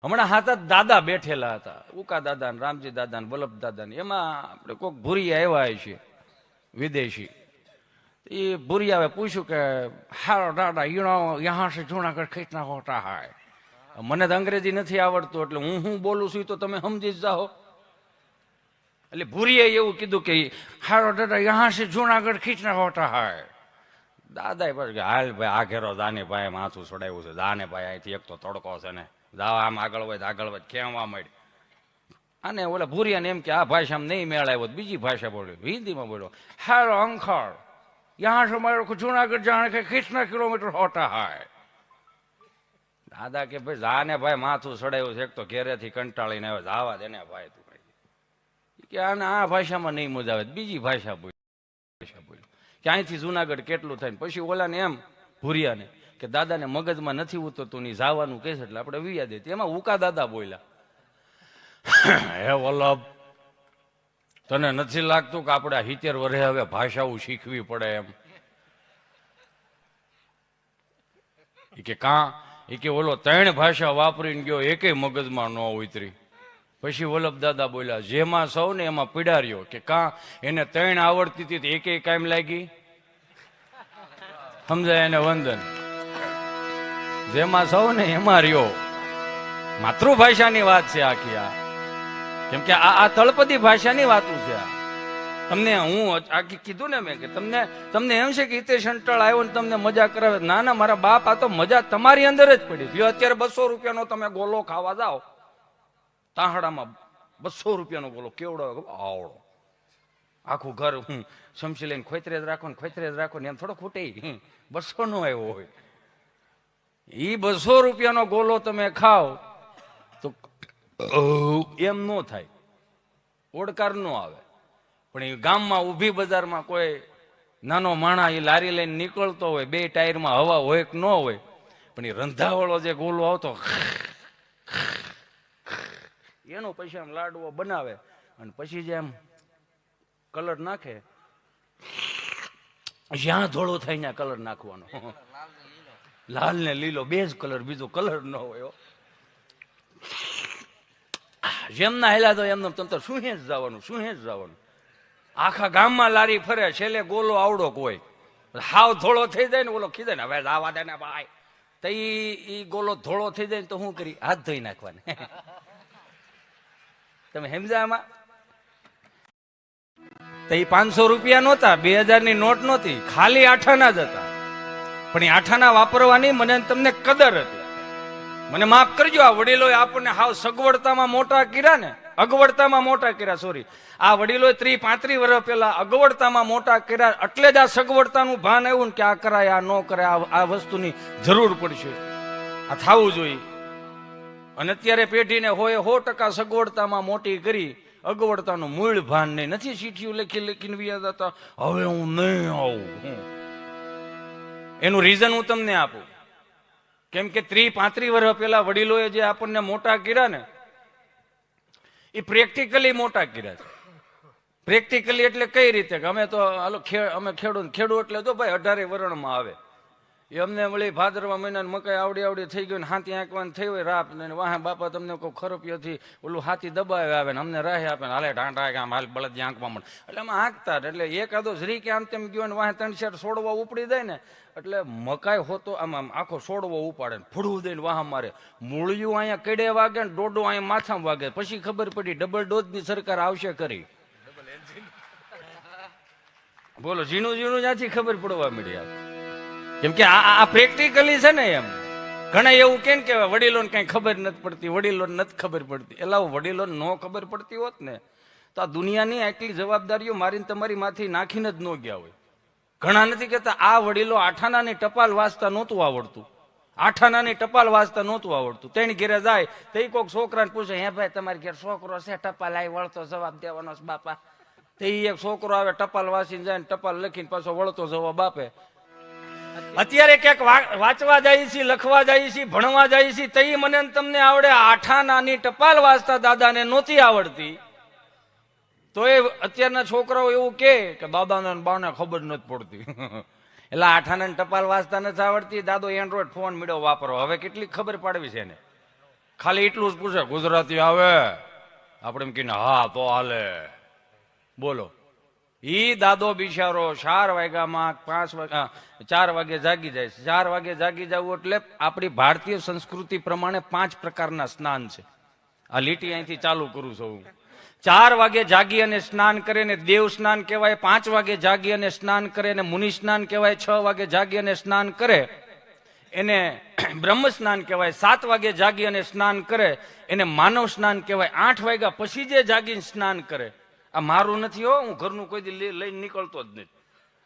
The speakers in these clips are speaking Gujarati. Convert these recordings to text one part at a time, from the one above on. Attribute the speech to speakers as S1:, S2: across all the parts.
S1: હમણાં હાથ દાદા બેઠેલા હતા, ઉકા દાદા ને રામજી દાદા ને વલ્લભ દાદા ને. એમાં આપણે કોઈક ભૂરિયા આવ્યા છે વિદેશી. એ ભૂરિયાએ પૂછ્યું કે હારો દાદા યહાં સે જુનાગઢ કિતના હોતા હૈ. મને તો અંગ્રેજી નથી આવડતું એટલે હું બોલું છું તો તમે સમજી જ જાઓ. એટલે ભૂરિયાએ એવું કીધું કે હારો દાદા યહાં સે જુનાગઢ કિતના હોતા હૈ. દાદા પછી કે હાલ ભાઈ આ ઘેરો દાને ભાઈ માથું છોડાવ્યું છે, દાને ભાઈ અહીંથી એક તો તડકો છે ને જાઓ આમ આગળ વધ કેવા માંડી. અને ઓલા ભૂરિયાને એમ કે આ ભાષામાં નહીં મેળ આવ્યો, બીજી ભાષા બોલ્યો, હિન્દીમાં બોલ્યો, હારો અંકલ યહાં સે મારો જુનાગઢ જાણે કે કિતના કિલોમીટર હોતા હૈ. દાદા કે ભાઈ જાને ભાઈ માથું ચડાવ્યું છે, એક તો ઘેરેથી કંટાળીને આવ્યો, જાવા દે ને ભાઈ તું કે આને આ ભાષામાં નહીં મજા આવે, બીજી ભાષા બોલ્યો કે અહીંથી જુનાગઢ કેટલું થાય. પછી ઓલાને એમ ભૂરિયાને કે દાદાને મગજમાં નથી ઉતરતું ની જવાનું કહે છે એટલે આપણે વિયા દે. એમાં ઉકા દાદા બોલ્યા, હે વલ્લભ તને નથી લાગતું કે આપણે 70 વર્ષે હવે ભાષાઓ શીખવી પડે એમ? કે કાં? એ કે ઓલો 3 ભાષા વાપરીને ગયો, એકેય મગજમાં ન ઉતરી. પછી વલ્લભ દાદા બોલ્યા, જેમાં સૌ ને એમાં પીડાર્યો. કે કાં? એને 3 આવડતી હતી એકેય કાયમ લાગી? સમજાય એને વંદન. જેમાં સૌ ને એમાં રહ્યો. માતૃભાષાની વાત છે આખી આ. કેમ કે આ તળપદી ભાષાની વાતું છે આ. તમને હું આખી કીધું ને મેં કે તમને એમ છે કે હિતેશ અંટાળ આવ્યો ને તમને મજા કરાવે. ના ના મારા બાપ, આ તો મજા તમારી અંદર જ પડી. જો અત્યારે 200 રૂપિયાનો તમે ગોલો ખાવા જાઓ તાહડામાં, 200 રૂપિયાનો ગોલો કેવડો આવડો, આખું ઘર હું સમસી લઈને ખોતરે જ રાખો ને એમ થોડો ખૂટે. 200 નો આવ્યો હોય એ 200 રૂપિયાનો ગોલો તમે ખાઓ તો એમ નો થાય, ઓડકાર નો આવે. પણ એ ગામમાં ઊભી બજારમાં કોઈ નાનો માણા એ લારી લઈને નીકળતો હોય, 2 ટાયરમાં હવા હોય કે ન હોય, પણ એ રંધાવાળો જે ગોલો આવતો એનો પછી આમ લાડવો બનાવે અને પછી જે આમ કલર નાખે, જ્યાં ધોળો થાય ત્યાં કલર નાખવાનો. લાલ ને લીલો 2 જ કલર, બીજો કલર ન હોય. જેમના હેલા તો એમને તમ શું જ જવાનું. આખા ગામમાં લારી ફરે, છેલ્લે ગોલો આવડો કોઈ હાવ ધોળો થઈ જાય ને ઓલો ખીદે ને હવે આવા દે ને ભાઈ, તો ઈ ગોલો ધોળો થઈ જાય ને તો શું કરી? હાથ ધોઈ નાખવાને. તમે સમજા આમાં? તો એ 500 રૂપિયા નહોતા, 2000 ની નોટ નહોતી, ખાલી આઠાના જ હતા. પણ એ આઠાના વાપરવાની મને તમને કદર હતી. મને માફ કરજો, આ વડીલોએ આપણને હાવ સગવડતામાં મોટા કર્યા ને, અગવડતામાં મોટા કર્યા. સોરી, આ વડીલોએ 30-35 વર્ષ પહેલા અગવડતામાં મોટા કર્યા. એટલે જ આ સગવડતાનું ભાન આવ્યું ને કે આ કરાય, આ ન કરાય, આ વસ્તુની જરૂર પડશે, આ થવું જોઈએ. અને અત્યારે પેઢીને હોય 100% સગવડતામાં મોટી કરી, અગવડતાનું મૂળ ભાન નહીં. નથી ચીઠીઓ લખીને વ્યા હતા, હવે હું નહીં આવું. એનું રીઝન હું તમને આપું. કેમ કે 30-35 વર્ષ પહેલા વડીલોએ જે આપણને મોટા કર્યા ને, એ પ્રેક્ટિકલી મોટા કર્યા છે. પ્રેક્ટિકલી એટલે કઈ રીતે કે અમે તો અમે ખેડૂત એટલે તો ભાઈ 18 વર્ણમાં આવે. એ અમને વળી ભાદરવા મહિનાને મકાઈ આવડી થઈ ગયું ને હાથી આંકવાનું થઈ હોય રાપ ને વાહ બાપા તમને કોઈ ખરપિયોથી ઓલું હાથી દબાવે આવે ને અમને રાહે આપે ને હાલે ઢાંઢા કે આમ હાલ બળદ આંકવા મળે. એટલે અમે આંકતા એટલે એકાદો જરી કે આમ તેમ ગયો ને વાહ 3-4 છોડવા ઉપડી જાય ને એટલે મકાઈ હોતો આમ આખો છોડવો ઉપાડે ને ફૂડવું દઈને વાહ મારે. મૂળિયું અહીંયા કડે વાગે ને ડોડો અહીંયા માથામાં વાગે. પછી ખબર પડી ડબલ ડોઝની સરકાર આવશે કરી. બોલો, ઝીણું ત્યાંથી ખબર પડવા મળી આવે. કેમ કે આ પ્રેક્ટિકલી છે ને. એમ ઘણા એવું કેમ કે વડીલોને કઈ ખબર નથી પડતી, વડીલોને નથી ખબર પડતી. એટલે વડીલોને ન ખબર પડતી હોત ને તો આ દુનિયાની આટલી જવાબદારીઓ મારીને તમારી માથી નાખીને જ ન ગયા હોય. ઘણા નથી કહેતા આ વડીલો આઠાનાની ટપાલ વાંચતા નહોતું આવડતું, આઠાનાની ટપાલ વાંચતા નહોતું આવડતું. તેની ઘેરે જાય તો એ કોઈક છોકરાને પૂછે, હે ભાઈ તમારી ઘેર છોકરો છે ટપાલ આવી વળતો જવાબ દેવાનો છે બાપા? તો એ એક છોકરો આવે ટપાલ વાંચીને જાય ને ટપાલ લખીને પાછો વળતો જવાબ આપે. અત્યારે ક્યાંક વાંચવા જાય છે, લખવા જાય છે, ભણવા જાય છે, તો એ મને તમને આવડે. આઠાનાની ટપાલ વાંચતા દાદાને નહોતી આવડતી તો એ અત્યારના છોકરાઓ એવું કે દાદાને બાને ખબર નથી પડતી. એટલે આઠાનાની ટપાલ વાંચતા નથી આવડતી, દાદો એન્ડ્રોઈડ ફોન મળ્યો વાપરો. હવે કેટલી ખબર પાડવી છે એને? ખાલી એટલું જ પૂછે ગુજરાતી આવે, આપણે એમ કહીને હા તો હાલે. બોલો, ઈ દાદો બિચારો 4 વાગ્યામાં 4 વાગે જાગી જાય છે. 4 વાગે જાગી જવું એટલે આપણી ભારતીય સંસ્કૃતિ પ્રમાણે 5 પ્રકારના સ્નાન છે. આ લીટી અહીંથી ચાલુ કરું છું. 4 વાગે જાગી અને સ્નાન કરે ને દેવ સ્નાન કહેવાય, 5 વાગે જાગી અને સ્નાન કરે ને મુનિ સ્નાન કહેવાય, 6 વાગે જાગી અને સ્નાન કરે એને બ્રહ્મ સ્નાન કહેવાય, 7 વાગે જાગી અને સ્નાન કરે એને માનવ સ્નાન કહેવાય, 8 વાગ્યા પછી જે જાગીને સ્નાન કરે, આ મારું નથી હો, હું ઘરનું કોઈ દી લઈને નીકળતો જ નથી,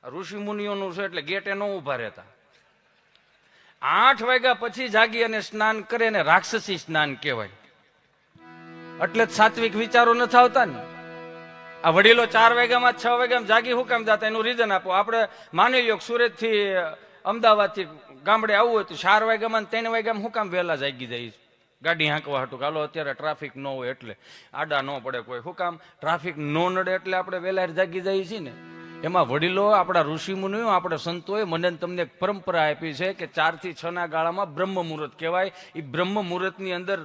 S1: ઋષિ મુનિઓનું છે એટલે ગેટે ન ઉભા રહેતા. 8 વાગ્યા પછી જાગી અને સ્નાન કરે ને રાક્ષસી સ્નાન કહેવાય. એટલે જ સાત્વિક વિચારો નથી આવતા ને. આ વડીલો 4 વાગ્યામાં 6 વાગ્યામાં જાગી હું કામ જતા, એનું રીઝન આપો. આપણે માની લો સુરત થી અમદાવાદ થી ગામડે આવવું હોય તો 4 વાગ્યામાં 3 વાગ્યામાં હું કામ વહેલા જાગી જાય, ગાડી હાંકવા હાટું. હાલો અત્યારે ટ્રાફિક ન હોય એટલે આડા ન પડે કોઈ, શું કામ ટ્રાફિક ન નડે એટલે આપણે વહેલા જાગી જઈએ છીએ ને. એમાં વડીલો, આપણા ઋષિ મુનિઓ, આપણા સંતોએ મને તમને એક પરંપરા આપી છે કે 4 થી 6 ના ગાળામાં બ્રહ્મ મુહૂર્ત કહેવાય. એ બ્રહ્મ મુહૂર્તની અંદર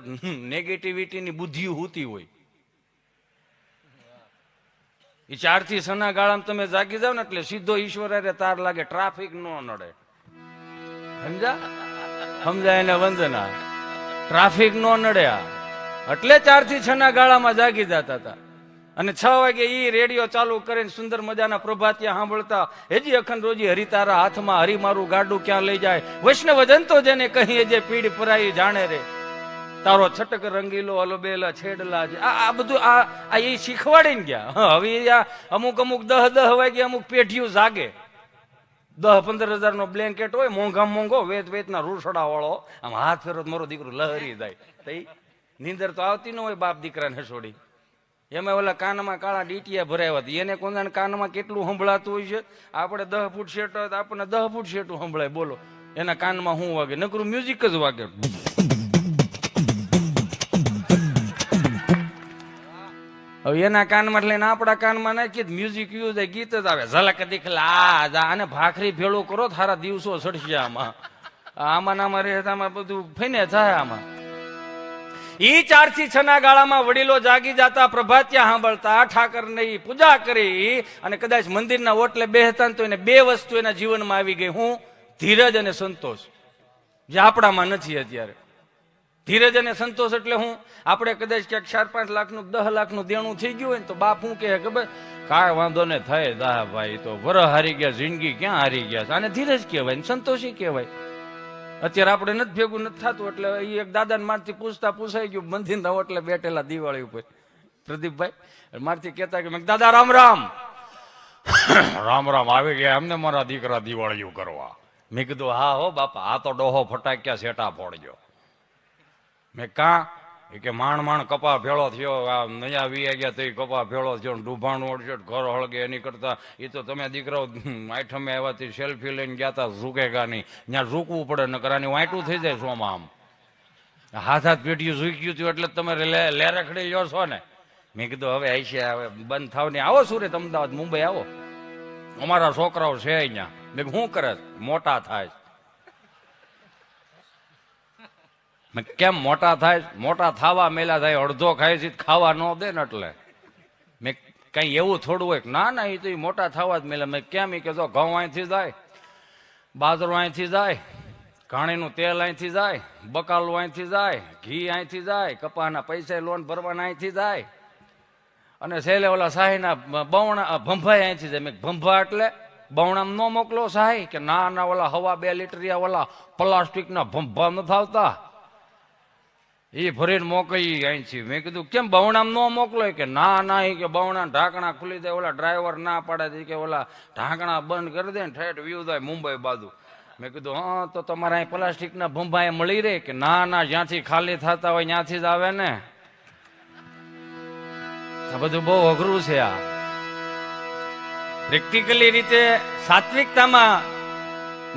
S1: નેગેટિવિટીની બુદ્ધિ હોતી હોય. એ 4 થી 6 ના ગાળામાં તમે જાગી જાવ ને એટલે સીધો ઈશ્વર તાર લાગે, ટ્રાફિક ન નડે. સમજાય ને વંદના? ટ્રાફિક નો નડ્યા એટલે 4 થી 6 ના ગાળામાં જાગી જતા હતા. અને 6 વાગે ઈ રેડિયો ચાલુ કરીને સુંદર મજાના પ્રભાતિયા સાંભળતા. હજી અખંડ રોજી હરિતારા હાથમાં, હરી મારું ગાડું ક્યાં લઈ જાય, વૈષ્ણવજન તો જેને કહીએ જે પીડ પરાઈ જાણે રે, તારો છટક રંગીલો અલબેલા છેડલા. આ બધું આ એ શીખવાડીને ગયા. હવે અમુક 10 વાગે અમુક પેઢીઓ જાગે. 10-15 હજાર નો બ્લેન્કેટ હોય, મોંઘા મોંઘો, વેચના રૂસડા વાળો, આમ હાથ ફેરો મારો દીકરો લહરી જાય. નીંદર તો આવતી ન હોય બાપ દીકરાને છોડી. એમાં ઓલા કાનમાં કાળા ડીટીયા ભરાયા હતા, એને કોના કાનમાં કેટલું સંભળાતું હોય છે. આપણે 10 ફૂટ શેટ હોય તો આપણને 10 ફૂટ શેટું સંભળાય. બોલો, એના કાનમાં શું વાગે? નકરું મ્યુઝિક જ વાગે. હવે એના કાનમાં લઈને આપણા કાનમાં નાખીએ મ્યુઝિક યુઝ ગીત જ આવે. ઝલક દીખલા આને ભાખરી ભેળું કરો, થારા દિવસો સડશે. આમાં આમાં રહેતામાં બધું ફઈને થાય. આમાં ઈ 4 થી 6 ના ગાળામાં વડીલો જાગી જતા, પ્રભાતિયા સાંભળતા, ઠાકર ની પૂજા કરી અને કદાચ મંદિરના ઓટલે બેહતા તો એને 2 વસ્તુ એના જીવનમાં આવી ગઈ. હું? ધીરજ અને સંતોષ, જે આપણામાં નથી અત્યારે. ધીરજ અને સંતોષ એટલે હું? આપણે કદાચ ક્યાંક 4-5 લાખનું 10 લાખનું દેણું થઈ ગયું હોય ને તો બાપ શું કહે ખબર? કાંઈ વાંધો ને થાય દા ભાઈ, તો વરહ હારી ગયા, જિંદગી ક્યાં હારી ગયા. આને ધીરજ કહેવાય, સંતોષી કહેવાય. અત્યારે આપણે નથી ભેગું નથી થતું એટલે એ એક દાદાને મારથી પૂછાઈ ગયું મંદિરના ઓટલે બેઠેલા દિવાળી ઉપર, પ્રદીપભાઈ મારથી કહેતા કે દાદા રામ રામ. રામ રામ આવી ગયા એમને મારા દીકરા દિવાળીઓ કરવા. મેં કીધું હા હો બાપા, આ તો ડોહો ફટાક્યા સેટા ફોડજો. મેં કાં? એ કે માંડ કપા ભેળો થયો, આ નયા વી ગયા તો એ કપા ભેળો થયો, ડૂભાણું ઓળશે, ઘર હળગે. એની કરતા એ તો તમે દીકરાઓ આઠમે આવ્યાથી સેલ્ફી લઈને ગયા હતા, ઝૂકેગા નહીં. ત્યાં ઝૂકવું પડે, નકર આની વાંટું થઈ જાય સોમાં. આમ હાથ પેટીયું ઝૂક્યું હતું એટલે તમે લેરખડી લ્યો છો ને. મેં કીધું હવે આઈશે, હવે બંધ થાવ ને આવો સુરત, અમદાવાદ, મુંબઈ આવો, અમારા છોકરાઓ છે અહીંયા. મેં શું કરે? મોટા થાય. કેમ મોટા થાય? મોટા થવા મેલા થાય, અડધો ખાય છે ખાવા ન દે ને એટલે. મેં કઈ એવું થોડું હોય? ના ના, એ તો મોટા થવા જ મેલા. મેં કેમ? એ કે જો ઘઉં અહીંથી જાય, બાજરો અહીંથી જાય, ઘાણીનું તેલ અહીંથી જાય, બકાલું અહીંથી જાય, ઘી અહીંથી જાય, કપાના પૈસા લોન ભરવાના અહીંથી જાય, અને છેલ્લે ઓલા સાહીના બવણા ભંભાઈ અહીંથી જાય. મેં ભંભા એટલે બવણામ ન મોકલો સાહી? કે ના ના, ઓલા હવા 2 લીટરિયા ઓલા પ્લાસ્ટિકના ભંભા નથી આવતા, એ ભરીને મોકલી અહીંથી. મેં કીધું કેમ બવણામ ન મોકલો? કે ના ના, એ કે બવણા ઢાંકણા ખુલી જાય, ઓલા ડ્રાઈવર ના પાડે કે ઓલા ઢાંકણા બંધ કરી દે ને ઠેઠ વ્યૂ જાય મુંબઈ બાજુ. મેં કીધું હા, તો તમારા અહીં પ્લાસ્ટિકના ભંભા મળી રહે? કે ના ના, જ્યાંથી ખાલી થતા હોય ત્યાંથી જ આવે ને. આ બધું બહુ અઘરું છે. આ પ્રેક્ટિકલી રીતે સાત્વિકતામાં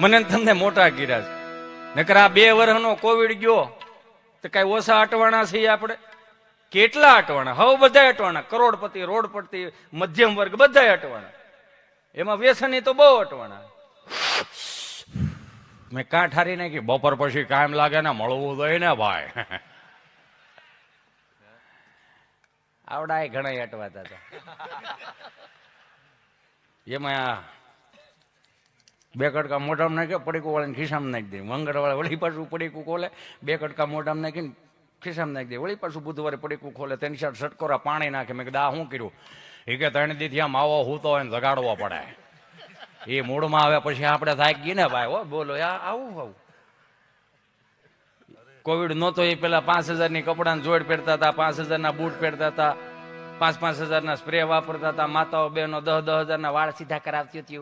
S1: મને તમને મોટા કર્યા છે. નકર આ 2 વર્ષનો કોવિડ ગયો તો કઈ ઓછા અટવાણા છીએ આપણે? કેટલા અટવાણા! હવે બધા અટવાણા, કરોડપતિ, રોડપતિ, મધ્યમ વર્ગ બધા અટવાણા. એમાં વ્યસની તો બહુ અટવાણા. મેં કાં ઠારી નાખી, બપોર પછી કાયમ લાગે ને મળવું જોઈએ ને ભાઈ. આવડા ઘણા અટવાતા હતા. એમાં બે કટકા મોઢામાં નાખે, પડીકું વાળીને ખિસ્સામાં નાખી દે. મંગળવારે વળી પાછું પડીકું ખોલે, બે કટકા મોઢામાં નાખીને ખિસ્સામાં નાખી દે. વળી પાછું બુધવારે પડીકું ખોલે, તેની સાથે સટકોરા પાણી નાખે. મેં કીધું આ શું કર્યું? એ કે 3 દીથી આમ આવો હૂતો હોય ને જગાડવો પડે. એ મૂળમાં આવે પછી આપણે થાકી ગઈ ને ભાઈ. હો બોલો આવું કોવિડ નહોતો એ પેલા 5000ની કપડાની જોડ પહેરતા હતા, 5000ના બૂટ પહેરતા હતા, 5,000 સ્પ્રે વાપરતા હતા. માતાઓ બહેનો 10,000 વાળ સીધા કરાવતી હતી.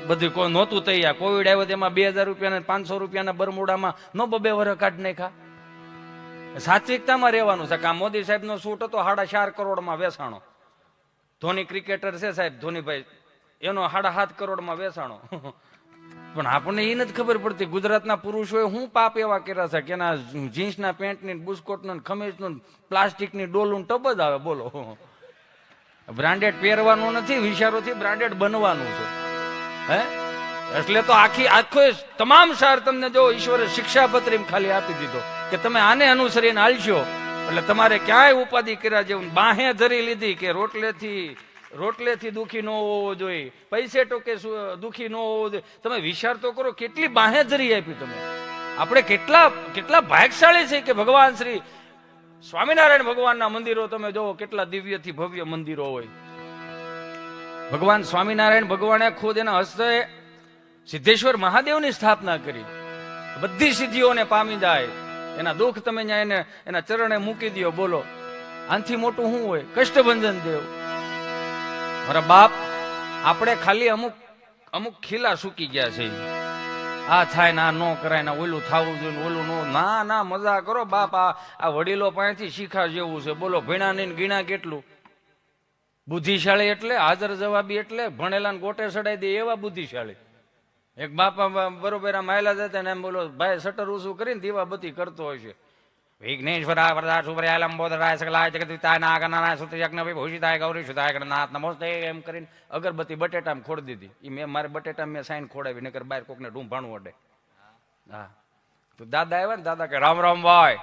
S1: બધું કોઈ નહોતું તૈયાર. કોવિડ આવ્યો તેમાં 2000 રૂપિયા 500 રૂપિયાના બરમુડામાં નો 2 વર્ષ કાઢી નાખ્યા. સાત્વિકતામાં રહેવાનું છે. કા મોદી સાહેબ નો સૂટ હતો 4.5 કરોડમાં વેચાણો. ધોની ક્રિકેટર છે સાહેબ, ધોનીભાઈ, એનો 7.5 કરોડમાં વેચાણો. પણ આપણને એ નથી ખબર પડતી ગુજરાતના પુરુષોએ શું પાપ એવા કર્યા છે કે એના જીન્સના પેન્ટની, બુસ્કોટનું, ખમીસનું, પ્લાસ્ટિકની ડોલું ટબ જ આવે. બોલો, બ્રાન્ડેડ પહેરવાનું નથી, વિચારોથી બ્રાન્ડેડ બનવાનું છે. એટલે તો આખો તમામ સાર તમને જો ઈશ્વરે શિક્ષાપત્રી ખાલી આપી દીધો કે તમે આને અનુસરીને હાલશો એટલે તમારે ક્યાંય ઉપાધિ કર્યા જેવું. બાહે ધરી લીધી કે રોટલેથી દુખી ન હોવો જોઈએ, પૈસે ટોકે દુખી ન હોવો જોઈએ. તમે વિચાર તો કરો કેટલી બાહે ધરી આપી તમે. આપણે કેટલા ભાગ્યશાળી છે કે ભગવાન શ્રી સ્વામિનારાયણ ભગવાનના મંદિરો તમે જોવો કેટલા દિવ્યથી ભવ્ય મંદિરો હોય. ભગવાન સ્વામિનારાયણ ભગવાને ખુદ એના હસ્તે સિદ્ધેશ્વર મહાદેવની સ્થાપના કરી. બધી સિદ્ધિઓને પામી જાય. એના દુઃખ તમે એના ચરણે મૂકી દો. બોલો, આનથી મોટું શું હોય? કષ્ટભંજન દેવ. મારા બાપ, આપણે ખાલી અમુક ખીલા સૂકી ગયા છે. આ થાય ના નો કરાય ના ઓલું થવું જોઈએ, ઓલું નો. ના મજા કરો બાપ. આ વડીલો પાસેથી શીખા જેવું છે. બોલો, ભીણા ને ગીણા કેટલું બુદ્ધિશાળી, એટલે હાજર જવાબી, એટલે ભણેલા ગોટે ચડાઈ દે એવા બુદ્ધિશાળી. એક બાપા બરોબર આમ આયલા જતા ને એમ બોલો ભાઈ શટર ઊંચું કરીને દીવાબત્તી કરતો હોય છે. વિઘ્નેશ્વરાય વરદા શુભરાય લંબોદરાય સકલાય જગદીતાય નાગનારાય સુતયજ્ઞ ભૂષિતાય ગૌરી સુતાય ગણનાથ નમસ્તે એમ કરીને અગરબત્તી બટેટામાં ખોડી દીધી. મેં મારે બટેટામાં મેં સાઈન ખોડાવી, નકર બહાર કોકને ઢૂંભાણું અડે. હા, તો દાદા આવ્યા ને, દાદા કે રામ રામ ભાઈ.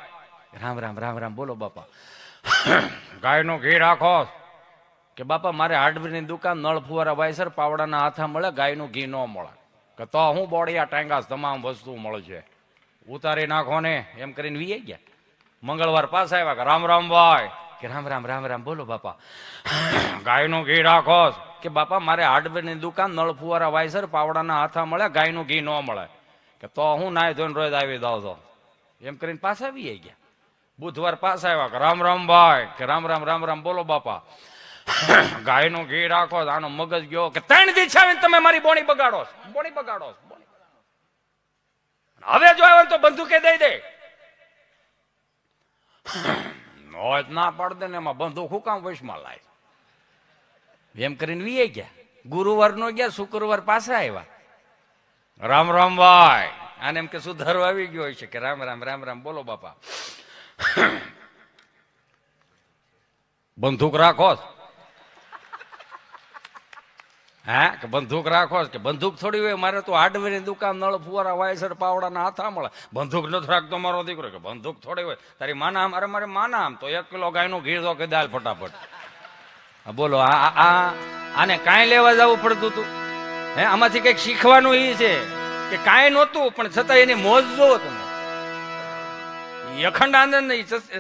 S1: રામ રામ રામ રામ. બોલો બાપા. ગાયનું ઘી રાખો. કે બાપા મારે હાર્ડવેરની દુકાન, નળ ફુવારા વાયસર, પાવડાના હાથા મળે, ગાયનું ઘી ન મળે. કે તો હું બોડિયા ટાંગાસ તમામ વસ્તુ મળશે, ઉતારી નાખો ને એમ કરીને વી ગયા. મંગળવાર પાસ આવ્યા કે રામ રામ ભાઈ. કે રામ રામ રામ રામ. બોલો બાપા. ગાયનું ઘી રાખો. કે બાપા મારે હાર્ડવેરની દુકાન, નળ ફુવારા વાયસર, પાવડાના હાથા મળે, ગાયનું ઘી ન મળે. કે તો હું નાય ધોઈને રોજ આવી દઉં છો એમ કરીને પાછા આવી ગયા. બુધવાર પાસ આવ્યા કે રામ રામ ભાઈ. કે રામ રામ રામ રામ. બોલો બાપા. ગાયનું ઘી રાખો. આનો મગજ ગયો કે 3 દી છાવીને તમે મારી બોણી બગાડો. હવે જો આવે તો બંદૂકે દઈ દે. ના પાડ દે ને એમાં બંદૂક હું કામ વશમાં લાય એમ કરીને વી ગયા. ગુરુવાર નો ગયા, શુક્રવાર પાછા આવ્યા. રામ રામ ભાઈ. આને એમ કે સુધારો આવી ગયો હોય છે. કે રામ રામ રામ રામ. બોલો બાપા. બંદૂક રાખો. હા, કે બંદૂક રાખો. કે બંદૂક થોડી હોય, મારે તો હાર્ડવેરની દુકાન, નળ ફુવારા વાયસર, પાવડાના હાથા મળે. બંદૂક નથી રાખતો મારો દીકરો. કે બંદૂક થોડી હોય, તારી માના આમ. અરે મારે માના આમ તો 1 કિલો ગાયનું ઘી દો કે દાલ ફટાફટ. બોલો, આને કાંઈ લેવા જવું પડતું હતું? આમાંથી કઈક શીખવાનું એ છે કે કાંઈ નહોતું પણ છતાં એની મોજ જોવો તમે. અખંડ આનંદ,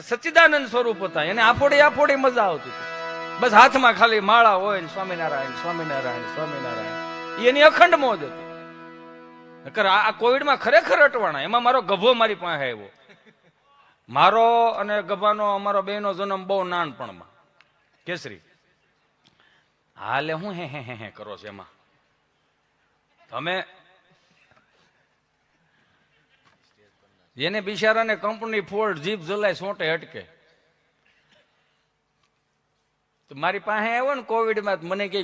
S1: સચ્ચિદાનંદ સ્વરૂપ હતા. એને આફોડી મજા આવતી હતી. બસ હાથમાં ખાલી માળા હોય ને સ્વામિનારાયણ સ્વામિનારાયણ સ્વામિનારાયણ, એની અખંડ મોજ હતી. આ કોવિડમાં ખરેખર અટવાણા. એમાં મારો ગભો મારી પાસે આવ્યો. મારો અને ગભાનો અમારો બેનો જન્મ બહુ નાનપણમાં કેસરી. હાલે હું હે કરો છો એમાં તમે? એને બિચારાને કંપની ફોલ્ડ જીપ જલાય સોટે અટકે. મારી પાસે આવ્યો ને કોવિડમાં, મને કે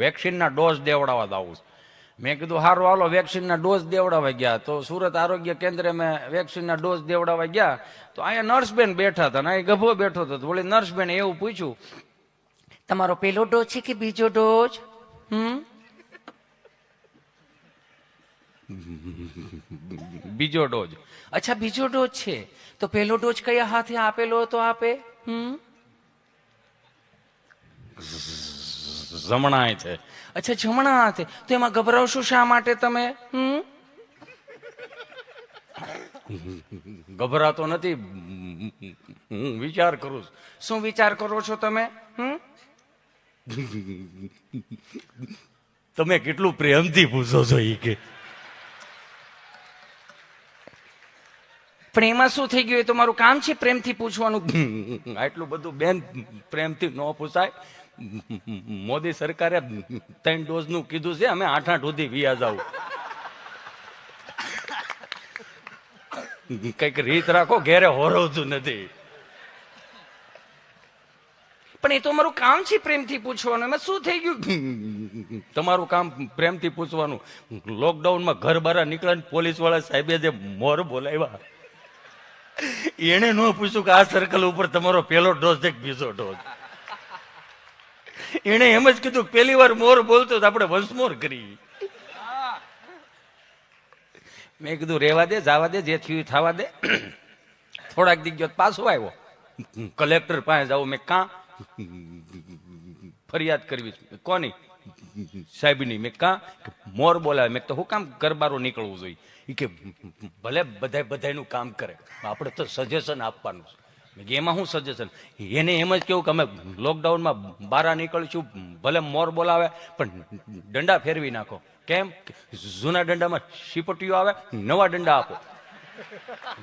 S1: વેક્સિનના ડોઝ દેવડાવવા આવું. મેં કીધું સારું હાલો વેક્સિનના ડોઝ દેવડાવવા ગયા. તો સુરત આરોગ્ય કેન્દ્રે મેં વેક્સિનના ડોઝ દેવડાવવા ગયા. તો અહીંયા નર્સબેન બેઠા હતા ને અહીં ગભો બેઠો હતો. વળી નર્સબેન એવું પૂછ્યું, તમારો પેલો ડોઝ છે કે બીજો ડોઝ? બીજો ડોઝ.
S2: અચ્છા, બીજો ડોઝ છે. તો પહેલો ડોઝ કયા હાથે આપેલો હતો આપે?
S1: જમણાય છે.
S2: અચ્છા, જમણા હાથે. તો એમાં ગભરાવશો શા માટે તમે?
S1: ગભરાતો નથી, હું વિચાર કરું છું.
S2: શું વિચાર કરો છો તમે?
S1: તમે કેટલું પ્રેમથી પૂછો છો એ કે.
S2: પણ એમાં શું થઈ ગયું? એ તો મારું કામ છે પ્રેમથી પૂછવાનું.
S1: આટલું બધું બેન પ્રેમથી ન પૂછાય. મોદી સરકારે 3 ડોઝ નું કીધું છે, અમે 8 સુધી વ્યાજ આવું. કઈક રીત રાખો, ઘેરે હોરવતું નથી.
S2: પણ એ તો મારું કામ છે પ્રેમથી પૂછવાનું. એમાં શું થઈ ગયું?
S1: તમારું કામ પ્રેમથી પૂછવાનું. લોકડાઉનમાં ઘર બહાર નીકળે પોલીસ વાળા સાહેબે જે મોર બોલાવ્યા, એને ન પૂછ્યું કે આ સર્કલ ઉપર તમારો પહેલો ડોઝ છે કે બીજો ડોઝ. એને એમ જ કીધું પહેલી વાર મોર બોલતો આપણે વંશમોર કરી.
S2: મેં કીધું રેવા દે, જવા દે, જે થયું થવા દે. થોડાક દી ગયો પાછો આવ્યો.
S1: કલેક્ટર પાસે જાવ. મેં કાં ફરિયાદ કરવી? કોની? સાહેબની. મેં કાં? મોર બોલાવે. મેં તો હું કામ ગરબારો નીકળવું જોઈએ? એ કે ભલે બધાનું કામ કરે, આપણે તો સજેશન આપવાનું છે. એમાં હું સજેશન? એને એમ જ કેવું કે અમે લોકડાઉનમાં બહાર નીકળીશું, ભલે મોર બોલાવે પણ દંડા ફેરવી નાખો. કેમ? જૂના દંડામાં શીપટીઓ આવે, નવા દંડા આપો.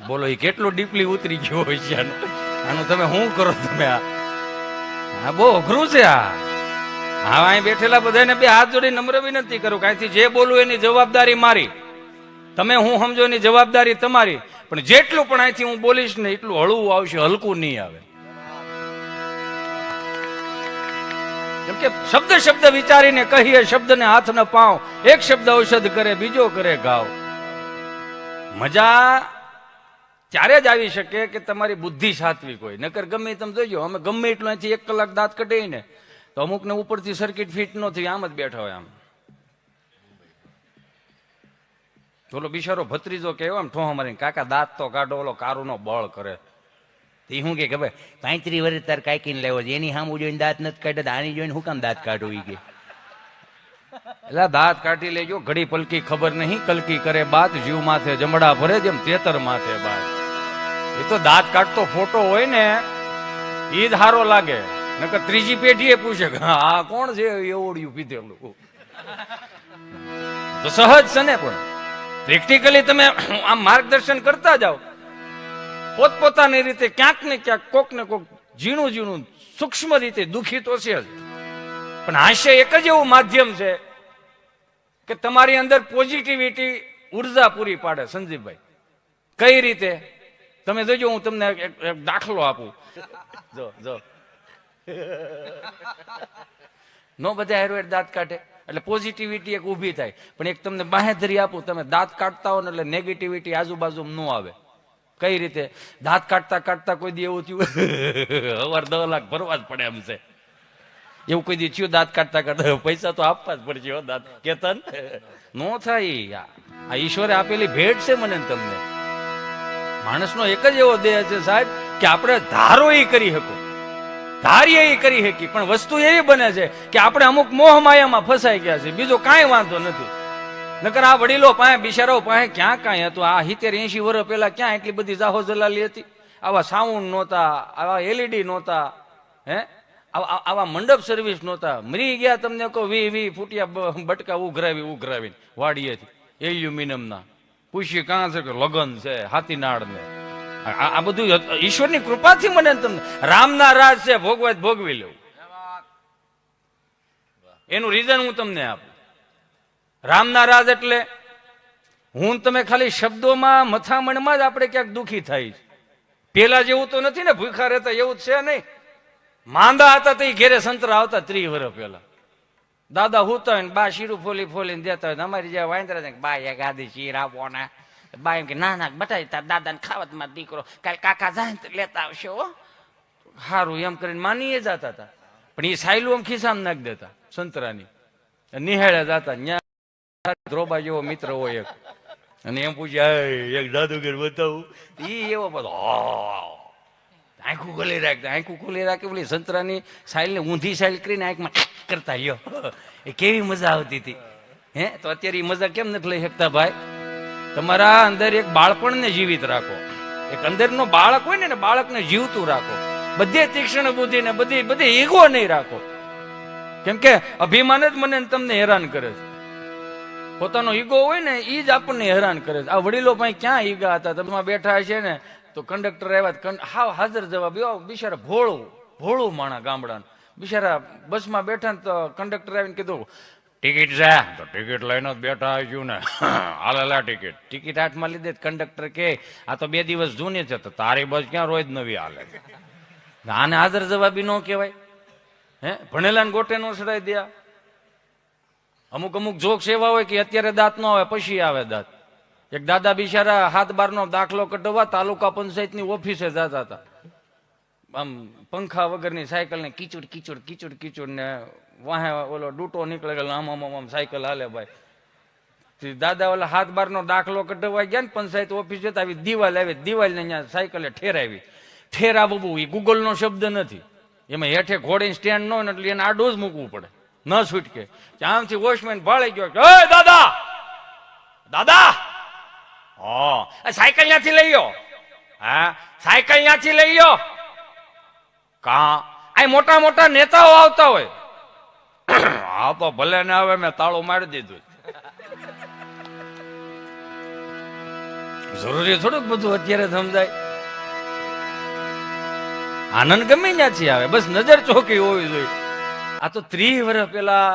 S1: બોલો, એ કેટલું ડીપલી ઉતરી ગયો હોય છે આનું. તમે શું કરો તમે? આ બહુ અઘરું છે. હા, અહીં બેઠેલા બધાને બે હાથ જોડી નમ્ર વિનંતી કરું, કાંઈથી જે બોલું એની જવાબદારી મારી. તમે હું સમજો એની જવાબદારી તમારી. પણ જેટલું પણ અહીંથી હું બોલીશ ને એટલું હળવું આવશે, હલકું નહીં આવે. કેમ કે શબ્દ વિચારીને કહીએ, શબ્દને હાથ ન પાવ. એક શબ્દ ઔષધ કરે, બીજો કરે ઘાવ. મજા ત્યારે જ આવી શકે કે તમારી બુદ્ધિ સાત્વિક હોય. નકર ગમે તમે જોઈજો, અમે ગમે એટલું અહીંથી 1 કલાક દાંત કઢીએ ને તો અમુકને ઉપરથી સર્કિટ ફિટ ન થઈ, આમ જ બેઠા હોય. આમ ઓલો બિચારો ભત્રીજો કેવો આમ ઠોહા મારીને, કાકા દાંત તો કાઢો, ઓલો કારુનો બળ કરે.
S2: એ શું કે ભાઈ 35 વર્ષ તાર કાંઈકીને લેવો છે, એની સામું જોઈને દાંત નથી કાઢ્યા, આની જોઈને હું કામ દાંત કાઢું? ઈ કે
S1: એટલે દાંત કાઢી લેજો, ઘડી પલકી ખબર નહીં, કલકી કરે બાત, જીવ માથે જમડા ભરે જેમ તેતર માથે બાત. એ તો દાંત કાઢતો ફોટો હોય ને એ જ હારો લાગે. નકર ત્રીજી પેઢીએ પૂછે કે હા કોણ છે એવડ્યું પીધેલું. તો સહજ છે ને. પણ પ્રેક્ટિકલી તમે આમ માર્ગદર્શન કરતા જાઓ પોતપોતાની રીતે, ક્યાંક ને ક્યાંક કોક ને કોક ઝીણું સૂક્ષ્મ રીતે દુઃખી તો છે જ. પણ હાસ્ય એક જ એવું માધ્યમ છે કે તમારી અંદર પોઝિટિવિટી ઉર્જા પૂરી પાડે. સંજીવભાઈ, કઈ રીતે? તમે જોજો, હું તમને એક દાખલો આપું. જો નો બધા હેરવેર દાંત કાઢે એટલે પોઝિટિવિટી એક ઊભી થાય. પણ એક તમને બાહેધરી આપું, તમે દાંત કાઢતા હો ને એટલે નેગેટિવિટી આજુબાજુ ન આવે. કઈ રીતે? દાંત કાઢતા કોઈ દી એવું થયું હવાર 10 લાખ ભરવા જ પડે એમ છે, એવું કોઈ દી થયું? દાંત કાઢતા પૈસા તો આપવા જ પડશે. દાંત કેતન નો થાય. આ ઈશ્વરે આપેલી ભેટ છે મને તમને. માણસનો એક જ એવો દેહ છે સાહેબ કે આપણે ધારો એ કરી શકો, ધારીએ એ કરી શકી. પણ વસ્તુ એવી બને છે કે આપણે અમુક મોહ માયામાં ફસાઈ ગયા છે, બીજો કાંઈ વાંધો નથી. નકર આ વડીલો પાસે, બિચારાઓ પાસે ક્યાં કાંઈ હતું? આ 70-80 વર્ષ પહેલા ક્યાં એટલી બધી જાહો જલાલી હતી? આવા સાઉન્ડ નહોતા, આવા એલઈડી નહોતા, હે આવા મંડપ સર્વિસ નહોતા. મરી ગયા તમને કહો 20 ફૂટિયા બટકા ઉઘરાવીને વાડીએથી એલ્યુમિનિયમના. પૂછ્યું કાં છે કે લગન છે હાથીનાળ ને. આ બધું ઈશ્વરની કૃપાથી મને તમને. રામના રાજ છે, ભોગવા ભોગવી લેવું. એનું રીઝન હું તમને આપું. રામના રાજ એટલે હું તમે ખાલી શબ્દોમાં, મથામણમાં જ આપણે ક્યાંક દુઃખી થાય. પેલા જેવું તો નથી ને, ભૂખા રહેતા એવું છે નહીં. માંદા હતા તો એ ઘેરે સંતરા આવતા 30 વર્ષ પહેલા. દાદા હુતા હોય ને બા શીરું ફોલીને દેતા હોય. અમારી જે વાંદરા છે બા એક આધી શીર આપો ને. બા એમ કે ના બતાવી તાર દાદાને ખાવતમાં દીકરો કાલ કાકા જાય ને લેતા આવશે હો. સારું એમ કરીને માનીએ જતા હતા. પણ એ સાયલું આમ ખિસ્સામાં નાખી દેતા સંતરાની, નિહાળ્યા જતા. ધ્રોબા જેવો મિત્ર હોય એક,
S2: અને એમ પૂછ્યા એક જાદુગર બતાવું ઈ એવો બધો આંખું ખોલી રાખતા આંખું ખોલી રાખે પેલી સંતરાની સાઈલને ઊંધી સાઈલ કરીને આંખમાં કરતા લ્યો એ કેવી મજા આવતી હતી. હે તો અત્યારે એ મજા કેમ નથી લઈ શકતા ભાઈ? તમારા અંદર એક બાળપણને જીવિત રાખો. એક અંદરનો બાળક હોય ને બાળકને જીવતું રાખો. બધે તીક્ષ્ણ બુદ્ધિ ને બધી ઈગો નહીં રાખો. કેમ કે અભિમાન જ મને તમને હેરાન કરે છે. પોતાનો ઈગો હોય ને એ જ આપણને હેરાન કરે છે. આ વડીલો પાસે ક્યાં ઈગા હતા? તમે બેઠા છે ને તો કંડક્ટર આવ્યા, હાવ હાજર જવાબ, બિચારા ભોળું માણા ગામડાનું બિચારા બસમાં બેઠા ને તો કંડક્ટર આવીને કીધું ટિકિટ છે, તો ટિકિટ લઈને જ બેઠા આવીશું ને, હાલેલા ટિકિટ હાથમાં લીધે કંડક્ટર કે આ તો 2 દિવસ જૂની છે, તો તારી બસ ક્યાં રોજ નવી હાલે? આને હાજર જવાબી ન કહેવાય. હે ભણેલા ગોટે નો ચડાઈ દે. અમુક જોક્સ એવા હોય કે અત્યારે દાંત ન આવે પછી આવે દાંત. એક દાદા બિચારા 7/12 નો દાખલો કઢવા તાલુકા પંચાયતની ઓફિસે જતા હતા. આમ પંખા વગરની સાયકલ ને કીચડ ને વાહે ઓલો ડૂટો નીકળે ગયેલો આમ સાયકલ હાલે ભાઈ. દાદા ઓલા 7/12 નો દાખલો કઢવા ગયા ને પંચાયત ઓફિસ જતા આવી દિવાલ આવી, દિવાલ ને અહીંયા સાયકલે ઠેરાવી. ઠેરાવવું એ ગૂગલ નો શબ્દ નથી. એમાં હેઠે ઘોડીને સ્ટેન્ડ ન હોય એટલે એને આડું જ મૂકવું પડે, ન છૂટકે. આમથી વોચમેન ભાળી ગયો, દાદા દાદા સાયકલ ત્યાંથી લઈ લો. હા સાયકલ ત્યાંથી લઈ લો. કા આ મોટા મોટા નેતાઓ આવતા હોય. હા તો ભલે ને આવે, મેં તાળું મારી દીધું. જરૂરી થોડુંક બધું અત્યારે સમજાય. આનંદ ગમે ત્યાંથી આવે, બસ નજર ચોકી હોવી જોઈએ. આ તો 30 વર્ષ પેલા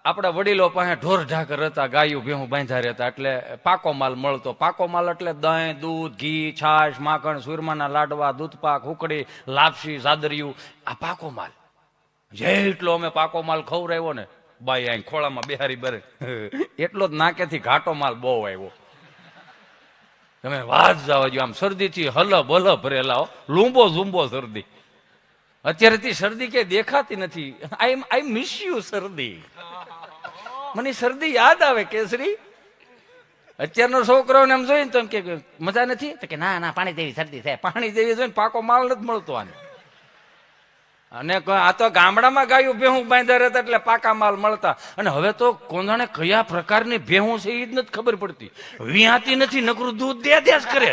S2: આપણા વડીલો પાસે ઢોર ઢાકર હતા, ગાયું ભેહું બાંધા રહેતા, એટલે પાકો માલ મળતો. પાકો માલ એટલે દહીં, દૂધ, ઘી, છાશ, માખણ, સુરમાના લાડવા, દૂધપાક, ઉકડી, લાપસી, સાદરિયું, આ પાકો માલ. જેટલો અમે પાકો માલ ખવડાવ્યો ને બાઈ અહીં ખોળામાં બેહારી બરે એટલો જ નાકેથી ઘાટો માલ બહુ આવ્યો. તમે વાત જવા જો, આમ શરદીથી હલબ ભરેલા, લૂંબો ઝૂંબો શરદી. અત્યારેથી શરદી ક્યાંય દેખાતી નથી. આઈ મિસ યુ શરદી. મને શરદી યાદ આવે કેસરી. અત્યારનો છોકરાઓને એમ જોઈને તો એમ કે મજા નથી, તો કે ના પાણી જેવી શરદી થાય. પાણી જેવી જોઈને પાકો માલ નથી મળતો આને. અને આ તો ગામડામાં ગાયું ભેહું બાંધા રહેતા એટલે પાકા માલ મળતા. અને હવે તો કોનાને કયા પ્રકારની ભેહું છે એ જ નથી ખબર પડતી. વિહાતી નથી, નકરું દૂધ દે જ કરે.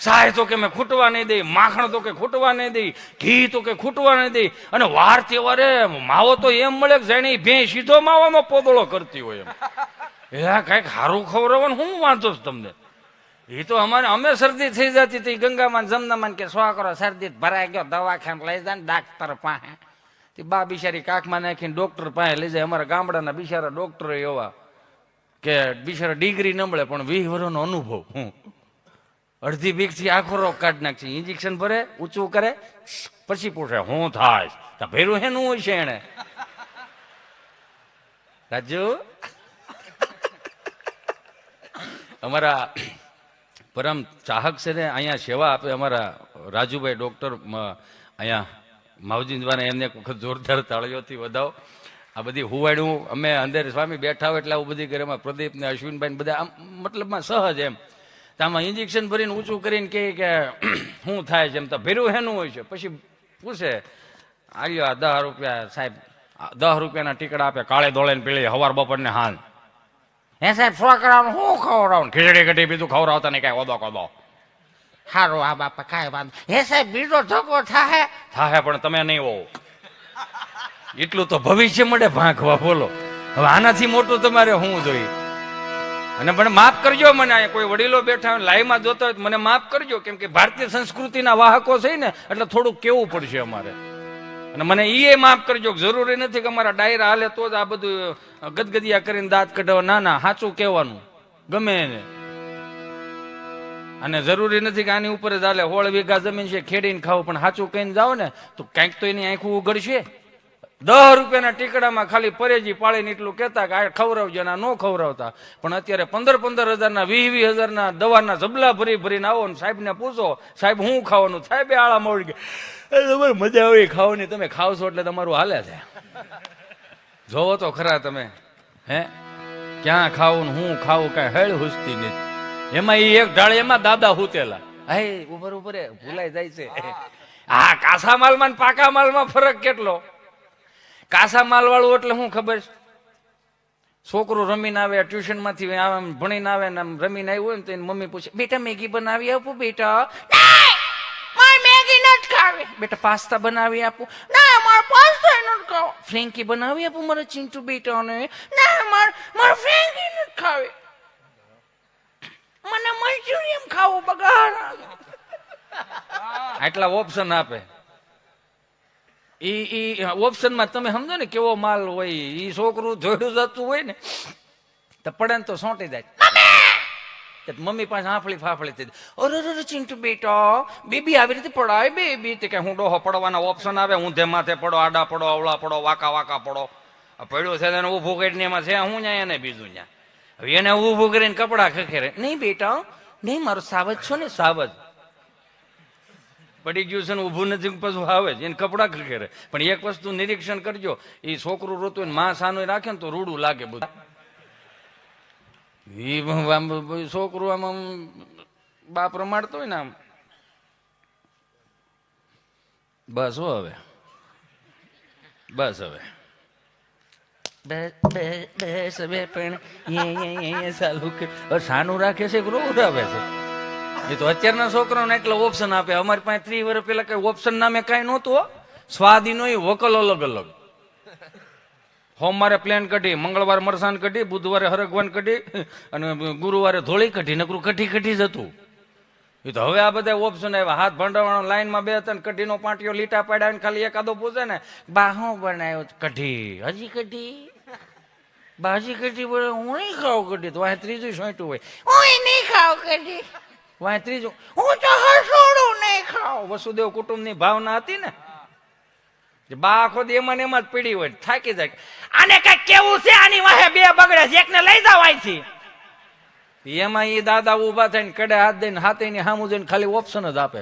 S2: સાય તો કે મેં ખૂટવા નહીં દઈ, માખણ તો કે ખૂટવા નહીં દઈ, ઘી તો કે ખૂટવા નહીં દઈ. અને વાર તહેવારે માવો તો એમ મળે કે જાણે ભેં સીધો માવામાં પોદળો કરતી હોય એમ. કઈક સારું ખવડાવવાનું શું વાંધો છે તમને? એ તો અમે શરદી થઈ જતી હતી, ગંગામાં જમનામાં કે છોકરો શરદી ભરાઈ ગયો, દવાખાને લઈ જાય ને ડાક્ટર પાસે. બા બિચારી કાખમાં નાખીને ડોક્ટર પાસે લઈ જાય. અમારા ગામડાના બિચારા ડોક્ટર એવા કે બિચારા ડિગ્રી ન મળે પણ 20 વર્ષનો અનુભવ. અડધી બીક થી આખો રોગ કાઢી નાખશે. ઇન્જેક્શન ભરે, ઊંચું કરે, પછી પૂછે શું થાય, તો ભેરું હેનું હોય છે એને. રાજુ અમારા પરમ ચાહક છે ને, અહીંયા સેવા આપે અમારા રાજુભાઈ ડોક્ટર અહીંયા માવજી દ્વારા, એમને એક વખત જોરદાર તાળીઓથી વધાવો. આ બધી હુવાડ્યું અમે અંદર સ્વામી બેઠા હોય એટલે આવું બધી કરે. પ્રદીપ ને અશ્વિનભાઈ બધા આમ મતલબમાં સહજ એમ. આમાં ઇન્જેક્શન ભરીને ઊંચું કરીને કે શું થાય છે એમ, તો ભેરું હેનું હોય છે. પછી પૂછે આવ્યો 10 રૂપિયા સાહેબ, 10 રૂપિયાના ટીકડા આપે, કાળે દોળે ને પીળી, હવાર બપોર ને હાલ. હે સાહેબ છોકરાઓને શું ખવડાવું? ખીચડી કઢી બીજું ખવડાવતા નહીં, કઈ ઓદો કોદો. સારું આ બાપા કાંઈ વાંધો. હે સાહેબ બીજો ધક્કો થાય પણ તમે નહીં હોવ. એટલું તો ભવિષ્ય મળે ભાંખવા. બોલો હવે આનાથી મોટું તમારે શું જોઈએ? અને પણ માફ કરજો મને, કોઈ વડીલો બેઠા હોય લાઈવમાં જોતા હોય મને માફ કરજો, કેમ કે ભારતીય સંસ્કૃતિના વાહકો છે ને એટલે થોડુંક કેવું પડશે અમારે. અને મને એ માફ કરજો, જરૂરી નથી કે અમારા ડાયરા હાલે તો જ આ બધું ગદગદિયા કરીને દાંત કઢાવવા. ના સાચું કહેવાનું ગમે એને. અને જરૂરી નથી કે આની ઉપર જ હાલે. 16 વીઘા જમીન છે, ખેડીને ખાવું, પણ સાચું કહીને જાઓ ને તો કંઈક તો એની આંખું ઉઘડશે. 10 રૂપિયાના ટીકડામાં ખાલી પરેજી પાળીને એટલું કહેતા કે આ ખવડાવજો, ના ન ખવડાવતા. પણ અત્યારે 15-15 હજારના 20-20 હજારના દવાના જબલા ભરીને આવો ને સાહેબ ને પૂછો, સાહેબ હું ખાવાનું? સાહેબ આળા મળી ગયા, તમારે મજા આવી ખાવાની, તમે ખાવશો એટલે તમારું હાલે છે. જોવો તો ખરા તમે. હે ક્યાં ખાવું ને હું ખાવું કઈ હેળ હુસતી નથી. એમાં ઈ એક ઢાળ એમાં દાદા હુતેલા. હે ઉપર ઉપર ભૂલાઈ જાય છે. હા, કાસા માલમાં ને પાકા માલમાં ફરક કેટલો. કાસા માલ વાળું એટલે શું ખબર છે? છોકરું રમીને આવે, ટ્યુશન માંથી આવે, ભણીને આવે ને રમીને આવ્યું હોય ને તો એની મમ્મી પૂછે, બેટા મેગી બનાવી આપું બેટા? મારે મેગી નથી ખાવી. બેટા પાસ્તા બનાવી આપું? ના, મારે પાસ્તા નથી ખાવો. ફ્રેન્કી બનાવી આપું મારે ચિંટુ બેટાને? ના, મારે ફ્રેન્કી નથી ખાવી. મને મંચુરિયન ખાવું બગાડ. આટલા ઓપ્શન આપે. ઈ ઓપ્શન માં તમે સમજો ને કેવો માલ હોય. ઈ છોકરું જોડું જતું હોય ને તો પડે ને તો સોંટી જાય. મમ્મી પાસે હાફળી ફાફળી થઈ જાય. અરે ચિંટુ બેટા, બેબી આવી રીતે પડાય બેબી? કે હું ડોહો પડવાના ઓપ્શન આવે, ઊંધે માથે પડો, આડા પડો, અવળા પડો, વાકા વાકા પડો. પડ્યું છે એને ઊભું કરીને એમાં છે હું ન્યા એને બીજું ન્યા. હવે એને ઊભું કરીને કપડા ખખેરે. નહીં બેટા નહીં, મારો સાવજ છો ને સાવજ. પડી ગયું છે ને ઊભું નથી પાછું આવે જ એને કપડા ખખેરે. પણ એક વસ્તુ નિરીક્ષણ કરજો, એ છોકરું રોતું ને માં સાનું રાખે ને તો રૂડું લાગે બધું. છોકરું આમ બાપ રમાડતો હોય ને આમ બસ હો હવે બસ હવે બસ હવે પણ સાનું રાખે છે રોડ આવે છે. એ તો અત્યારના છોકરાઓને એટલા ઓપ્શન આપે. અમારી પાસે 30 વર્ષ પેલા કઈ ઓપ્શન નામે કઈ નહોતું. સ્વાદીનો વકલ અલગ અલગ. સોમવારે પ્લેન કઢી, મંગળવારે મરસાન કઢી, બુધવારે હરગવાન કઢી અને ગુરુવારે ધોળી કઢી. નકરું કઢી કઢી જ હતું. એ તો હવે આ બધા ઓપ્શન આવ્યા. હાથ ભંડાવાળો લાઈનમાં બે ત્રણ કઢીનો પાટિયો લીટા પાડ્યા ખાલી એકાદો પૂછે ને બા હું બનાવ્યો? કઢી. હજી કઢી? બાજી કઢી બોલે હું નહીં ખાવ કઢી. તો વાંહે ત્રીજું સોંટ્યું હોય, હું નહીં ખાવ કઢી. વાંહે ત્રીજું, હું તો હસોડું નહીં ખાવ. વસુદેવ કુટુંબની ભાવના હતી ને. બા આખો દી એમાં ને એમાં જ પડી હોય, થાકી જાય. આને કઈ કેવું છે, આની વાહે બે બગડે છે, એકને લઈ જાવ અહીંથી. એમાં એ દાદા ઉભા થઈને કડે હાથ દઈને હાથે ની સામું જોઈને ખાલી ઓપ્શન જ આપે.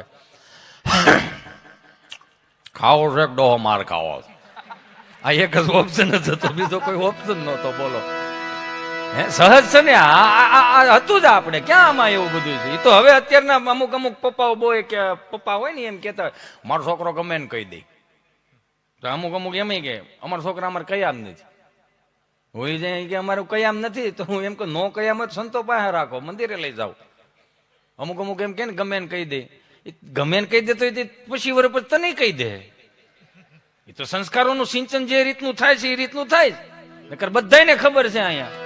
S2: ખાવો છે ડોહો માર ખાવો. આ એક જ ઓપ્શન જ હતો, બીજો કોઈ ઓપ્શન નહોતો. બોલો હે સહજ છે ને. આ હતું જ આપણે ક્યાં આમાં એવું બધું છે. એ તો હવે અત્યારના અમુક અમુક પપ્પાઓ બોય કે પપ્પા હોય ને એમ કેતા હોય મારો છોકરો ગમે ને કહી દે. તો અમુક અમુક એમ કે અમારા છોકરા અમારે કયામ નથી હોય જાય કે અમારું કયામ નથી. તો હું એમ કે નો કયામ જ સંતો પાસે રાખો, મંદિરે લઈ જાઓ. અમુક અમુક એમ કે ને ગમે ને કહી દે. ગમે ને કહી દે તો પછી વર્ષ પછી તને કહી દે. એ તો સંસ્કારોનું સિંચન જે રીતનું થાય છે એ રીતનું થાય જ. નકર બધાને ખબર છે અહીંયા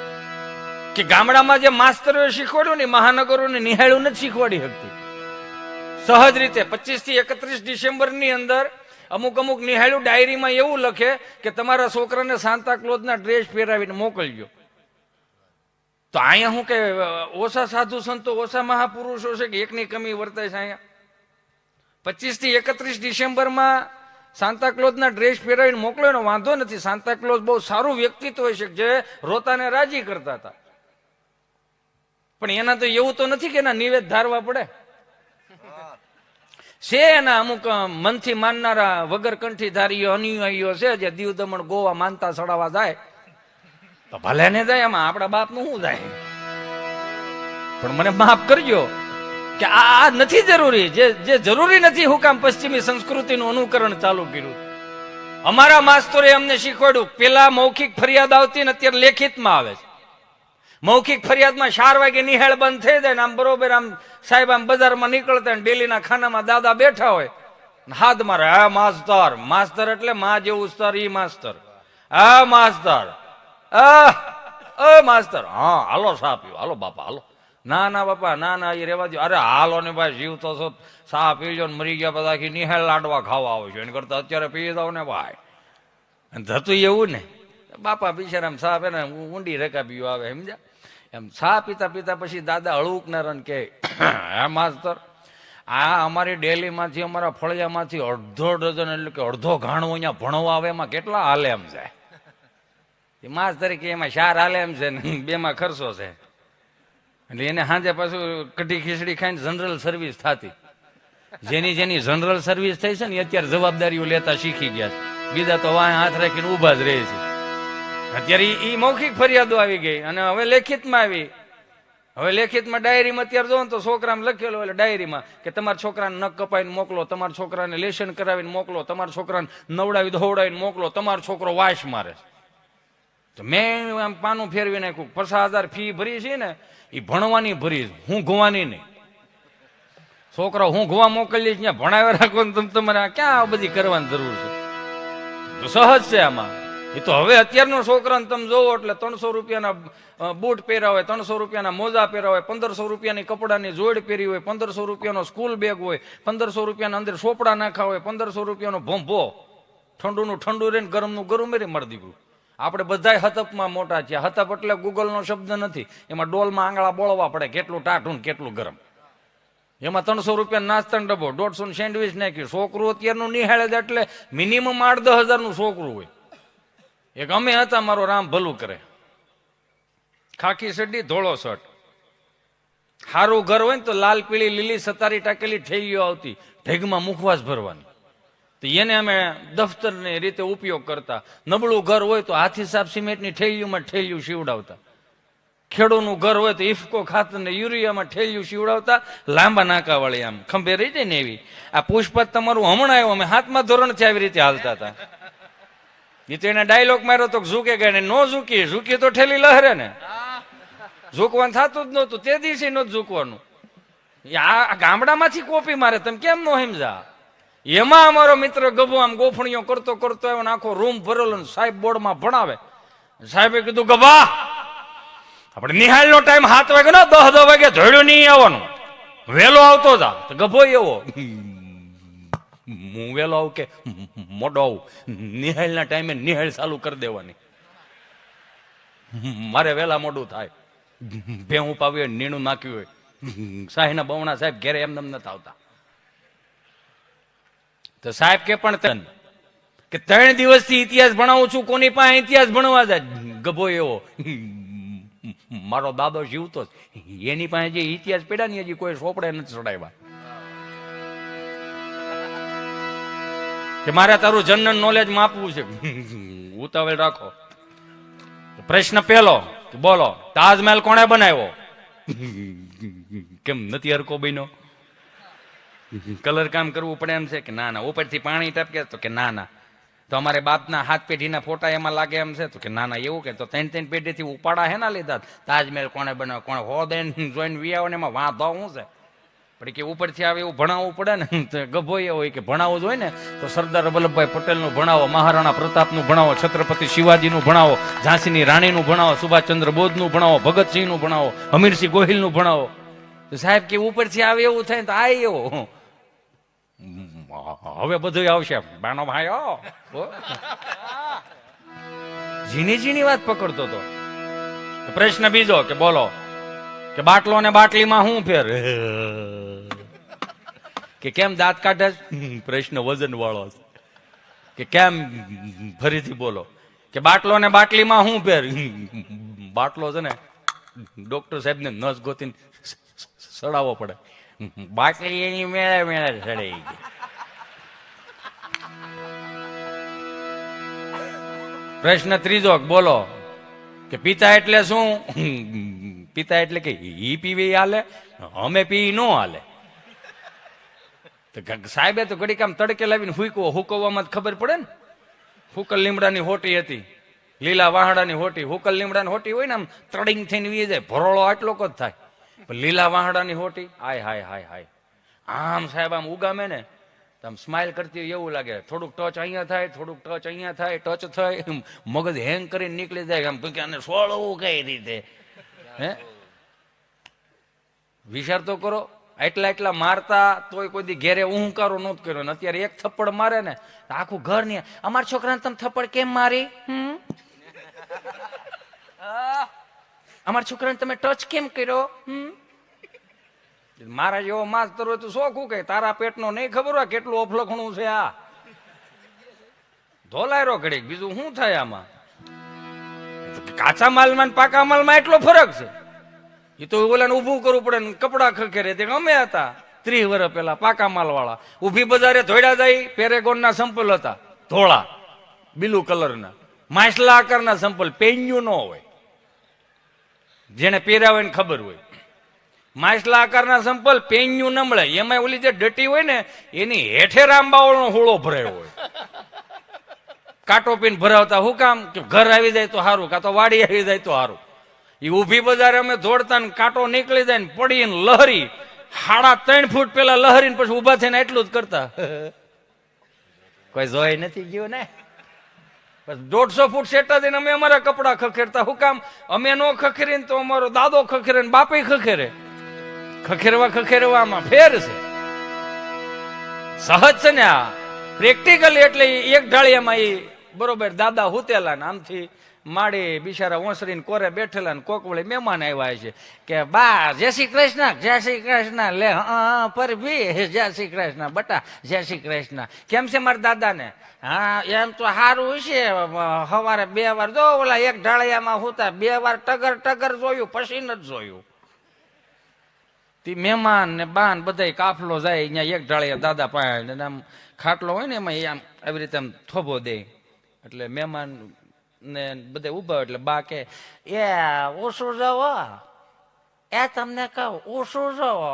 S2: કે ગામડામાં જે માસ્તરોએ શીખવાડ્યું ને મહાનગરોને નિહાળ્યું નથી શીખવાડી શકતી. સહજ રીતે 25 થી 31 ડિસેમ્બર ની અંદર અમુક અમુક નિહાળ્યું ડાયરીમાં એવું લખે કે તમારા છોકરાને સાન્તા ક્લોઝના ડ્રેસ પહેરાવીને મોકલજો. તો અહીંયા શું કે ઓછા સાધુ સંતો ઓછા મહાપુરુષો છે કે એકની કમી વર્તાય છે અહીંયા. 25 થી 31 ડિસેમ્બરમાં સાન્તા ક્લોઝના ડ્રેસ પહેરાવીને મોકલો એનો વાંધો નથી. સાન્તા ક્લોઝ બહુ સારું વ્યક્તિત્વ હોય છે જે રોતાને રાજી કરતા હતા. પણ એના તો એવું તો નથી કે એના નિવેદ ધારવા પડે છે. એના અમુક મનથી માનનારા વગર કંઠીધારીઓ અનુયાયીઓ છે જે દીવ દમણ ગોવા માનતા ચડાવવા જાય તો ભલે ને જાય. એમાં આપણા બાપનું શું જાય? પણ મને માફ કરજો કે આ નથી જરૂરી. જે જરૂરી નથી હું કામ પશ્ચિમી સંસ્કૃતિનું અનુકરણ ચાલુ કર્યું. અમારા માસ્તરે અમને શીખવાડ્યું પેલા મૌખિક ફરિયાદ આવતી ને અત્યારે લેખિતમાં આવે છે. મૌખિક ફરિયાદમાં 4 વાગે નિહાળ બંધ થઈ જાય ને આમ બરોબર આમ સાહેબ આમ બજારમાં નીકળતા ડેલીના ખાનામાં દાદા બેઠા હોય હાથ મારે હા માસ્તર. માસ્તર એટલે માં જેવું સ્તર. ઈ માસ્તર. હા માસ્તર. માસ્તર. હા હાલો સા પીવો. હાલો બાપા હાલો. ના ના બાપા ના ના એ રેવા દો. અરે હાલો ને ભાઈ જીવ તો છો સા પીજો ને મરી ગયા બધા નિહાળ લાડવા ખાવા આવો છો. એને કરતા અત્યારે પી દો ને ભાઈ. થતું એવું ને બાપા બિચારામ સા પે ને ઊંડી રકાબીઓ આવે સમજ્યા. એમ સા પીતા પીતા પછી દાદા હળુકનાર કે હે માસ્તર આ અમારી ડેલીમાંથી અમારા ફળિયામાંથી અડધો ડઝન એટલે કે અડધો ઘાણો અહીંયા ભણવા આવે એમાં કેટલા હાલે એમ છે. માસ તરીકે એમાં 4 હાલે એમ છે ને 2માં ખર્ચો છે. એટલે એને સાંજે પાછું કઢી ખીચડી ખાઈને જનરલ સર્વિસ થતી. જેની જનરલ સર્વિસ થઈ છે ને અત્યારે જવાબદારીઓ લેતા શીખી ગયા છે. બીજા તો વાહ હાથ રાખીને ઉભા જ રહે છે. અત્યારે ઈ મૌખિક ફરિયાદો આવી ગઈ અને હવે લેખિતમાં આવી. હવે લેખિતમાં ડાયરીમાં અત્યારે જો તો છોકરામાં લખેલો એટલે ડાયરીમાં કે તમારા છોકરાને નખ કપાઈને મોકલો, તમારા છોકરાને લેશન કરાવીને મોકલો, તમારા છોકરાને નવડાવી ધોવડાવીને મોકલો, તમારો છોકરો વાસ મારે. તો મેં આમ પાનું ફેરવી નાખ્યું. 50,000 ફી ભરી છે ને એ ભણવાની ભરી, હું ગોવાની નહીં. છોકરા હું ગોવા મોકલીશ ત્યાં ભણાવ્યા રાખો ને તમારે ક્યાં આ બધી કરવાની જરૂર છે? તો સહજ છે આમાં. એ તો હવે અત્યારનો છોકરાને તમે જોવો એટલે 300 રૂપિયાના બૂટ પહેર્યા હોય, 300 રૂપિયાના મોજા પહેર્યા હોય, 1500 રૂપિયાની કપડાની જોડ પહેરી હોય, 1500 રૂપિયાનો સ્કૂલ બેગ હોય, 1500 રૂપિયાના અંદર સોપડા નાખા હોય, 1500 રૂપિયાનો ભંભો, ઠંડુનું ઠંડુ રહીને ગરમનું ગરમ રે મળી દીધું. આપણે બધાય હતપમાં મોટા છે. હતપ એટલે ગૂગલનો શબ્દ નથી. એમાં ડોલમાં આંગળા બોળવા પડે કેટલું ટાઢું કેટલું ગરમ. એમાં 300 રૂપિયા નાસ્તાનો ડબ્બો, 150 સેન્ડવીચ નાખ્યું. છોકરું અત્યારનું નિહાળે છે એટલે મિનિમમ 8-10 હજારનું છોકરું હોય. એક અમે હતા, મારો રામ ભલું કરે, ખાખી સડી ધોળો શર્ટ, સારું ઘર હોય ને તો લાલ પીળી લીલી સતારી ટાકેલી ઠેલીઓ આવતી ઢેગમાં મુખવાસ ભરવાની. તો એને અમે દફતરની રીતે ઉપયોગ કરતા. નબળું ઘર હોય તો હાથી સાપ સિમેન્ટની ઠેલીઓમાં ઠેલિયું સીવડાવતા. ખેડૂતનું ઘર હોય તો ઇફકો ખાતર ને યુરિયામાં ઠેલિયું સીવડાવતા. લાંબા નાકા વાળી આમ ખંભે રહી જાય ને એવી. આ પુષ્પત તમારું હમણાં આવ્યું, અમે 7મા ધોરણથી આવી રીતે હાલતા હતા. એ તો એને ડાયલોગ માર્યો તો ઝૂકે ગઈ ને નો ઝૂકી, ઝૂકી તો ઠેલી લહરે ને. ઝૂકવાનું થતું જ નહોતું, તે દિવસે નહોતું ઝૂકવાનું. આ ગામડામાંથી કોપી મારે, તમે કેમ નો સમજા? એમાં અમારો મિત્ર ગભો આમ ગોફણીઓ કરતો કરતો આવ્યો, આખો રૂમ ભરેલો, સાહેબ બોર્ડમાં ભણાવે. સાહેબે કીધું ગભા આપણે નિહાળનો ટાઈમ 7 વાગે ને 10 વાગે ધોળ્યો નહીં આવવાનું, વહેલો આવતો જા. તો ગભો એવો, હું વહેલો આવું કે મોડો આવું? નિહાળના ટાઈમે નિહાળ ચાલુ કરી દેવાની. મારે વહેલા મોડું થાય. ભેહું પાવી હોય, નીણું નાખ્યું હોય, સાહીના બવણા સાહેબ ઘેરે એમને નથી આવતા. તો સાહેબ કે પણ કે 3 દિવસથી ઇતિહાસ ભણાવું છું, કોની પાસે ઇતિહાસ ભણવા જાય? ગભો એવો, મારો દાદો જીવતો એની પાસે જે ઇતિહાસ પડ્યા ને હજી કોઈ સોપડે નથી ચડાવ્યા. કે મારે તારું જનરલ નોલેજ માપવું છે, ઉતાવળ રાખો. પ્રશ્ન પહેલો, બોલો તાજમહેલ કોણે બનાવ્યો? કેમ નથી હરકો બન્યો? કલર કામ કરવું પડે એમ છે કે ના ના? ઉપરથી પાણી ટપકે તો કે ના ના. તો અમારે બાપના હાથ પેઢીના ફોટા એમાં લાગે એમ છે તો કે ના ના. એવું કે તો 3 પેઢીથી ઉપાડા હે ના લીધા. તાજમહેલ કોણે બનાવ્યો? કોણે હોદેન જોઈને વિયાવો ને એમાં વાંધો શું છે? પણ કે ઉપરથી આવે એવું ભણાવવું પડે ને. તો ગભો એ હોય કે ભણાવવું જોઈએ ને તો સરદાર વલ્લભભાઈ પટેલનું ભણાવો, મહારાણા પ્રતાપનું ભણાવો, છત્રપતિ શિવાજીનું ભણાવો, ઝાંસીની રાણીનું ભણાવો, સુભાષચંદ્ર બોઝનું ભણાવો, ભગતસિંહનું ભણાવો, હમીરસિંહ ગોહિલનું ભણાવો. તો સાહેબ કે ઉપરથી આવે એવું થાય તો આ એવો. હવે બધું આવશે બાનો ભાઈ. ઝીણી ઝીણી વાત પકડતો હતો. પ્રશ્ન બીજો કે બોલો કે બાટલો ને બાટલીમાં શું ફેર? કે કેમ દાંત કાઢે? પ્રશ્ન વજન વાળો કે કેમ? ફરીથી બોલો કે બાટલો ને બાટલીમાં શું ફેર? બાટલો છે ને ડોક્ટર સાહેબ ને નસ ગોતીને સડાવવો પડે, બાટલી એની મેળે મેળે સડાઈ ગઈ. પ્રશ્ન ત્રીજો બોલો કે પિતા એટલે શું? પિતા એટલે કે ઈ પીવી હાલે, અમે પી નો હાલે. સાહેબે તો ઘડીક આમ તડકે લાવીને હુકવવામાં ખબર પડે ને. હુકલ લીમડાની હોટી હતી, લીલા વાહડાની હોટી. હુકલ લીમડાની હોટી હોય ને આમ તડિંગ થઈને વી જાય, ભરોળો આટલો જ થાય. પણ લીલા વાહડાની હોટી હાય હાય હાય હાય. આમ સાહેબ આમ ઉગામે ને આમ સ્માઇલ કરતી હોય એવું લાગે. થોડુંક ટચ અહીંયા થાય, થોડુંક ટચ અહીંયા થાય, ટચ થાય, મગજ હેંગ કરીને નીકળી જાય. આમ કે આને સોળવું કઈ રીતે? હે વિચાર તો કરો. એટલા એટલા મારતા તોય કોઈ દી ઘેરે ઊંકારો નહોતો કર્યો ને અત્યારે એક થપ્પડ મારે ને આખું ઘર ની અમારા છોકરાને તમે થપ્પડ કેમ મારી? અમારા છોકરાને તમે ટચ કેમ કર્યો? મારા જેવો માસ્તર હોય તો શોખું કે તારા પેટનો નહીં ખબર હોય કેટલું અફલખણું છે. આ ધોલાયરો ઘડીક, બીજું શું થાય આમાં? કાચા માલમાં પાકા માલમાં એટલો ફરક છે. એ તો ઓલાને ઉભું કરવું પડે ને કપડા ખખેરે. તે અમે હતા 30 વર્ષ પહેલા પાકા માલ વાળા, ઉભી બજારે ધોડ્યા જાય. પેરેગોન ના સંપલ હતા ધોળા બ્લુ કલરના, માછલા આકારના સંપલ પેન્યુ ન હોય, જેને પહેર્યા હોય ને ખબર હોય. માછલા આકારના સંપલ પેન્યુ ન મળે. એમાં ઓલી જે ડટી હોય ને એની હેઠે રામબાવળનો હોળો ભરાયો હોય. કાંટો પીને ભરાવતા હું કામ કે ઘર આવી જાય તો સારું, કાં તો વાડી આવી જાય તો સારું. એ ઊભી બજારે અમે દોડતા ને કાંટો નીકળી જાય ને પડીને લહરી 3.5 ફૂટ પેલા લહરીને પછી ઉભા થઈને એટલું જ કરતા. કોઈ જોઈ નથી ગયું ને. 150 ફૂટ સેટા દઈને અમે અમારા કપડા ખખેરતા. હું કામ? અમે નો ખખેરીને તો અમારો દાદો ખખેરે ને બાપે ખખેરે. ખખેરવામાં ફેર છે. સહજ છે ને આ પ્રેક્ટિકલ. એટલે એક ઢાળિયામાં એ બરોબર દાદા હુતેલા ને આમથી માડી બિચારા ઓસરીને કોરે બેઠેલા ને કોક વળી મહેમાન આવ્યા છે કે બા જય શ્રી કૃષ્ણ, જય શ્રી કૃષ્ણ. લે પર ભી જય શ્રી કૃષ્ણ બટા, જય શ્રી કૃષ્ણ. કેમ છે મારા દાદાને? હા એમ તો સારું છે. સવારે 2 વાર જો ઓલા એક ઢાળિયામાં હુતા 2 વાર ટગર જોયું, પછી નથી જોયું. મહેમાન ને બાન બધા કાફલો જાય અહીંયા એક ઢાળિયા દાદા પાસે. આમ ખાટલો હોય ને એમાં આમ આવી રીતે આમ થોભો દે. એટલે મહેમાન ને બધા ઉભા એટલે બા કે એ ઓછું જવો, એ તમને કહું ઓછું જવો,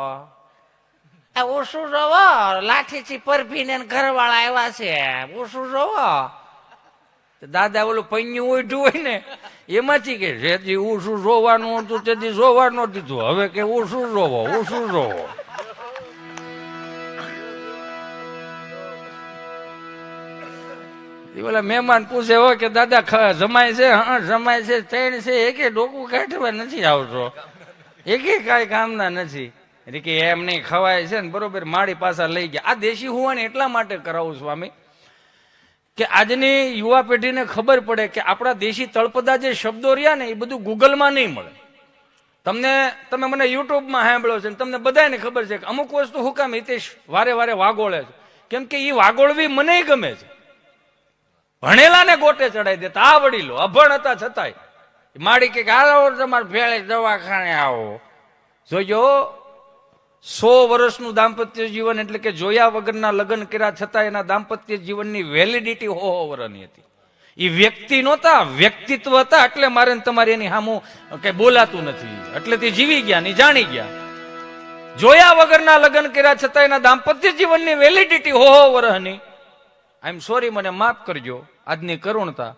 S2: એ ઓછું જવો. લાઠીથી પરભીને ઘરવાળા આવ્યા છે, ઓછું જવો. દાદા ઓલું પૈયું ઓઢું હોય ને એમાંથી કે જેથી ઓછું જોવાનું હતું તેથી જોવા ન દીધું, હવે કે ઓછું જોવો, ઓછું જોવો. ઓલા મહેમાન પૂછે હોય કે દાદા જમાય છે? હા જમાય છે. 3 છે. એકે ડોકું કાઢવા નથી આવતો, એકે કાંઈ કામના નથી. કે એમ નહીં ખવાય છે ને બરોબર. મારી પાછા લઈ ગયા. આ દેશી હોવાને એટલા માટે કરાવું સ્વામી કે આજની યુવા પેઢીને ખબર પડે કે આપણા દેશી તળપદા જે શબ્દો રહ્યા ને એ બધું ગૂગલમાં નહીં મળે. તમે મને યુટ્યુબમાં સાંભળો છે, તમને બધાને ખબર છે કે અમુક વસ્તુ હું કામ હિતેશ વારે વારે વાગોળે છે, કેમ કે એ વાગોળવી મને ગમે છે. ભણેલા ને ગોટે ચડાવી દેતા આ વડીલો અભણ હતા છતાંય માડી કે હાલો તમારે ભેળે દવાખાને આવો. જોજો 100 વર્ષનું દાંપત્ય જીવન એટલે કે જોયા વગરના લગ્ન કર્યા છતાં એના દાંપત્ય જીવનની વેલિડિટી 100 વર્ષની હતી. એ વ્યક્તિ નહોતા, વ્યક્તિત્વ હતા. એટલે મારે તમારે એની સામું કઈ બોલાતું નથી. એટલે તે જીવી ગયા ને જાણી ગયા. જોયા વગરના લગ્ન કર્યા છતાં એના દાંપત્ય જીવનની વેલિડિટી 100 વર્ષની. આઈ એમ સોરી, મને માફ કરજો આજની કરુણતા.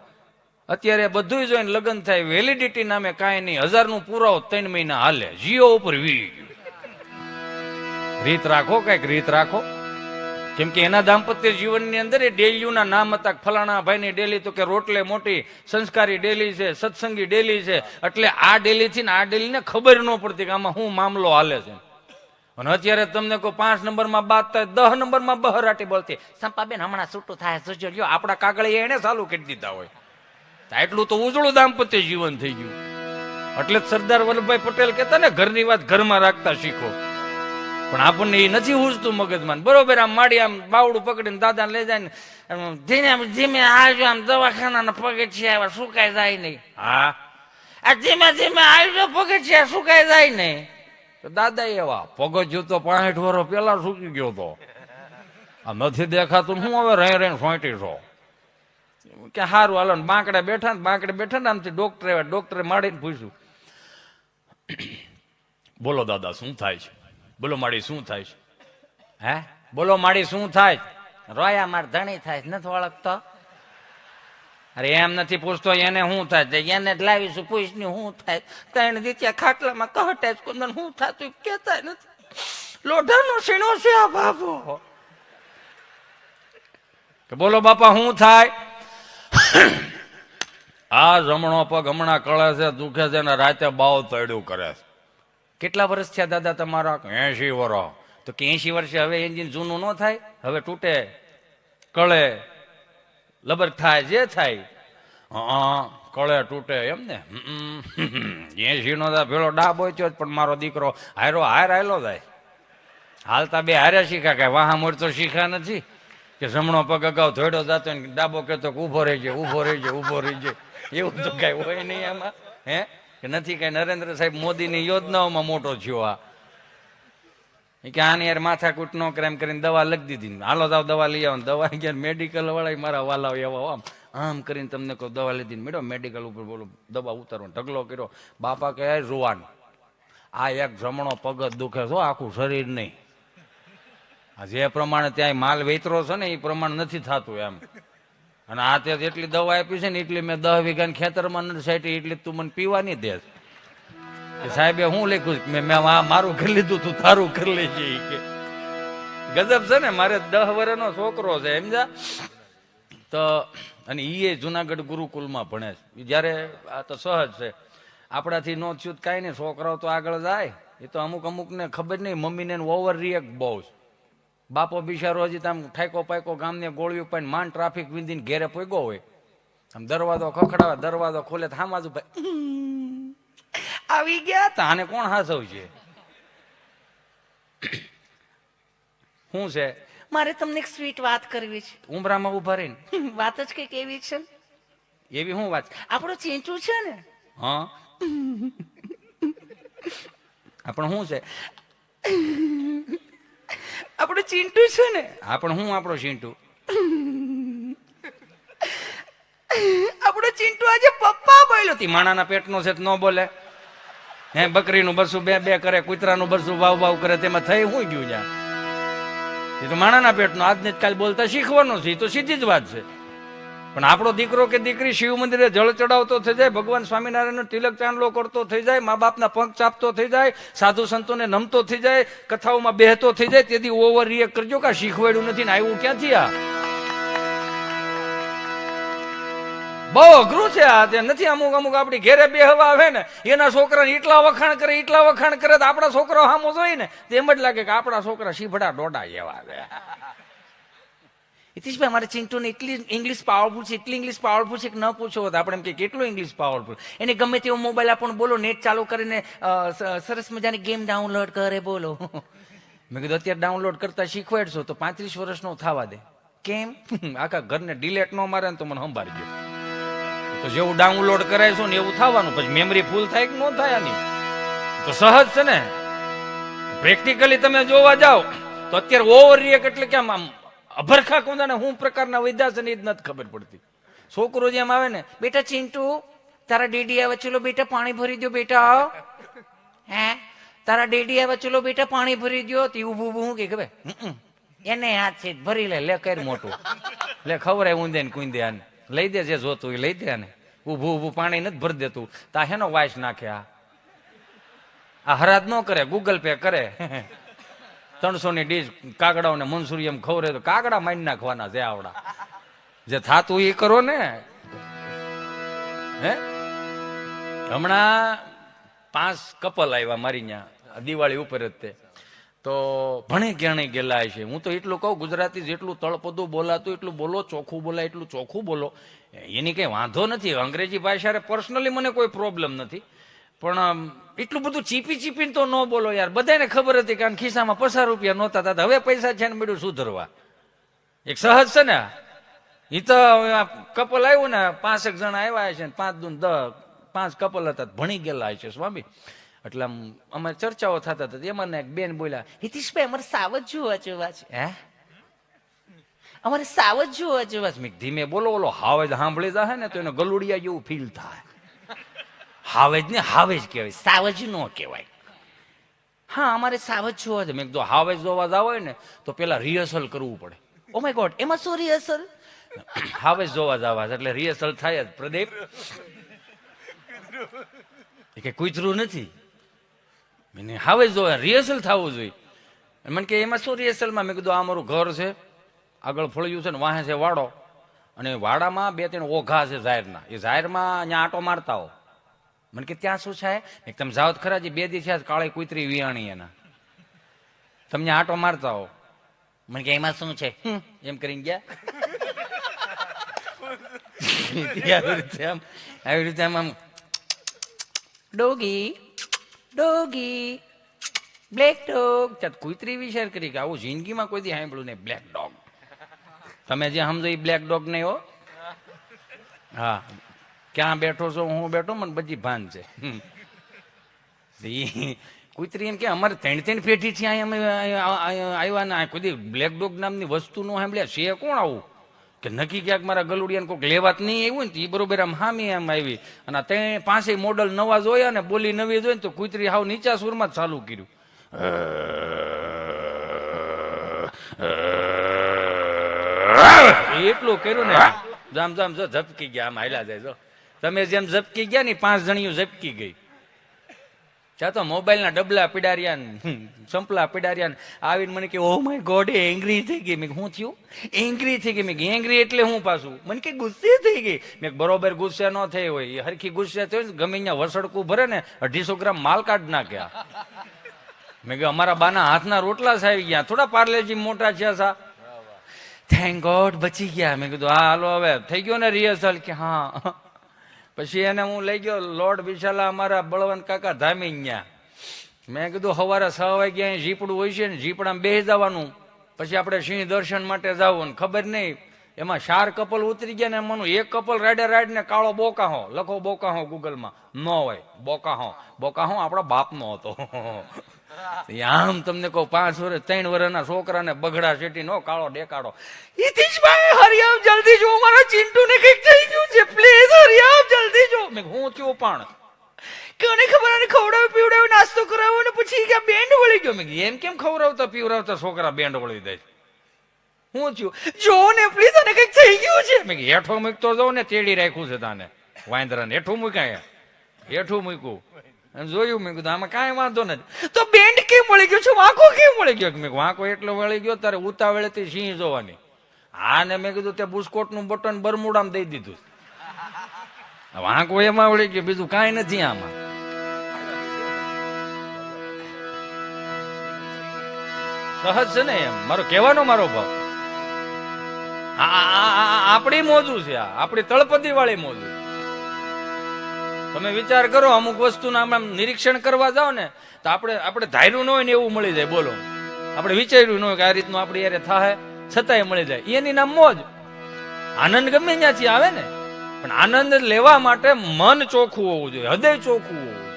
S2: અત્યારે બધું જોઈને લગ્ન થાય, વેલિડિટી નામે કાંઈ નહીં. 1000નું પુરાવો 3 મહિના હાલે, જીઓ ઉપર વી ગયું. રીત રાખો, કઈક રીત રાખો. કેમ કે એના દાંપત્ય જીવનની અંદર એ ડેલીઓના નામ હતા. ફલાણા ભાઈની ડેલી તો કે રોટલે મોટી સંસ્કારી ડેલી છે, સત્સંગી ડેલી છે. એટલે આ ડેલી થી આ ડેલી ને ખબર ન પડતી કે આમાં શું મામલો હાલે છે. અને અત્યારે તમને કોઈ 5 નંબરમાં બાદ થાય, 10 નંબરમાં બહરાટી બોલતી સંપાબેન હમણાં છૂટું થાય જોજો લ્યો. આપણા કાગળિયા એને ચાલુ કરી દીધા હોય. એટલું તો ઉજળું દાંપત્ય જીવન થઈ ગયું. એટલે જ સરદાર વલ્લભભાઈ પટેલ કહેતા ને ઘરની વાત ઘરમાં રાખતા શીખો. પણ આપણને એ નથી ઉજતું મગજમાં. બરોબર આમ માડી આમ બાવડું પકડીને દાદા લઈ જાય ને ધીમે ધીમે આવજો, આમ દવાખાના પગથિયા સુકાઈ જાય નહીં. હા આ ધીમે ધીમે આવજો, પગથિયા સુકાઈ જાય નહીં. દાદા એવા પગથિયું તો 65 વર્ષ પેલા સુકી ગયો તો, આ નથી દેખાતું. હું હવે રહી સોંટી છો કે સારું હાલો. બાંકડે બેઠા ને આમથી ડોક્ટરે માડીને પૂછ્યું, બોલો દાદા શું થાય છે? બોલો માડી શું થાય છે? હે બોલો માડી શું થાય? રોયા માર ધણી થાય નથી ઓળખતો. અરે એમ નથી પૂછતો એને શું થાય, એને જ લાવીશું પૂછની શું થાય. 3 દીત્યા ખાટલામાં કહટે કુંદન શું થતું કેતા નથી. લોઢાનો સીણો છે આ બાપો. કે બોલો બાપા શું થાય? આ જમણો પગ હમણાં કળે છે, દુખે છે ને રાતે બાવ તળ્યું કરે છે. કેટલા વર્ષ થયા દાદા તમારા? 80 વર્ષ. તો કે 80 વર્ષે હવે એન્જિન જૂનું ન થાય? હવે તૂટે, કળે, લબર થાય, જે થાય. કળે તૂટે એમ ને. 80 નો ભેળો ડાબ હોય છે, પણ મારો દીકરો હાયલો જાય. હાલતા બે હારે શીખા, કઈ વાહા મોડ તો શીખા નથી. કે જમણો પગ અગાઉ ધોડો જતો ને ડાબો કહેતો ઉભો રહી જાય, ઉભો રહી જાય, ઉભો રહી જાય. એવું તો કઈ હોય નહીં એમાં. હે કે નથી કઈ નરેન્દ્ર સાહેબ મોદીની યોજનાઓમાં મોટો થયો આ કે આની યાર માથાકૂટ ન કરે એમ કરીને દવા લખી દીધી. હાલો જાવ દવા લઈ આવો. દવા ગયા મેડિકલ વાળા મારા વાલાઓ એવા આમ આમ કરીને તમને કહું દવા લીધી મેડમ મેડિકલ ઉપર બોલો દવા ઉતારવાનો ઢગલો કર્યો. બાપા કહે રૂવાન આ એક જમણો પગ જ દુખે છો, આખું શરીર નહીં. આ જે પ્રમાણે ત્યાં માલ વેતરો છે ને એ પ્રમાણે નથી થતું એમ. અને આ તે જેટલી દવા આપી છે ને એટલી મેં 10 વીઘાની ખેતરમાં નથી સાઈટી, એટલી તું મને પીવાની દે. સાહેબે હું લખ્યું મેં મારું કરી લીધું, તું તારું કરી લેજે કે. ગજબ છે ને. મારે 10 વર્ષનો છોકરો છે સમજા. તો અને એ જુનાગઢ ગુરુકુલમાં ભણે છે. જયારે આ તો સહજ છે, આપણાથી નો થયું કાંઈ નહીં, છોકરાઓ તો આગળ જાય. એ તો અમુક ને ખબર નહીં, મમ્મીને ઓવર રિએક્ટ બહુ છે. બાપો બિચારો હજી આમ ઠાયકો પાયકો ગામને ગોળ્યું પાઈને માંડ ટ્રાફિક વિંધીને ઘેરે પોગ્યો હોય, આમ દરવાજો ખખડાવે, દરવાજો ખોલે તો હામાજુ ભાઈ આવી ગયા તા, આને કોણ હાસવશે? શું છે?
S3: મારે તમને એક સ્વીટ વાત કરવી છે.
S2: ઉમરામાં ઉભા રહીને
S3: વાત જ કઈક એવી છે ને.
S2: એવી શું વાત?
S3: આપણો ચીંટુ છે ને,
S2: હા આપણ શું છે?
S3: આપણો ચીંટુ છે ને,
S2: આપણ હું આપણો ચીંટુ?
S3: આપણો ચીંટુ આજે પપ્પા બોલ્યો.
S2: તી માણાના પેટનો છે ન બોલે? હે બકરીનું બરસું બે કરે, કૂતરાનું બરસું વાવ કરે, તેમાં થઈ શું ગયું? જ્યાં એ તો માણાના પેટનો, આજને જ કાલ બોલતા શીખવાનો છે, એ તો સીધી જ વાત છે. પણ આપણો દીકરો કે દીકરી શિવ મંદિરે જળ ચડાવતો થઈ જાય, ભગવાન સ્વામિનારાયણનો તિલક ચાંદલો કરતો થઈ જાય, મા બાપના પંખ ચાપતો થઈ જાય, સાધુ સંતોને નમતો થઈ જાય, કથાઓમાં બેહતો થઈ જાય, તેથી ઓવર રિએક્ટ કરજો કે શીખવાડ્યું નથી ને આવ્યું ક્યાંથી? આ બહુ અઘરું છે. આ તે નથી. અમુક આપણી ઘેરે બેહવા આવે ને, એના છોકરાને એટલા વખાણ કરે તો આપણા છોકરાઓ સામો જોઈ ને તેમ જ લાગે કે આપણા છોકરા શીભડા ડોડા જેવા છે.
S3: હિતેશભાઈ, અમારે ચિંટુને એટલી ઇંગ્લિશ પાવરફુલ છે, એટલી ઇંગ્લિશ પાવરફુલ છે કે ન પૂછો. આપણે એમ કે કેટલું ઇંગ્લિશ પાવરફુલ. એને ગમે તેવો મોબાઈલ આપણને બોલો, નેટ ચાલુ કરીને સરસ મજાની ગેમ ડાઉનલોડ કરે બોલો.
S2: મેં કીધું અત્યારે ડાઉનલોડ કરતા શીખવાડશો તો 35 વર્ષનો થવા દે.
S3: કેમ?
S2: આખા ઘરને ડિલેટ ન મારે ને તો મને સંભાળજો. તો જેવું ડાઉનલોડ કરાયશું ને એવું થવાનું. પછી મેમરી ફૂલ થાય કે ન થાય? આની તો સહજ છે ને. પ્રેક્ટિકલી તમે જોવા જાઓ તો અત્યારે ઓવર રિએક્ટ એટલે કેમ આમ અભરખા કોંદાને શું પ્રકારના વૈદ્યા છે ને એ જ નથી ખબર પડતી. છોકરો જેમ આવે ને,
S3: બેટા ચિંટુ તારા ડેડી આવે, ચલો બેટા પાણી ભરી દો બેટા. હે તારા ડેડી આવે, ચલો બેટા પાણી ભરી દો. તે ઉભું હું કે ખબર એને હાથ છે ભરી લે કર મોટું
S2: લે ખવરાય ઊંધે ને કુંદે આને લઈ દે, જે જોતું એ લઈ દે. આને ઊભું પાણી નથી ભરી દેતું તા હેનો વાઇસ નાખે. આ હરાજ ન કરે, ગૂગલ પે કરે. 300ની ડીશ કાગડાઓને મનસુરિયમ ખવરે તો કાગડા મારી નાખવાના છે આવડા. જે થાતું એ કરો ને. હે હમણાં 5 કપલ આવ્યા મારી ત્યાં દિવાળી ઉપર જ તે. તો ભણે ક્યાંય ગયેલા છે. હું તો એટલું કહું, ગુજરાતી જેટલું તળપદું બોલાતું એટલું બોલો, ચોખ્ખું બોલાય એટલું ચોખ્ખું બોલો. એની કઈ વાંધો નથી. અંગ્રેજી ભાષા પર્સનલી મને કોઈ પ્રોબ્લેમ નથી, પણ એટલું બધું ચીપીને તો ન બોલો યાર. બધાને ખબર હતી કારણ ખિસ્સામાં 50 રૂપિયા નહોતા થતા, હવે પૈસા છે ને બધું સુધરવા. એક સહજ છે ને. એ તો કપલ આવ્યું ને, 5 જણા આવ્યા છે ને 5 દૂન 10, 5 કપલ હતા, ભણી ગયેલા છે સ્વામી. એટલે અમારે ચર્ચાઓ થતા હતા. એમાં એક બેન બોલ્યા,
S3: હિતેશભાઈ અમારે સાવજ જોવા છે.
S2: હે
S3: અમારે સાવજ જોવા છે.
S2: મેં ધીમે બોલો, ઓલો હાવેજ સાંભળી જાય ને તો એને ગલુડિયા જેવું ફીલ થાય. હાવેજ ને હાવેજ કહેવાય,
S3: સાવજ નો કહેવાય.
S2: હા અમારે સાવજ જોવા છે. મેં કીધું હાવેજ જોવા જાવ હોય ને તો પેલા રિહર્સલ કરવું પડે.
S3: ઓ માય ગોડ, એમાં શું રિહર્સલ?
S2: હાવેજ જોવા જવા એટલે રિહર્સલ થાય જ. પ્રદીપ કે કૂતરું નથી, હાવેજ જોવા રિહર્સલ થવું જોઈએ. મને કે એમાં શું રિહર્સલમાં? મેં કીધું આ અમારું ઘર છે, આગળ ફળિયું છે ને વાહે છે વાડો, અને વાડામાં 2-3 ઓઘા છે જાહેરના. એ જાહેરમાં અહીંયા આંટો મારતા હો. મને કે ત્યાં શું છે? તમે જાઓ ખરા, જે 2 દિવસ કાળી કૂતરી વિયાણી એના, તમને આંટો મારતા હો.
S3: મને કે એમાં શું છે
S2: એમ કરીને ગયા. આવી રીતે આમ
S3: ડોગી ડોગી બ્લેક ડોગ.
S2: ત્યાં કુતરી વિચાર કરી કે આવું જિંદગીમાં કોઈ દી સાંભળ્યું નહીં. બ્લેક ડોગ તમે જે સમજો એ બ્લેક ડોગ નહીં હો. હા ક્યાં બેઠો છો? હું બેઠો, મને બધી ભાન છે. કુતરી એમ કે અમારે 3 પેઢી થી અહીંયા આવ્યા ને કોઈ દી બ્લેક ડોગ નામની વસ્તુ નો સાંભળ્યા છે? કોણ આવું કે નક્કી ક્યાંક મારા ગલુડિયાને કોઈક લેવાત નહીં આવ્યું ને એ બરોબર આમ હામી આમ આવી અને તે પાંચે મોડલ નવા જોયા ને બોલી નવી જોઈ ને તો કૂતરી હાવ નીચા સુરમાં જ ચાલુ કર્યું. એટલું કર્યું ને જામ જામ જો ઝપકી ગયા આમ હાલ્યા જાય. જો તમે જેમ ઝપકી ગયા ને 5 જણીઓ ઝપકી ગઈ. ત્યાં તો મોબાઈલના ડબલા પીડાર્યા ને સંપલા પીડાર્યા ને આવીને મને કે ઓ માય ગોડ એંગ્રી થઈ ગઈ. મેં શું થયું? એંગ્રી થઈ ગઈ. મેં એંગ્રી એટલે હું પાછું? મને કે ગુસ્સે થઈ ગઈ. મેં બરોબર ગુસ્સે ન થઈ હોય, એ હરખી ગુસ્સે થયો ને ગમે ત્યાં વસડકું ભરે ને 250 ગ્રામ માલ કાઢ નાખ્યા. મેં કે અમારા બાના હાથના રોટલા સાવી ગયા, થોડા પાર્લેજી મોટા છે સા. થેન્ક ગોડ બચી ગયા. મેં કીધું હા હાલો હવે થઈ ગયો ને રિહર્સલ? કે હા. પછી એને હું લઈ ગયો લોર્ડ વિશાલા અમારા બળવંત કાકા ધામી ન્યા. મેં કીધું સવારે 6 વાગ્યા ઝીપડું હોય છે ને ઝીપડામાં બેસી જવાનું, પછી આપણે સિંહ દર્શન માટે જવું. ખબર નહીં એમાં 4 કપલ ઉતરી ગયા ને એમાંનું એક કપલ રાઈડ ને કાળો બોકાહો લખો, બોકાહો ગૂગલમાં ન હોય. બોકાહો આપણા બાપનો હતો. આમ તમને કહું 5 વર્ષ 3 વર્ષના છોકરાને બગડા શેટી નો કાળો દેખાડો. હિતેશભાઈ હરી આવ જલ્દી જો, મારા ચિંટુને કંઈક થઈ ગયું છે, પ્લીઝ હરી આવ જલ્દી જો. મેં હું થયું પણ કોને ખબર આને ખવડાવ પીવડાવ નાસ્તો કરાવો ને પછી કે બેન્ડ વળી ગયો. મેં એમ કેમ ખવડાવતા પીવડાવતા છોકરા બેન્ડ વળી દે? હું થયું જો ને પ્લીઝ આને કંઈક થઈ ગયું છે. મેં હેઠો મૂકતો જાઉં ને તેડી રાખ્યું છે તાને વાંદરાને હેઠું મૂકાય, હેઠું મૂક્યું જોયું. મેં કીધું આમાં કાંઈ વાંધો નથી. તો બેન્ડ કેમ વળી ગયો છે? વાંકો કેમ વળી ગયો? મેં વાંકો એટલો વળી ગયો તારે ઉતાવળેથી સિંહ જોવાની. હા ને મેં કીધું તે બુસ્કોટનું બટન બરમુડામાં દઈ દીધું. વાંકો એમાં વળી ગયો, બીજું કાંઈ નથી આમાં. સહજ છે ને એમ મારો કહેવાનો મારો ભાવ. આપણી મોજું છે, આપણી તળપદી વાળી મોજું. તમે વિચાર કરો અમુક વસ્તુના આમ નિરીક્ષણ કરવા જાઓ ને તો આપણે ધાર્યું ન હોય ને એવું મળી જાય. બોલો આપણે વિચાર્યું ન હોય કે આ રીતનું આપણે યારે થાય છતાંય મળી જાય. એની નામ મોજ. આનંદ ગમે ત્યાંથી આવે ને, પણ આનંદ લેવા માટે મન ચોખ્ખું હોવું જોઈએ, હૃદય ચોખ્ખું હોવું જોઈએ,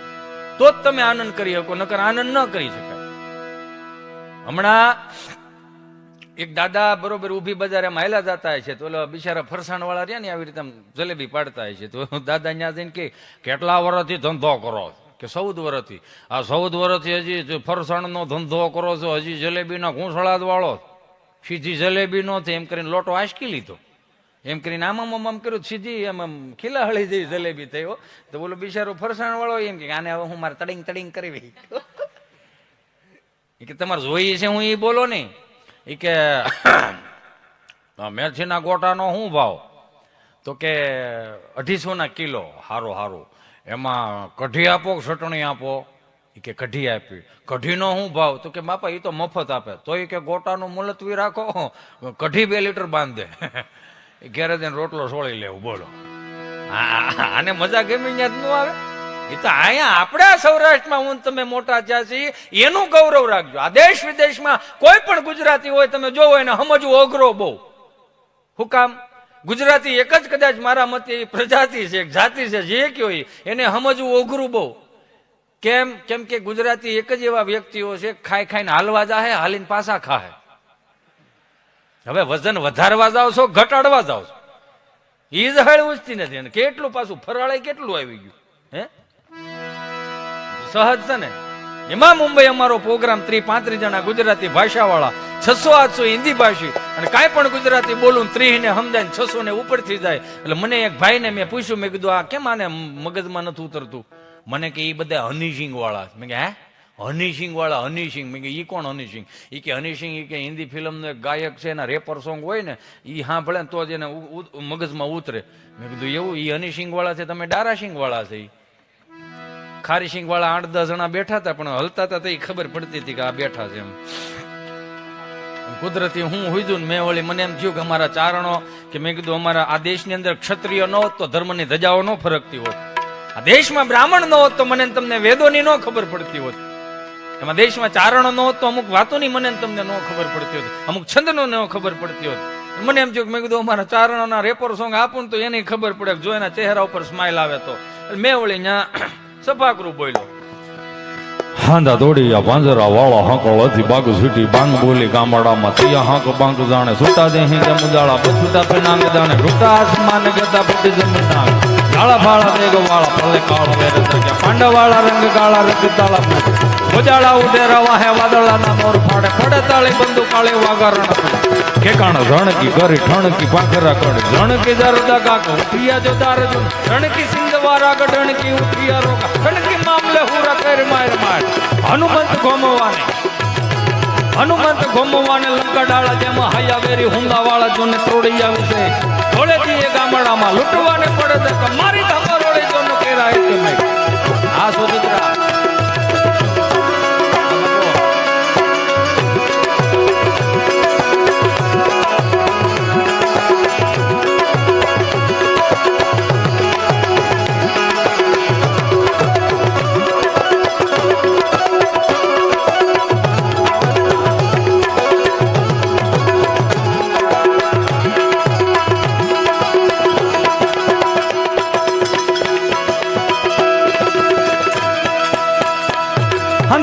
S2: તો જ તમે આનંદ કરી શકો, નકર આનંદ ન કરી શકાય. હમણાં એક દાદા બરોબર ઊભી બજારે હાલ્યા જતા છે તો બિચારા ફરસાણ વાળા રહ્યા ને આવી રીતે જલેબી પાડતા છે તો દાદા ત્યાં જઈને કે કેટલા વર્ષથી ધંધો કરો? કે 14 વર્ષથી. આ 14 વર્ષથી હજી ફરસાણનો ધંધો કરો છો, હજી જલેબીના ઘૂંસળા જ વાળો? સીધી જલેબી નો થઈ એમ કરીને લોટો આંચકી લીધો, એમ કરીને આમ કર્યું સીધી એમ ખીલાહળી જેવી જલેબી થયો. તો બોલો બિચારો ફરસાણ વાળો એમ કે આને હવે હું મારે તડિંગ કરવી. કે તમારે જોઈએ છે હું એ બોલો નહીં. એ કે મેથીના ગોટાનો શું ભાવ? તો કે 250 કિલો. હારું એમાં કઢી આપો ચટણી આપો? એ કે કઢી આપી. કઢીનો શું ભાવ? તો કે બાપા એ તો મફત આપે. તો એ કે ગોટાનું મુલતવી રાખો, કઢી 2 લીટર બાંધે. ઘેરે જઈને રોટલો સોળી લેવું. બોલો આને મજા ગમી ત્યાં જ ન આવે? એ તો અહીંયા આપણા સૌરાષ્ટ્રમાં હું તમે મોટા થયા છીએ એનું ગૌરવ રાખજો. આ દેશ વિદેશમાં કોઈ પણ ગુજરાતી હોય તમે જોવો એને સમજવું અઘરો બહુ. શું કામ? ગુજરાતી એક જ કદાચ મારા મતે પ્રજાતિ છે, જાતિ છે, જે કયો એને સમજવું અઘરું બહુ. કેમ કે ગુજરાતી એક જ એવા વ્યક્તિઓ છે ખાઈને હાલવા જાહે, હાલીને પાછા ખાહે. હવે વજન વધારવા જાવ છો, ઘટાડવા જાવ છો, એ જ હળ ઉચતી નથી. અને કેટલું પાછું ફરાળે કેટલું આવી ગયું હે? સહજ છે ને. એમાં મુંબઈ અમારો પ્રોગ્રામ 30-35 જણા ગુજરાતી ભાષા વાળા, 600-800 હિન્દી ભાષી, અને કાંઈ પણ ગુજરાતી બોલું 30 ને સમજાય 600 ને ઉપરથી જાય. એટલે મને એક ભાઈને મેં પૂછ્યું, મેં કીધું આ કેમ આને મગજમાં નથી ઉતરતું? મને કે એ બધા હનીસિંગ વાળા. મેં કે હે હનીસિંગ વાળા? હનીસિંગ? મેં કે ઈ કોણ હનીસિંગ? એ કે હનીસિંગ એ કે હિન્દી ફિલ્મનો એક ગાયક છે, એના રેપર સોંગ હોય ને એ સાંભળે ને તો જ એને મગજમાં ઉતરે. મેં કીધું એવું? એ હનીસિંગ વાળા છે, તમે ડારાસિંગ વાળા છે? ખારી સિંગ વાળા 8-10 જણા બેઠા હતા પણ હલતા હતા તો એ ખબર પડતી હતી કે આ બેઠા છે એમ. કુદરતી હું હુંજું મેં વળી મને એમ થયું કે અમારા ચારણો કે મેં કીધું અમારા આ દેશની અંદર ક્ષત્રિય ન હોત તો ધર્મની ધજાઓ ન ફરકતી હોત. આ દેશમાં બ્રાહ્મણ ન હોત તો મને તમને વેદોની ન ખબર પડતી હોત. એમાં દેશમાં ચારણો ન હોત તો અમુક વાતોની મને તમને ન ખબર પડતી હોત, અમુક છંદનો ન ખબર પડતી હોત. મને એમ થયું કે મેં કીધું અમારા ચારણોના રેપર સોંગ આપું ને તો એની ખબર પડે, જો એના ચહેરા ઉપર સ્માઇલ આવે તો. મેં વળી ત્યાં સફાકરું બોલ્યો. હાંધા દોડિયા પાંજરા વાળા હાંકળ હતી બાગુ સીટી બાંગ બોલી ગામડામાં તિયા હાંક બાંગ જાણે સુટા દે હિંદે મુજાળા પછુટા પેનાંગ જાણે રૂટા આસમાન ગતા પટી જમીન કાળા ફાળા દેગ વાળા ભલે કાળ વેર ગયા પાંડા વાળા રંગ કાળા રંગ તાળા મુજાળા ઉડેરા વાહે વાદળાના મોર ફાડે ફડે તાળી બંદુ કાળે વાગારણ કેકાણ રણકી કરી ઠણકી પાંખરા કડ રણકી દરદા કાકો ઉઠિયા જો દાર જો રણકી સિંધવારા ગઢણકી ઉઠિયા રોકા રણકી મામલે હુરા કર માર માર હનુમંત ગોમવાને લંકા ડાળા જેમાં હૈયા વેરી હુંદા વાળા જોને તોડી આવી છે ધોળેથી એ ગામડામાં લૂંટવાને પડે તો મારી ધમા રોડે જોનો કેરાય તમે આ સોજિત્રા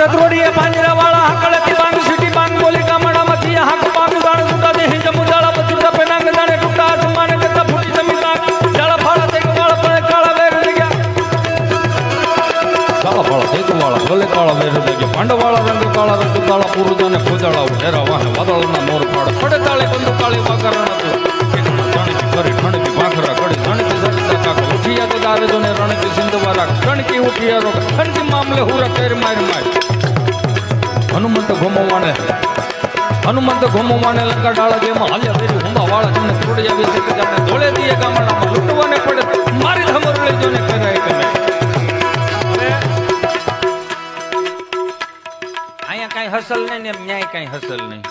S2: ત્રોડીએ પાંજરા વાળા હકળતી બાંગ સીટી બાંગ બોલી ગામડામાં થયા હાક બાંગ દાણ સુટા દે હિંજ મુજાળા પચુટા પેનાંગ દાણે ટૂટા આસમાને કરતા ફૂટી જમીન જાળા ફાળા તેગ વાળા પણ કાળા વેર ગયા કાળા ફાળા તેગ વાળા ભલે કાળા વેર ગયા પાંડા વાળા રંગ કાળા રંગ તાળા પુરુદાને ખોજાળા ઉઠેરા વાહે વાદળના મોર પાડ પડે તાળે બંદુ કાળી વાકરણ હતું જાણકી કરી ઠણકી પાંખરા કડી જાણકી જડતા કાકો ઉઠિયા તો દારે જોને રણકી સિંધવારા રણકી ઉઠિયા રોક રણકી મામલે હુરા કેર માર માર હનુમંત ગોમવાને લંકા ડાળા જેમાં હાલ્યા વેરી હુંદા વાળા જેમને તોડી આવી છે કે જાણે ધોળે દીએ ગામડામાં લૂંટવાને પડે મારી ધમર લઈ જોને કરાય કે અહીંયા કાંઈ હસલ નહીં ને ન્યાય કાંઈ હસલ નહીં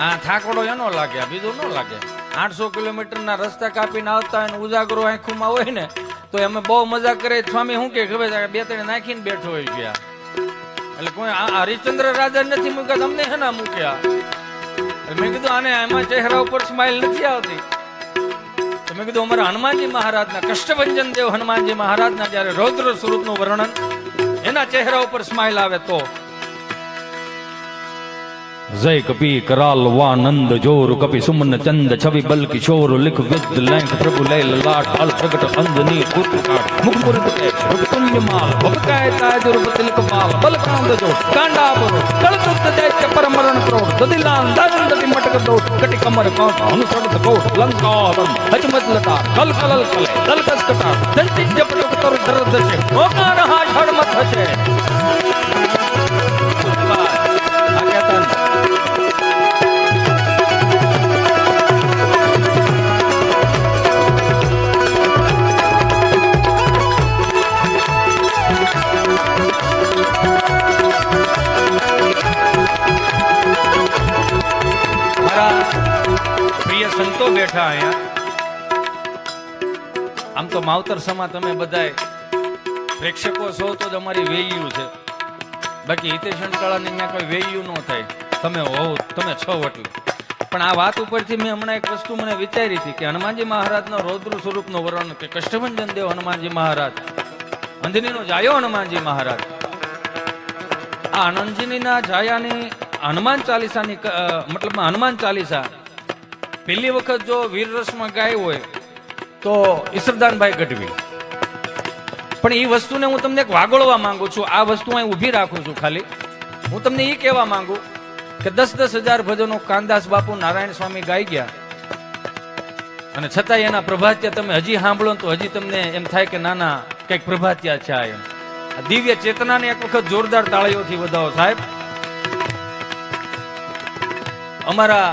S2: આ થાકડો એનો લાગે બીજું ન લાગે 800 કિલોમીટરના રસ્તા કાપીને આવતા હોય ને ઉજાગરો આંખોમાં હોય ને તો અમે બહુ મજા કરે સ્વામી શું કે ખબર બે ત્રણ નાખીને બેઠો હોય ગયા એટલે કોઈ હરિશ્ચંદ્ર રાજા નથી મૂક્યા તમને હે ના મૂક્યા મેં કીધું આને એમાં ચહેરા ઉપર સ્માઇલ નથી આવતી તો મેં કીધું અમારા હનુમાનજી મહારાજના કષ્ટભંજન દેવ હનુમાનજી મહારાજના જયારે રૌદ્ર સ્વરૂપનું વર્ણન એના ચહેરા ઉપર સ્માઇલ આવે તો जय कपी कराल वानंद जोर कपि सुमन चंद छवि बल किशोर लिख विद लैंक प्रभु लय ललाट अल प्रगट अंजनी पुत्र काट मुख मुरत रुप तुल्य माल भवकाय ताज रुप तिलक माल बल कांद जो कांडा बरो कल दुत दैत्य परमरण क्रोध ददिलान दादन दति मटक दोट कटि कमर कांट अनुसरत कोट लंका वन हजमत लता कल कलल कले दल कस कटा दंति जपट तर दर्द छे ओकार हा छड़ मत छे आ कहता પ્રિય સંતો બેઠા અહીંયા આમ તો માવતર સમા તમે બધાય પ્રેક્ષકો છો તો જ અમારી વેલ્યુ છે બાકી હિતેશ અંટાળાને અહીંયા કોઈ વેલ્યુ ન થાય તમે હોવ તમે છો એટલે પણ આ વાત ઉપરથી મેં હમણાં એક વસ્તુ મને વિચારી હતી કે હનુમાનજી મહારાજનો રૌદ્ર સ્વરૂપનું વર્ણન કે કષ્ટભંજન દેવ હનુમાનજી મહારાજ અંજનીનો જાયો હનુમાનજી મહારાજ આ અંજનીના જાયાની હનુમાન ચાલીસાની મતલબ હનુમાન ચાલીસા પહેલી વખત જો વીર રસમાં ગાય હોય તો ઈશ્વરદાનભાઈ ગઢવી પણ એ વસ્તુને હું તમને એક વાગોળવા માંગુ છું આ વસ્તુ અહીં ઊભી રાખું છું ખાલી હું તમને એ કહેવા માંગુ કે 10,000 ભજનો કાનદાસ બાપુ નારાયણ સ્વામી ગાઈ ગયા અને છતાંય એના પ્રભાત્યા તમે હજી સાંભળો તો હજી તમને એમ થાય કે નાના કઈક પ્રભાત્યા છે એમ દિવ્ય ચેતનાને એક વખત જોરદાર તાળીઓથી વધાવો સાહેબ અમારા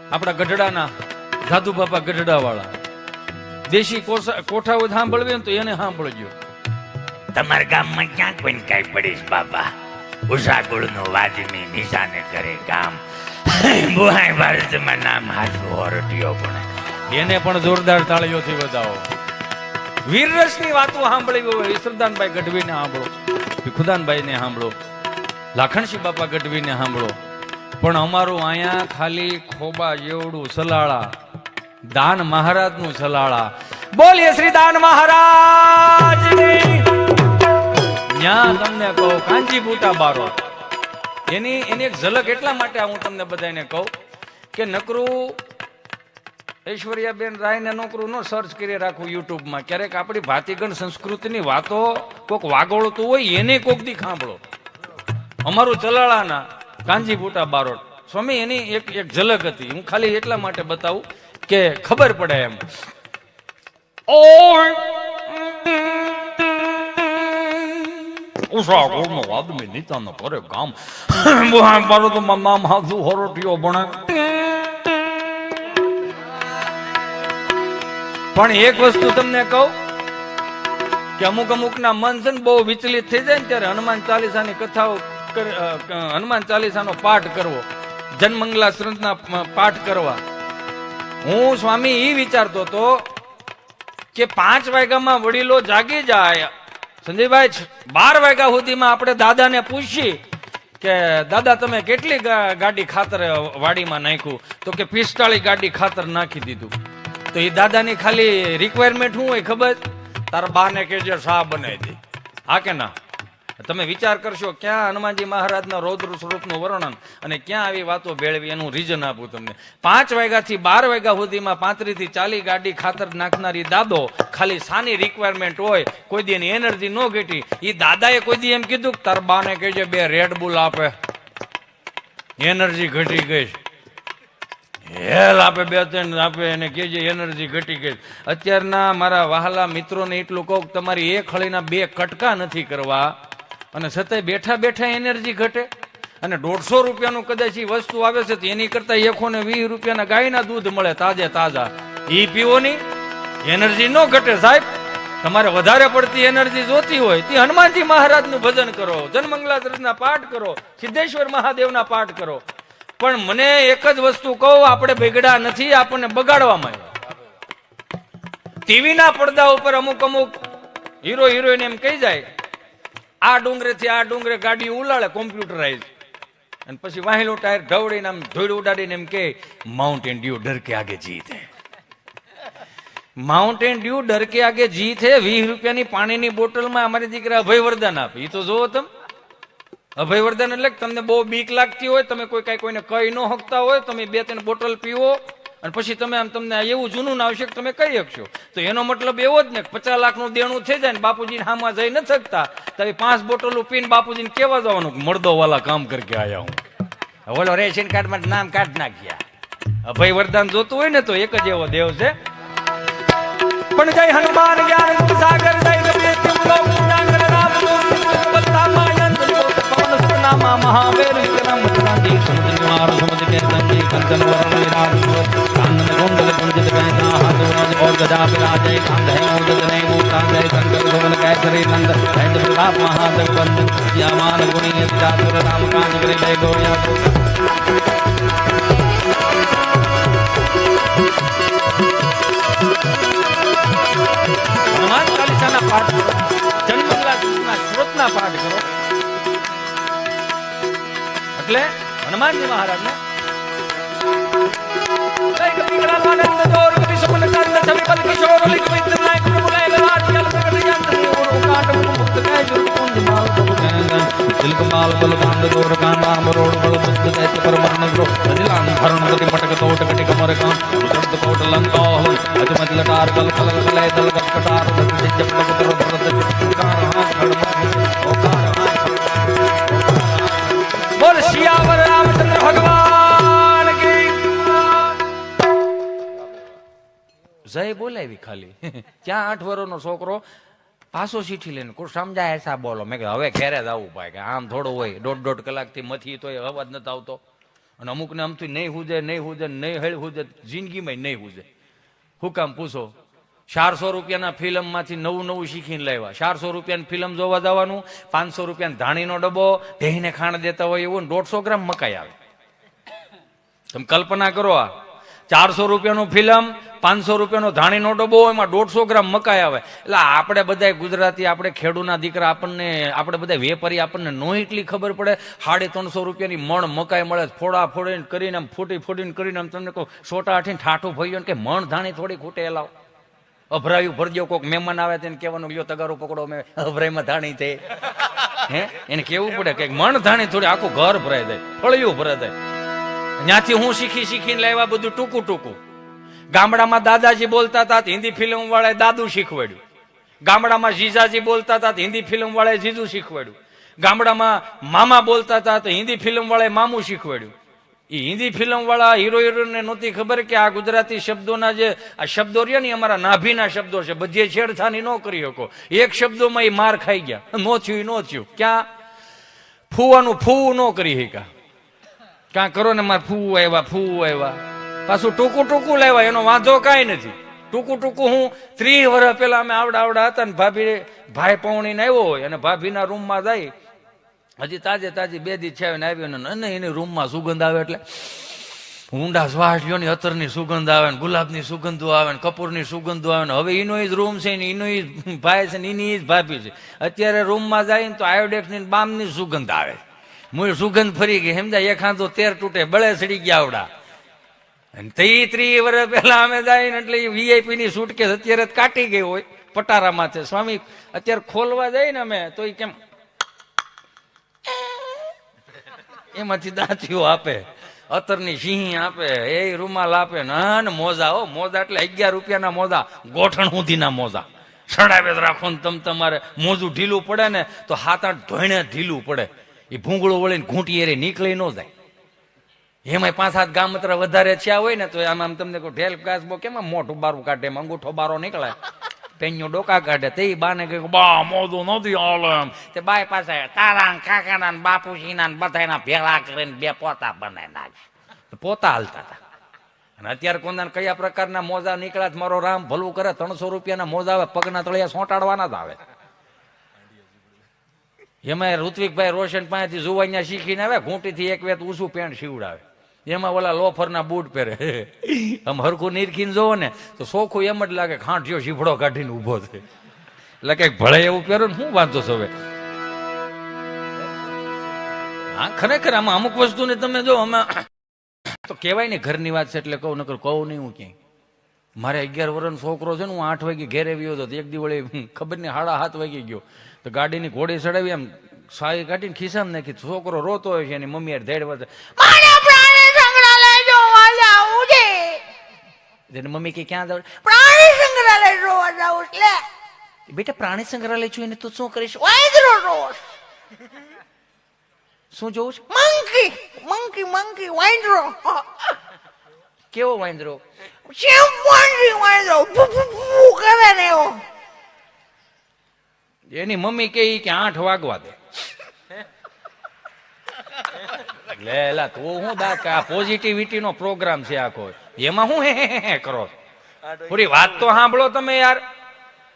S2: આપણા ગઢડાના સાધુ બાપા ગઢડા વાળા દેશી કોઠા સાંભળવી તો એને સાંભળજો
S3: તમારા ગામમાં ક્યાં કોઈને કાંઈ પડીશ બાપા ઉષાગુળ નું વાજમી નિશાને કરે કામ બુહાઈ ભારતમાં નામ હાથું હોરટીઓ પણ
S2: એને પણ જોરદાર તાળીઓથી વધાવો વીરરસ ની વાતો સાંભળી હોય ઈશ્વરદાનભાઈ ગઢવીને સાંભળો ભીખુદાનભાઈ ને સાંભળો લાખણસિંહ બાપા ગઢવીને સાંભળો પણ અમારું અહીંયા ખાલી ખોબા જેવડું સલાળા દાન મહારાજ નું સલાળા બોલીએ શ્રી દાન મહારાજ ત્યાં તમને કહું કાંજીપુટા બારો એની એક ઝલક એટલા માટે હું તમને બધાને કહું કે નકરું ઐશ્વર્યાબેન રાયને નોકરું નો સર્ચ કરી રાખું યુટ્યુબમાં. ક્યારેક આપણી ભાતીગણ સંસ્કૃતિની વાતો કોક વાગોળતું હોય એને કોક દી સાંભળો. અમારું ચલાળાના કાંજીપુટા બારોટ સ્વામી એની એક ઝલક હતી. હું ખાલી એટલા માટે બતાવું કે ખબર પડે એમ. ઉષા ગોળનો આદમી નીતાનો કરે ગામ મારો તો નામ હાથું હરોટીયો ભણે. પણ એક વસ્તુ તમને કહું કે અમુક ના મન છે ને બહુ વિચલિત થઈ જાય ને ત્યારે હનુમાન ચાલીસાની કથાઓ હનુમાન ચાલીસાનો પાઠ કરવો, જનમંગલા શ્રંથના પાઠ કરવા. હું સ્વામી એ વિચારતો હતો કે 5 વાગ્યામાં વડીલો જાગી જાય. સંજયભાઈ 12 વાગ્યા સુધીમાં આપણે દાદાને પૂછીએ કે દાદા તમે કેટલી ગાડી ખાતર વાડીમાં નાખ્યું? તો કે 45 ગાડી ખાતર નાખી દીધું. તો એ દાદાની ખાલી રિક્વાયરમેન્ટ શું હોય ખબર? તારા બાને કેજે શા બનાવી દે. હા કે ના? તમે વિચાર કરશો ક્યાં હનુમાનજી મહારાજના રૌદ્ર સ્વરૂપનું વર્ણન અને ક્યાં આવી વાતો ભેળવી. એનું રીઝન આપું તમને. 5 વાગ્યાથી 12 વાગ્યા સુધીમાં 35 થી 40 ગાડી ખાતર નાખનારી દાદો ખાલી સાની રિક્વાયરમેન્ટ હોય, કોઈ દી એની એનર્જી ન ઘટી. એ દાદાએ કોઈ દી એમ કીધું કે તાર બાને કહેજે 2 રેડ બુલ આપે, એનર્જી ઘટી ગઈ. હેલ આપે 2-3 આપે એને કહેજે એનર્જી ઘટી ગઈ. અત્યારના મારા વહાલા મિત્રોને એટલું કહું તમારી એક હળીના 2 કટકા નથી કરવા અને છતાંય બેઠા બેઠા એનર્જી ઘટે. અને 150 રૂપિયાનું કદાચ એ વસ્તુ આવે છે તો એની કરતા 120 રૂપિયાના ગાયના દૂધ મળે તાજે તાજા, એ પીવો ની એનર્જી ન ઘટે. સાહેબ તમારે વધારે પડતી એનર્જી જોતી હોય તે હનુમાનજી મહારાજનું ભજન કરો, જનમંગલા શ્રંથના પાઠ કરો, સિદ્ધેશ્વર મહાદેવના પાઠ કરો. પણ મને એક જ વસ્તુ કહું, આપણે બગડા નથી, આપણને બગાડવામાં આવ્યા. ટીવીના પડદા ઉપર અમુક હીરો હિરોઈન એમ કહી જાય આ ડુંગરે થી આ ડુંગરે ગાડી ઉલાડે કોમ્પ્યુટરાઇઝ, અને પછી વાહેલું ટાયર ઢવડીને આમ ધૂળ ઉડાડીને એમ કે માઉન્ટેન ડ્યુ ડર કે આગે જીત હે. માઉન્ટેન ડ્યુ ડર કે આગે જીત હે 20 રૂપિયાની પાણીની બોટલમાં અમારી દીકરા અભયવર્ધન આપે. એ તો જોવો તમે. અભયવર્ધન એટલે તમને બહુ બીક લાગતી હોય, તમે કોઈને કહી ન શકતા હોય, તમે 2-3 બોટલ પીવો અને પછી તમે આમ તમને એવું જૂનું ના આવશે કે તમે કહી શકશો. તો એનો મતલબ એવો જ ને 50 લાખનું દેણું થઈ જાય ને બાપુજી હામાં જઈ ન શકતા તો 5 બોટલો પીને બાપુજીને કેવા જવાનું મર્દો વાલા કામ કરકે આયા હું. ઓલો રેશન કાર્ડમાં નામ કાઢ નાખ્યા. અભયવર્ધન જોતું હોય ને તો એક જ એવો દેવ છે. પણ જય હનુમાન જ્ઞાન સાગર જય મહાવીર વિક્રમ ચંડી સમુદ્ર સમુદ્ર के संगी कंचन वरण विराज कानन कुंडल कुंजित कहना हाथ राज और गदा विराजे कांधे मूर्धज ने मूर्तां जय शंकर सुमन कैसरी नंद हैंद प्रताप महादेव वंदन यामान गुणी चातुर राम काज करे जय गोया. હનુમાન ચાલીસાના પાઠ કરો, જનમંગલા સ્ત્રોતના પાઠ કરો. એટલે હનુમાનજી મહારાજને બોલ શિયાવર રામચંદ્ર ભગવાન કી જય બોલાવી. ખાલી ક્યાં 8 વર્ષનો છોકરો પાછો ચીઠી લઈને કોઈ સમજાય એસા બોલો. મેં કે હવે ઘેરે જ આવવું ભાઈ, કે આમ થોડું હોય 1.5 કલાકથી મથી તો અવાજ નથી આવતો. અને અમુકને આમથી નહીં હુજે નહીં હેળ હુજે, જિંદગીમાં નહીં હુજે. હું કામ પૂછો? 400 રૂપિયાના ફિલ્મ માંથી નવું શીખીને લાવ્યા. 400 રૂપિયાની ફિલ્મ જોવા જવાનું, 500 રૂપિયાનો ધાણીનો ડબ્બો ઢેહીને ખાણ દેતા હોય એવું 150 ગ્રામ મકાઈ આવે. તમે કલ્પના કરો, આ 400 રૂપિયાનું ફિલ્મ, 500 રૂપિયાનો ધાણીનો ડબ્બો, એમાં 150 ગ્રામ મકાઈ આવે. એટલે આપણે બધા ગુજરાતી, આપણે ખેડૂના દીકરા, આપણે બધા વેપારી, આપણને નો એટલી ખબર પડે. 350 રૂપિયાની મણ મકાઈ મળે, ફોડા ફોડીને કરીને ફૂટીને કરીને તમને કહું સોટા આઠીને ઠાઠું ભર્યું કે મણ ધાણી થોડી ખૂટે લાવ. અભરાયું ભરજો. કોઈક મહેમાન આવે તેને કહેવાનું લ્યો તગારો પકડો, મેં અભરાઈમાં ધાણી છે. હે એને કેવું પડે કે મણ ધાણી થોડી આખું ઘર ભરાઈ જાય, ફળિયું ભરાઈ જાય. ત્યાંથી હું શીખીને લાવ્યા બધું ટૂંકું ટૂંકું. ગામડામાં દાદાજી બોલતા હતા, હિન્દી ફિલ્મ વાળાએ દાદુ શીખવાડ્યું. ગામડામાં જીજાજી બોલતા હતા, હિન્દી ફિલ્મ વાળાએ જીજુ શીખવાડ્યું. ગામડામાં મામા બોલતા હતા તો હિન્દી ફિલ્મ વાળાએ મામું શીખવાડ્યું. એ હિન્દી ફિલ્મ વાળા હીરો હિરોઈનને નહોતી ખબર કે આ ગુજરાતી શબ્દોના જે આ શબ્દો રહ્યા ને અમારા નાભીના શબ્દો છે, બધી છેડછાની ન કરી શકો. એક શબ્દોમાં એ માર ખાઈ ગયા, નો થયું. ક્યાં ફૂવાનું ફૂવું ન કરી શક્યા. ક્યાં કરો ને મારે ફૂવું આવ્યા. પાછું ટૂંકું લાવ્યા, એનો વાંધો કાંઈ નથી. ટૂંકું હું 30 વર્ષ પેલા અમે આવડા હતા ને ભાઈ પૌણીને આવ્યો હોય અને ભાભીના રૂમમાં જાય, હજી તાજી 2 દી છે ને આવ્યો ને એની રૂમમાં સુગંધ આવે એટલે ઊંડા શ્વાસ લ્યો ને, અત્તરની સુગંધ આવે ને, ગુલાબની સુગંધો આવે ને, કપૂરની સુગંધો આવે ને. હવે એનો જ રૂમ છે ને એનો જ ભાઈ છે ને એની જ ભાભી છે. અત્યારે રૂમમાં જાય ને તો આયોડેક્સ ની બામની સુગંધ આવે. મૂળ સુગંધ ફરી ગઈ સમજાય. એખાંતો 13 તૂટે બળે સડી ગયા આવડા. 30 વર્ષ પહેલા અમે જાય ને એટલે વીઆઈપી ની સુટકેસ અત્યારે કાઢી ગઈ હોય પટારામાં છે. સ્વામી અત્યારે ખોલવા જાય ને અમે તો એ કેમ એમાંથી દાંતીઓ આપે, અત્તરની સિંહી આપે, એ રૂમાલ આપે ને મોજા. મોજા એટલે 11 રૂપિયાના મોજા, ગોઠણ સુધીના મોજા. સડાવે રાખો ને તમારે મોજું ઢીલું પડે ને તો 7-8 ધોઈને ઢીલું પડે. એ ભૂંગળું વળીને ઘૂંટી એરે નીકળી ન જાય. એમાં 5-7 ગામતરા વધારે થયા હોય ને તો આમ તમને ઢેલ કાચબો કેમ મોટું બારું કાઢે, એમ અંગૂઠો બારો નીકળે, પેન્યો ડોકા કાઢે. તે બાને કહ્યું બા મોદું નથી હાલે એમ. તે બાય પાસે તારા કાકાના બાપુજીના બધાના ભેળા કરીને 2 પોતા બનાવી નાખે. પોતા હાલતા હતા. અને અત્યારે કોના કયા પ્રકારના મોજા નીકળ્યા, મારો રામ ભલું કરે. 300 રૂપિયાના મોજા આવે, પગના તળિયા સોંટાડવાના જ આવે. એમાં ઋત્વિકભાઈ રોશન પાસેથી જુવાનિયા શીખીને આવે, ઘૂંટીથી 1 વેત ઊંચું પેન્ટ સીવડાવે. એમાં ઓલા લોફરના બૂટ પહેરે. આમ હરખું નીરખીને જોવો ને તો સોખું એમ જ લાગે ખાંઠિયો શીફડો કાઢીને ઉભો છે. એટલે કઈક ભળે એવું પહેરો ને શું વાંધો છે હવે? હા ખરેખર આમાં અમુક વસ્તુને તમે જો અમે તો કહેવાય ને ઘરની વાત છે એટલે કહું, નકર કહું નહીં હું ક્યાંય. મારે 11 વર્ષનો છોકરો છે ને, હું 8 વાગે ઘેરે આવ્યો હતો. એક દિવસ ખબર નહીં 7:30 વાગે ગયો તો ગાડીની ઘોડી ચડાવી એમ સાઈ કાઢીને ખિસ્સામાં નાખી. છોકરો રોતો હોય છે એની મમ્મી ધેડવા મમ્મી કે ક્યાં જાવ? પ્રાણી સંગ્રહાલય જોવા જાવ. એટલે બેટા પ્રાણી સંગ્રહાલય છું એને તું શું કરીશ? શું જોવું છે? મંકી વાંદરો. કેવો વાંદરો? એની મમ્મી કે 8 વાગવા દે. લે તું હું દાંત, આ પોઝિટિવિટી નો પ્રોગ્રામ છે આખો, એમાં હું હે કરો? પૂરી વાત તો સાંભળો તમે યાર.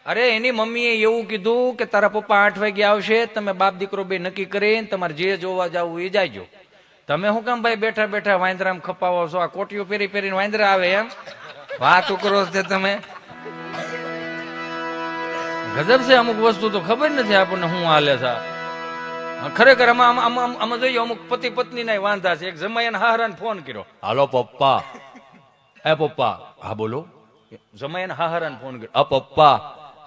S2: અરે એની મમ્મીએ એવું કીધું કે તારા પપ્પા 8 વાગે આવશે, તમે બાપ દીકરો બે નક્કી કરીને તમારે જે જોવા જવું એ જાયજો. તમે શું કામ ભાઈ બેઠા બેઠા વાંદરામ ખપાવો છો? આ કોટીઓ પહેરીને વાંદરા આવે એમ વાત કરો છો તમે? ગજબ છે. અમુક વસ્તુ તો ખબર નથી આપણને શું હાલે છે. ખરેખર આમાં જોઈએ અમુક પતિ પત્ની ના વાંધા છે. એક જમાઈને હાહરાને ફોન કર્યો, હાલો પપ્પા. એ પપ્પા. હા બોલો. જમાઈને હાહરાને ફોન કર્યો, આ પપ્પા.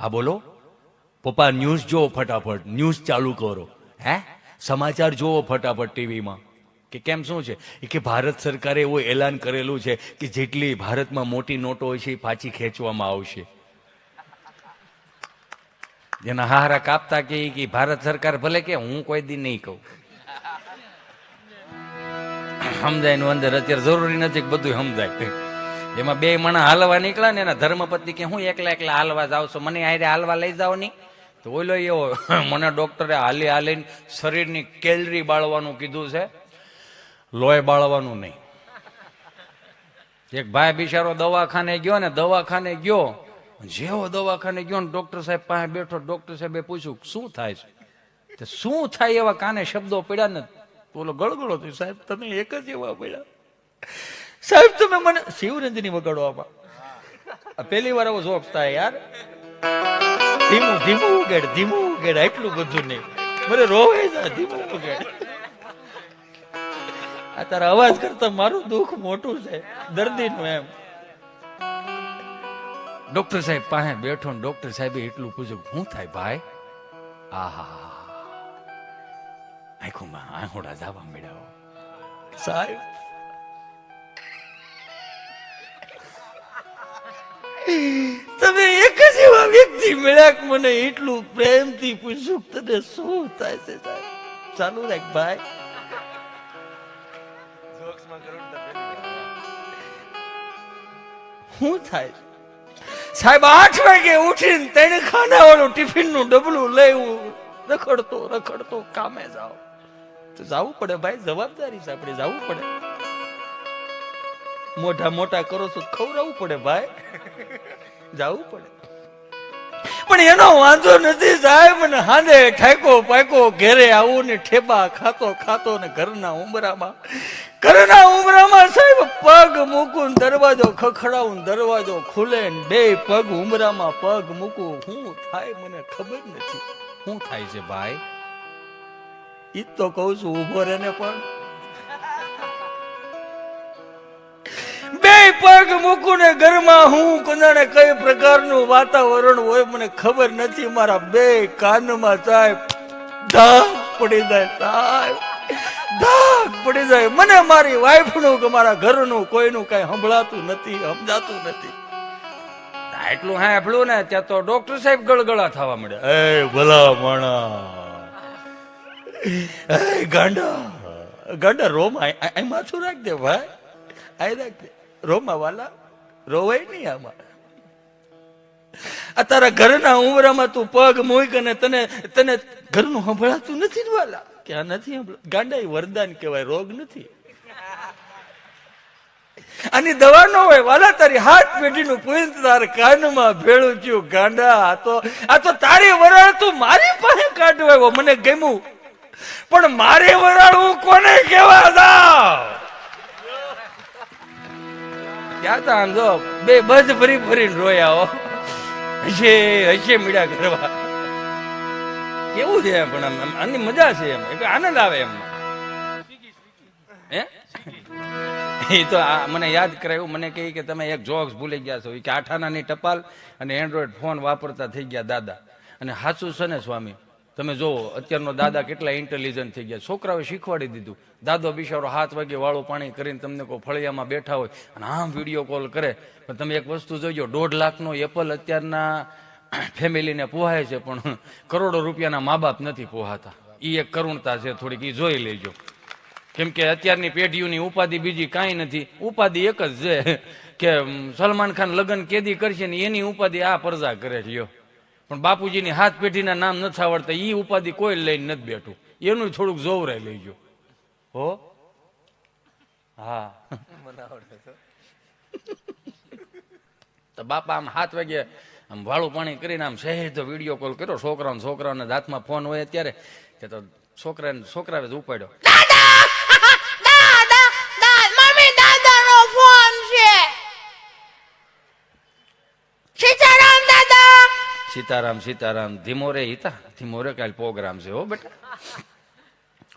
S2: હા બોલો. પપ્પા ન્યૂઝ જોવો ફટાફટ, ન્યૂઝ ચાલુ કરો. હે સમાચાર જોવો ફટાફટ ટીવીમાં. કે કેમ શું છે? કે ભારત સરકારે એવું એલાન કરેલું છે કે જેટલી ભારતમાં મોટી નોટો હોય છે એ પાછી ખેંચવામાં આવશે. જેના હારા કાપતા કે ભારત સરકાર ભલે કે હું કોઈ દી નહીં કહું. સમજાય નું અંદર અત્યારે જરૂરી નથી બધું સમજાય. એમાં 2 માણસ હાલવા નીકળ્યા ને એના ધર્મપત્ની કે હું એકલા હાલવા જાવ છો, મને આરે હાલવા લઈ જાવ નહીં. તો ઓલો એવો મને ડોક્ટરે હાલીને શરીરની કેલરી બાળવાનું કીધું છે, લોહી બાળવાનું નહીં. એક ભાઈ બિચારો દવાખાને ગયો જેવો દવાખાને ગયો ને ડોક્ટર સાહેબ પાસે બેઠો. ડોક્ટર સાહેબે પૂછ્યું શું થાય છે? શું થાય એવા કાને શબ્દો પડ્યા ને બોલો ગળગળો થયો. સાહેબ તમે એક જ એવા પડ્યા. સાહેબ તમે મને શિવરંજની વગાડવામાં. પહેલી વાર એવો જોક થાય યાર. ધીમું ઉગેડ એટલું બધું નહીં, મને રોવે છે. ધીમું ઉગેડ. આ તારા અવાજ કરતા મારું દુઃખ મોટું છે, દર્દીનું. એમ ડોક્ટર સાહેબ પાસે બેઠો ને ડોક્ટર સાહેબે એટલું પૂછ્યું, શું થાય ભાઈ? આહા, આંખોમાં આંખોડા જાવા મળ્યા. સાહેબ તમે એક જ એવા વ્યક્તિ મળ્યા કે મને એટલું પ્રેમથી પૂછ્યું તને શું થાય છે સાહેબ? ચાલુ રાખ ભાઈ. શું થાય સાહેબ? 8 વાગે ઉઠીને 3 ખાના વાળું ટિફિન નું ડબલું લેવું, રખડતો કામે જાવ તો જવું પડે ભાઈ, જવાબદારી છે આપણે, જવું પડે. મોટા કરો છો ખવડાવવું પડે ભાઈ, જવું પડે. પણ એનો વાંધો નથી સાહેબ. ને હાંજે ઠાકો પાકો ઘેરે આવું ને ઠેબા ખાતો ને ઘરના ઉંબરામાં સાહેબ પગ મૂકું, દરવાજો ખખડાવું, દરવાજો ખુલે ને 2 પગ ઉંબરામાં પગ મૂકું. શું થાય મને ખબર નથી. શું થાય છે ભાઈ? ઈ તો કઉ છું, ઉભો રહે ને. પણ 2 પગ મૂકું ને ઘરમાં હું કોને કઈ પ્રકારનું વાતાવરણ હોય મને ખબર નથી. મારા 2 કાનમાં સાહેબ ધાક પડી જાય સાહેબ, ધાક પડી જાય. મને મારી વાઈફ નું કે મારા ઘરનું કોઈનું કઈ સંભળાતું નથી, સમજાતું નથી. એટલું હા આપણું ને ત્યાં તો ડોક્ટર સાહેબ ગળગળા થવા મળ્યા. એ ભલા માણા, ગાંડા રોમ આ માથું રાખ દે ભાઈ, આ રાખ દે. રોમા વાલા રોવાય નહીં આમાં. આ તારા ઘરના ઉંબરામાં તું પગ મૂક અને તને ઘરનું સંભળાતું નથી વાલા? કે આ નથી ગાંડા? વરદાન કહેવાય, રોગ નથી. આની દવા ન હોય વાલા. તારી હાથ પેઢીનું પૂંછ તાર કાનમાં ભેળું થયું ગાંડા. આ તો તારી વરાળ તું મારી પાસે કાઢવાયો, મને ગમ્યું. પણ મારી વરાળ હું કોને કહેવા દઉં? ક્યાં તા આમ જો 2 બજ ફરીને રોયા. હશે મીડા કરવા. કેવું છે પણ આની મજા છે, એમ આનંદ આવે એમ. એ તો મને યાદ કરાયું, મને કહે કે તમે એક જોક્સ ભૂલી ગયા છો કે 8 આનાની ટપાલ અને એન્ડ્રોઈડ ફોન વાપરતા થઈ ગયા દાદા. અને સાચું છે ને સ્વામી, તમે જોવો અત્યારનો દાદા કેટલા ઇન્ટેલિજન્ટ થઈ ગયા. છોકરાઓએ શીખવાડી દીધું. દાદો બિચારો 7 વાગે વાળું પાણી કરીને તમને કોઈ ફળિયામાં બેઠા હોય અને આમ વિડીયો કોલ કરે. પણ તમે એક વસ્તુ જોઈજો, 1.5 લાખનો એપલ અત્યારના ફેમિલીને પોહાય છે, પણ કરોડો રૂપિયાના મા બાપ નથી પોહાતા. એ એક કરુણતા છે થોડીક, એ જોઈ લેજો. કેમ કે અત્યારની પેઢીઓની ઉપાધિ બીજી કાંઈ નથી. ઉપાધિ એક જ છે કે સલમાન ખાન લગ્ન કેદી કરશે ને એની ઉપાધિ આ પરજા કરે છે. પણ બાપુજીની 7 પેઢીના નામ નથી આવડતા, એ ઉપાધિ કોઈ લઈને નથી બેઠું. એનું થોડુંક જોવરાઈ લેજો હો. હા તો બાપા આમ 7 વાગે આમ વાળું પાણી કરીને આમ સહેજ તો વિડીયો કોલ કર્યો. છોકરાઓના હાથમાં ફોન હોય અત્યારે કે તો છોકરાએ જ ઉપાડ્યો. સીતારામ ધીમો રે કાલ પ્રોગ્રામ છે હો બેટા.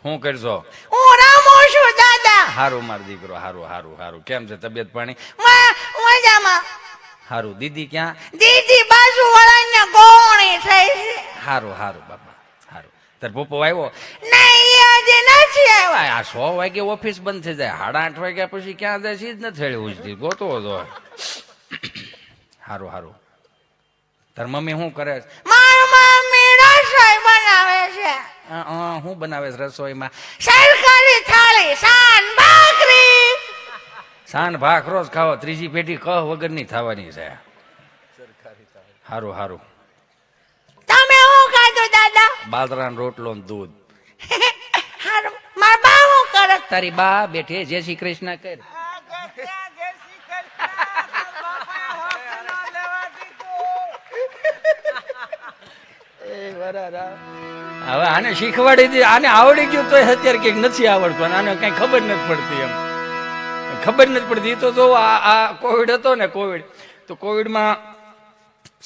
S2: હું કરજો? હું રામો છું દાદા. હારું માર દીકરો, હારું. કેમ છે તબિયત પાણી? મજામાં. હારું. દીદી ક્યાં? દીદી બાજુ વાળાને ગોણી થઈ છે. હારું બાપા, હારું. તાર પપ્પો આવ્યો? નહીં, આજે નથી આવ્યા. આ 100 વાગે ઓફિસ બંધ થઈ જાય, 8:30 વાગ્યા પછી ક્યાં જાય છે જ નથી હેળ્યું. ગોતો હતો. હારું. તાર મમ્મી શું કરે છે? મારી મમ્મી રસોઈ બનાવે છે. શું બનાવે છે રસોઈમાં? સરકારી થાળી, સાન ભાખ રોજ ખાવો. 3જી પેઢી કહ વગરની થવાની છે. હારું. તમે શું ખાધું દાદા? બાજરાનો રોટલો ને દૂધ. હારું. મારા બા શું કરે? તારી બા બેઠી જય શ્રી કૃષ્ણ કર. હવે આને શીખવાડી દી. આને આવડી ગયું તો અત્યારે કઈક નથી આવડતું, આને કઈ ખબર નથી પડતી. એમ ખબર નથી પડતી. તો જો આ કોવિડ હતો ને, કોવિડમાં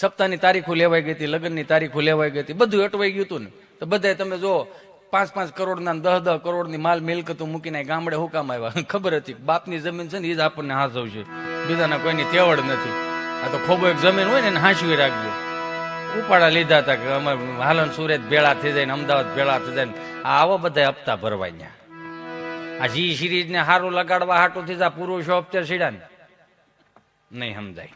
S2: સપ્તાહની તારીખો લેવાઈ ગઈ હતી, લગ્નની તારીખો લેવાઈ ગઈ હતી, બધું અટવાઈ ગયું હતું ને. તો બધા તમે જો 5-5 કરોડના 10-10 કરોડની માલ મિલકતો મૂકીને ગામડે હુકામ આવ્યા. ખબર હતી બાપની જમીન છે ને એ જ આપણને હાથવશે, બીજાના કોઈની તેવડ નથી. આ તો ખોબો એક જમીન હોય ને એને હાંસવી રાખજો. ઉપાડા લીધા હતા કે અમે હાલન સુરત ભેળા થઈ જાય ને અમદાવાદ ભેળા થઈ જાય ને આવો બધા હપ્તા ભરવાય. આ જી સિરીઝ ને સારું લગાડવા હાટું થી પુરુષો હપ્તે સીડા ને નહીં સમજાય.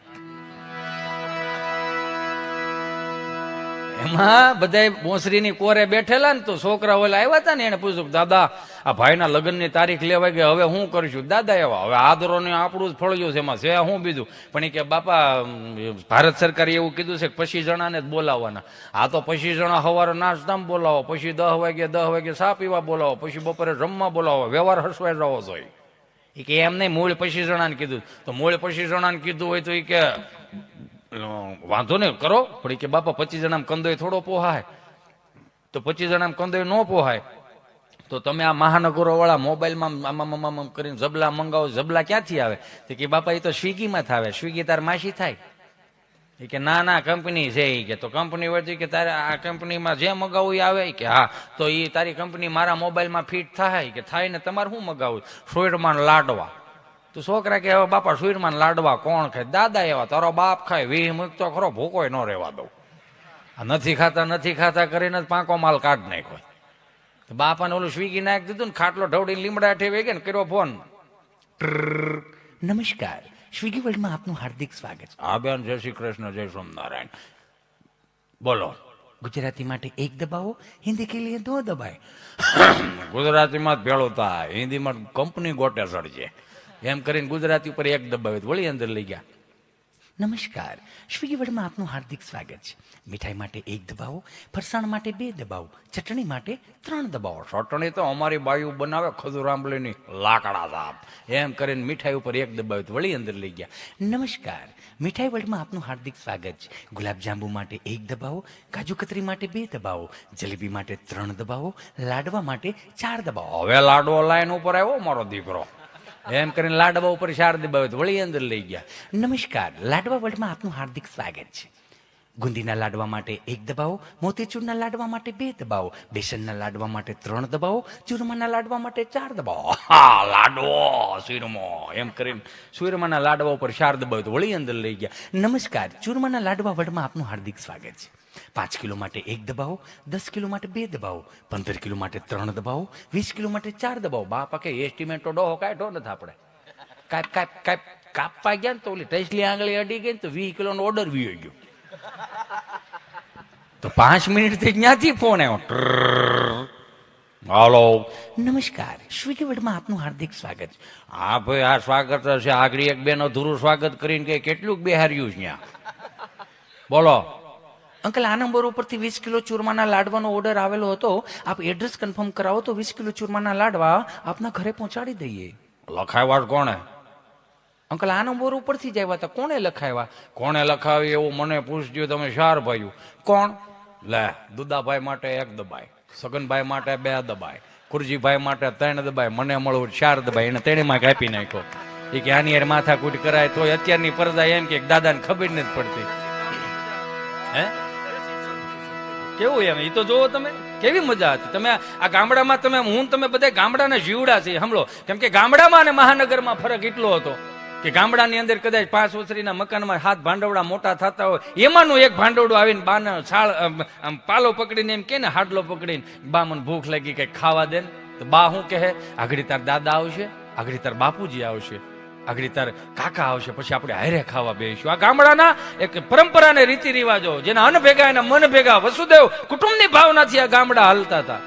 S2: એમાં બધા બોસરીની કોરે બેઠેલા ને તો છોકરા ઓલા આવ્યા હતા ને એને પૂછ્યું દાદા આ ભાઈના લગ્નની તારીખ લેવાય ગઈ, હવે શું કરશું? દાદા એવા હવે આદરો ને આપણું જ ફળ્યું છે, એમાં છે શું બીજું? પણ એ કે બાપા ભારત સરકારે એવું કીધું છે કે 25 જણાને જ બોલાવવાના. આ તો 25 જણા સવારે નાસ્તામાં બોલાવો, પછી 10 વાગે ચા પીવા બોલાવો, પછી બપોરે જમવા બોલાવો, વ્યવહાર હસવાઈ જવો જોઈએ. એ કે એમ નહીં, મૂળ 25 જણાને કીધું. તો મૂળ 25 જણાને કીધું હોય તો એ કે વાંધો નહીં કરો, પણ કે બાપા 25 જણામાં કંદોય થોડો પોહાય. તો 25 જણામાં કંદોય ન પોહાય તો તમે આ મહાનગરો વાળા મોબાઈલમાં આમાં કરીને જબલા મંગાવો. જબલા ક્યાંથી આવે? તો કે બાપા એ તો સ્વિગીમાં આવે. સ્વિગી તાર માસી થાય? એ કે ના કંપની છે. એ કે તો કંપની હોય કે તારે આ કંપનીમાં જે મગાવું એ આવે? કે હા. તો એ તારી કંપની મારા મોબાઈલમાં ફિટ થાય? કે થાય ને. તમારે શું મગાવું? સોયરમાન લાડવા. તો છોકરા કે હવે બાપા સુરમાન લાડવા કોણ ખાય? દાદા એવા તારો બાપ ખાય. વીહ મૂકતો ખરો, ભૂકોય ન રહેવા દઉં. આ નથી ખાતા કરીને જ પાંકો માલ કાઢ નાખ્યો. તો બાપાને ઓલું સ્વિગી નાખી દીધું ને ખાટલો ઢવડીને લીમડા ઠેવી ગયા ને કર્યો ફોન.
S3: નમસ્કાર, સ્વિગી વર્લ્ડમાં આપનું હાર્દિક સ્વાગત છે.
S2: હા બેન, જય શ્રી કૃષ્ણ, જય સોમનારાયણ. બોલો.
S3: ગુજરાતી માટે 1 દબાવો, હિન્દી કે લીએ 2 દબાય.
S2: ગુજરાતીમાં જ ભેળો થાય, હિન્દીમાં કંપની ગોટે સડજે એમ કરીને ગુજરાતી ઉપર 1 દબાવે વળી અંદર લઈ ગયા.
S3: નમસ્કાર, સ્વિગી વર્લ્ડમાં આપનું હાર્દિક સ્વાગત છે. મીઠાઈ માટે 1 દબાવો, ફરસાણ માટે 2 દબાવો, ચટણી માટે 3 દબાવો.
S2: ચટણી તો અમારી બાયુ બનાવે ખજૂર આંબલીની લાકડા સાપ એમ કરીને મીઠાઈ ઉપર 1 દબાવે વળી અંદર લઈ ગયા.
S3: નમસ્કાર, મીઠાઈ વર્લ્ડમાં આપનું હાર્દિક સ્વાગત છે. ગુલાબજાંબુ માટે 1 દબાવો, કાજુ કતરી માટે 2 દબાવો, જલેબી માટે 3 દબાવો, લાડવા માટે 4 દબાવો.
S2: હવે લાડવો લાઈન ઉપર આવ્યો મારો દીકરો એમ કરીને લાડવા ઉપર 4 દબાવે વળી અંદર લઈ ગયા.
S3: નમસ્કાર, લાડવા વર્લ્ડમાં આપનું હાર્દિક સ્વાગત છે. ગુંદીના લાડવા માટે 1 દબાવો, મોતીચૂરના લાડવા માટે 2 દબાવો, બેસનના લાડવા માટે 3 દબાવો, ચૂરમાના લાડવા માટે 4 દબાવો.
S2: હા લાડવો સુરમો એમ કરીને સુરમાના લાડવા ઉપર 4 દબાવે વળી અંદર લઈ ગયા.
S3: નમસ્કાર, ચૂરમાના લાડવા વર્લ્ડમાં આપનું હાર્દિક સ્વાગત છે. 5 કિલો માટે 1 દબાવો, 10 કિલો માટે 2 દબાવો, 15 કિલો માટે 3 દબાવો, 20 કિલો માટે 4 દબાવો. બાપા કે એસ્ટિમેટો ડોહો કાઢો નથી આપણે. કાપવા ગયા ને તો ઓલી ટેસલી આંગળી અડી ગઈ ને તો 20 કિલોનો ઓર્ડર વી ગયો.
S2: તો 5 મિનિટ થી ક્યાંથી ફોન આવ્યો? હાલો.
S3: નમસ્કાર, સ્વિગી વર્લ્ડમાં આપનું હાર્દિક સ્વાગત છે.
S2: હા ભાઈ, આ સ્વાગત છે. આગળ એક બેન અધૂરું સ્વાગત કરીને કે કેટલું બેહાર્યું છે ત્યાં. બોલો.
S3: અંકલ, આ નંબર ઉપરથી 20 કિલો ચૂરમાના લાડવાનો ઓર્ડર આવેલો હતો. આપ એડ્રેસ કન્ફર્મ કરાવો તો 20 કિલો ચૂરમાના લાડવા આપના ઘરે પહોંચાડી દઈએ.
S2: લખાવ્યા કોણે?
S3: અંકલ, આ નંબર ઉપરથી જ આવ્યા હતા. કોણે લખાવ્યા?
S2: કોણે લખાવી એવું મને પૂછજો તમે. 4 ભાઈઓ.
S3: કોણ?
S2: લે, દુદાભાઈ માટે 1 દબાય, સગનભાઈ માટે 2 દબાય, કુરજીભાઈ માટે 3 દબાય, મને મળવું 4 દબાય. એને તેણીમાં કાપી નાખ્યો. એ કે આની યાર માથાકૂટ કરાય તો અત્યારની પરદા એમ કે દાદાને ખબર નથી પડતી. હે કેવું એમ? એ તો જોવો તમે કેવી મજા હતી. તમે આ ગામડામાં તમે બધા ગામડાના જીવડા છે સમલો. કેમ કે ગામડામાં અને મહાનગરમાં ફરક એટલો હતો કે ગામડાની અંદર કદાચ 5 ઓસરીના મકાનમાં 7 ભાંડવડા મોટા થતા હોય, એમાંનું એક ભાંડવડું આવીને બાના છાળ પાલો પકડીને એમ કે ને હાડલો પકડીને બા મને ભૂખ લાગી કઈ ખાવા દે ને. તો બા શું કહે? આગળ તાર દાદા આવશે, આગળ તાર બાપુજી આવશે, આગળ તાર કાકા આવશે, પછી આપણે હારે ખાવા બેસીશું. આ ગામડાના એક પરંપરા ને રીતિ રિવાજો, જેના અન્ન ભેગા એના મન ભેગા, વસુદેવ કુટુંબની ભાવનાથી આ ગામડા હાલતા હતા.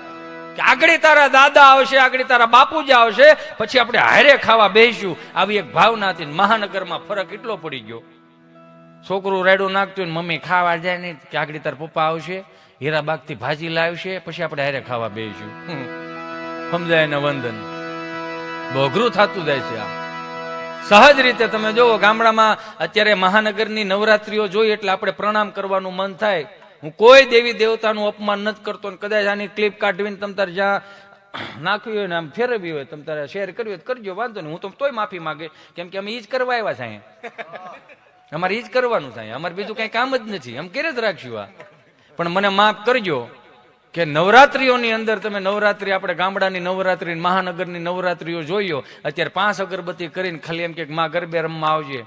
S2: આગળ તારા દાદા આવશે, આગળ તારા બાપુજી આવશે, પછી આપણે હારે ખાવા બેસીશું. આવી એક ભાવના હતી. મહાનગરમાં ફરક એટલો પડી ગયો. છોકરું રેડું નાખતું ને મમ્મી ખાવા જાય નહીં કે આગળ તાર પપ્પા આવશે, હીરાબાગ થી ભાજી લાવશે, પછી આપણે હારે ખાવા બેસીશું. સમજાય ને વંદન. બહુ અઘરું થતું જાય છે. આ સહજ રીતે તમે જોવો ગામડામાં અત્યારે મહાનગરની નવરાત્રીઓ જોઈ એટલે આપણે પ્રણામ કરવાનું મન થાય. હું કોઈ દેવી દેવતાનું અપમાન નથી કરતો. કદાચ આની ક્લિપ કાઢવીને તમ તારે જ્યાં નાખવી હોય ને આમ ફેરવી હોય, તમ તારે શેર કરવી હોય કરજો, વાંધો નહીં. હું તો તોય માફી માંગે, કેમ કે અમે ઈ જ કરવા આવ્યા છે. અમારે ઈ જ કરવાનું થાય. અમારે બીજું કઈ કામ જ નથી. અમે કરે જ રાખશું આ. પણ મને માફ કરજો કે નવરાત્રીઓની અંદર તમે નવરાત્રી, આપણે ગામડાની નવરાત્રી, મહાનગરની નવરાત્રીઓ જોઈયો. અત્યારે 5 અગરબત્તી કરીને ખાલી એમ કે માં ગરબે રમવા આવજે,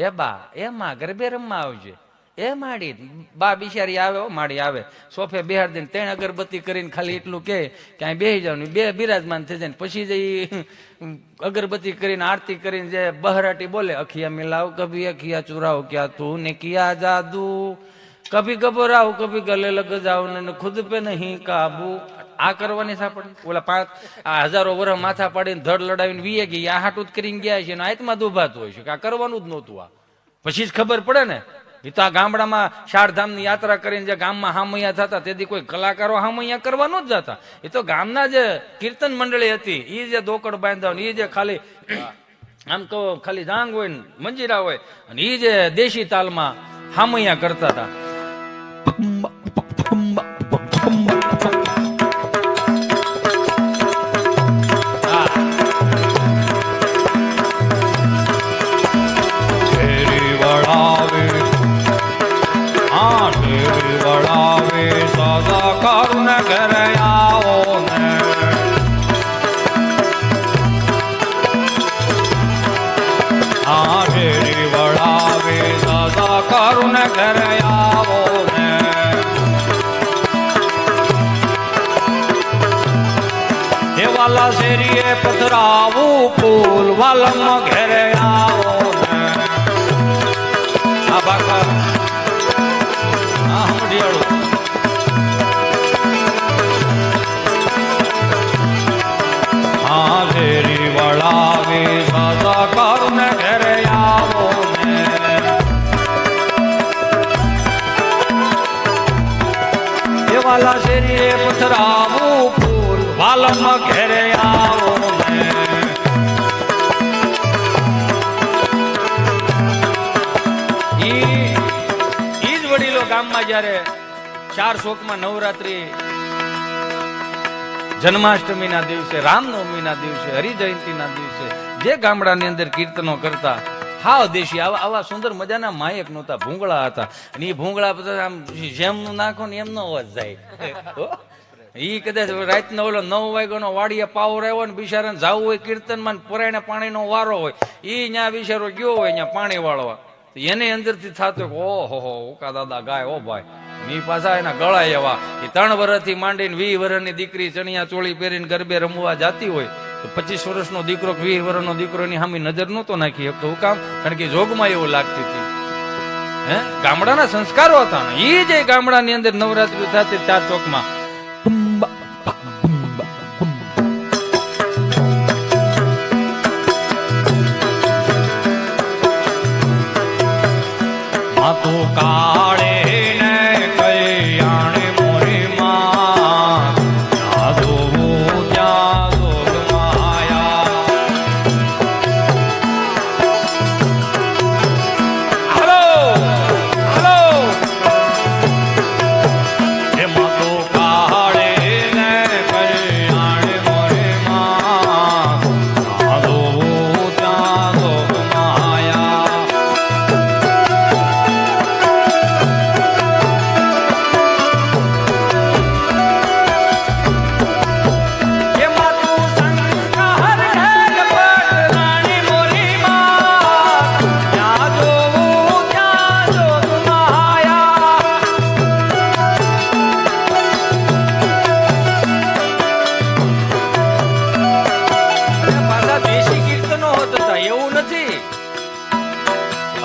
S2: એ બા એ માં ગરબે રમવા આવજે. એ માડી બા બિચારી આવે, માડી આવે, સોફે બેહાડ દઈને 3 અગરબત્તી કરીને ખાલી એટલું કે અહીં બેસી જવાનું, 2 બિરાજમાન થઈ જાય. પછી જઈ અગરબત્તી કરીને આરતી કરીને જે બહરાટી બોલે, અખિયા મિલાવ કભી અખિયા ચુરાવ ક્યાં તું ને કિયા જાદુ, કભી ઘબરાવ કભી ગલે લગ જાવ ને ખુદ પે નહીં કાબુ. આ કરવાની સાપડી ઓલા 1000 વર્ષ માથા પાડીને ધડ લડાવીને વીએ ગયા, આ હાટું જ કરીને ગયા છે, આત્મા દુભાતું હોય છે કે આ કરવાનું જ નહોતું. આ પછી જ ખબર પડે ને. એ તો આ ગામડામાં 4 ધામની યાત્રા કરીને જે ગામમાં હામૈયા થતા, તેથી કોઈ કલાકારો હામૈયા કરવા ન જ જતા. એ તો ગામના જે કીર્તન મંડળી હતી, એ જે દોકડ બાંધા, એ જે ખાલી આમ કહો ખાલી જાંગ હોય ને મંજીરા હોય, અને એ જે દેશી તાલમાં હામૈયા કરતા હતા.
S1: વળાવે સદા કરુણ ઘરે આવો ને, ઢેરી વળાવે સદા કરુણ ઘરે આવો ને, એ વાલા શેરીએ પથરાવું ફૂલ વાલમ ઘરે આવો ને. આ બાકા ઢેરી વળાવે સદા કરુણ ઘરે આવો ને, એ વાલા શેરીએ પથરાવું ફૂલ વાલમ ઘરે આવો ને. ઈ જ વડીલો ગામમાં જયારે 4 શોકમાં નવરાત્રી, જન્માષ્ટમીના દિવસે, રામનવમીના દિવસે, હરિજયંતીના દિવસે જે ગામડાની અંદર કીર્તનો કરતા, હાવ દેશી આવા સુંદર મજાના માયક નહોતા, ભૂંગળા હતા. અને એ ભૂંગળા બધા આમ જેમનું નાખો ને એમનો અવાજ જાય. ઈ કદાચ રાતનો ઓલો 9 વાગ્યાનો વાડીએ પાવર આવ્યો ને બિચારાને જાવું હોય કીર્તનમાં, પરાયને પાણીનો વારો હોય, ઈ ન્યા બિચારો ગયો હોય ત્યાં પાણી વાળવા, એને અંદરથી થતું ઓહો ઓકા દાદા ગાય ઓ ભાઈ. ઈ પાછા એના ગળા એવા, એ 3 વર્ષથી માંડીને 20 વર્ષની દીકરી ચણિયા ચોળી પહેરીને ગરબે રમવા જાતી હોય, તો 25 વર્ષનો દીકરો 20 વર્ષનો દીકરો એની સામે નજર નહોતો નાખી શકતો. હું કામ? કારણ કે જોગમાં એવું લાગતી હતી. હે, ગામડાના સંસ્કારો હતા ને. એ જે ગામડાની અંદર નવરાત્રી થતી 4 ચોકમાં, માતું કાળે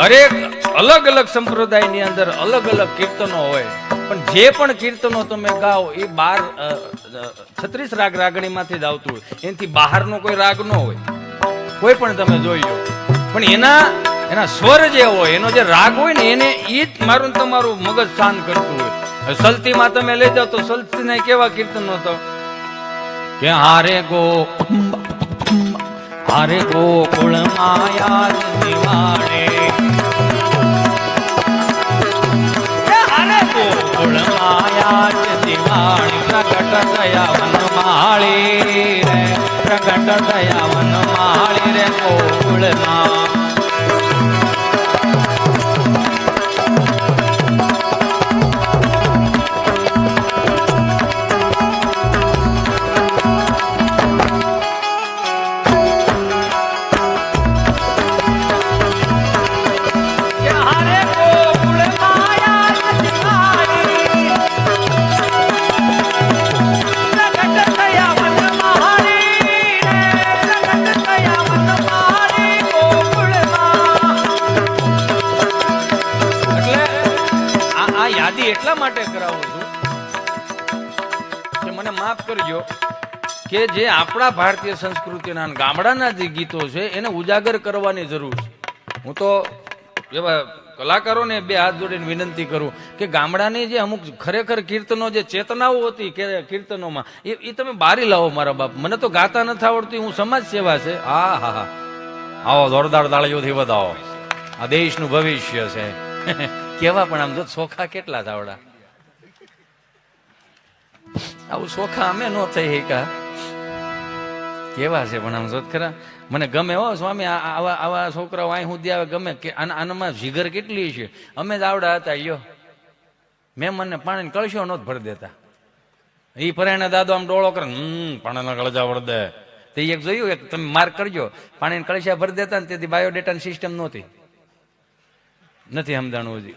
S1: હરેક અલગ અલગ સંપ્રદાયની અંદર અલગ અલગ કીર્તનો હોય, પણ જે પણ કીર્તનો તમે ગાઓ એ 36 રાગ રાગણીમાંથી જ આવતું હોય, એનાથી બહારનો કોઈ રાગ ન હોય. કોઈ પણ તમે જોઈ લો, પણ એના સ્વર જે હોય, એનો જે રાગ હોય ને, એને ઈ જ મારું તમારું મગજ શાંત કરતું હોય. સલતીમાં તમે લઈ જાઓ તો સલતીના કેવા કીર્તનો હતો કે હારે ગોકુળ માયા દિવાળે, ગોકુળ માયા દિવાળી, પ્રગટ થયા વનમાળી રે, પ્રગટ થયા વનમાળી રે ગોકુળમાં.
S2: વિધિ એટલા માટે કરાવું છું કે મને માફ કરજો કે જે આપણા ભારતીય સંસ્કૃતિના અને ગામડાના જે ગીતો છે એને ઉજાગર કરવાની જરૂર છે. હું તો એવા કલાકારોને બે હાથ જોડીને વિનંતી કરું કે ગામડાની જે અમુક ખરેખર કીર્તનો જે ચેતનાઓ હતી કે કીર્તનોમાં એ તમે બારી લાવો મારા બાપ. મને તો ગાતા નથી આવડતું, હું સમાજ સેવા છે. હા હા હા, આવો જોરદાર તાળીઓથી વધાવો. આ દેશનું ભવિષ્ય છે. કેવા પણ આમ જો સોખા કેટલા તાવડા, આવું સોખા અમે નો થઈ શક્યા. કેવા છે પણ આમ જોત ખરા. મને ગમે હો સ્વામી, આવા આવા છોકરાઓ અહીં સુધી આવે ગમે કે આનામાં જીગર કેટલી છે. અમે જ આવડા હતા યો મહેમાનને પાણીને કળશો નહોત ભરી દેતા. એ પરાયણા દાદો આમ ડોળો કરે પાણીના કળજા ભરી દે. તે એક જોયું, એક તમે માર્ક કરજો, પાણીને કળશા ભરી દેતા ને તેથી બાયોડેટાની સિસ્ટમ નહોતી, નથી સમજાણું હજી.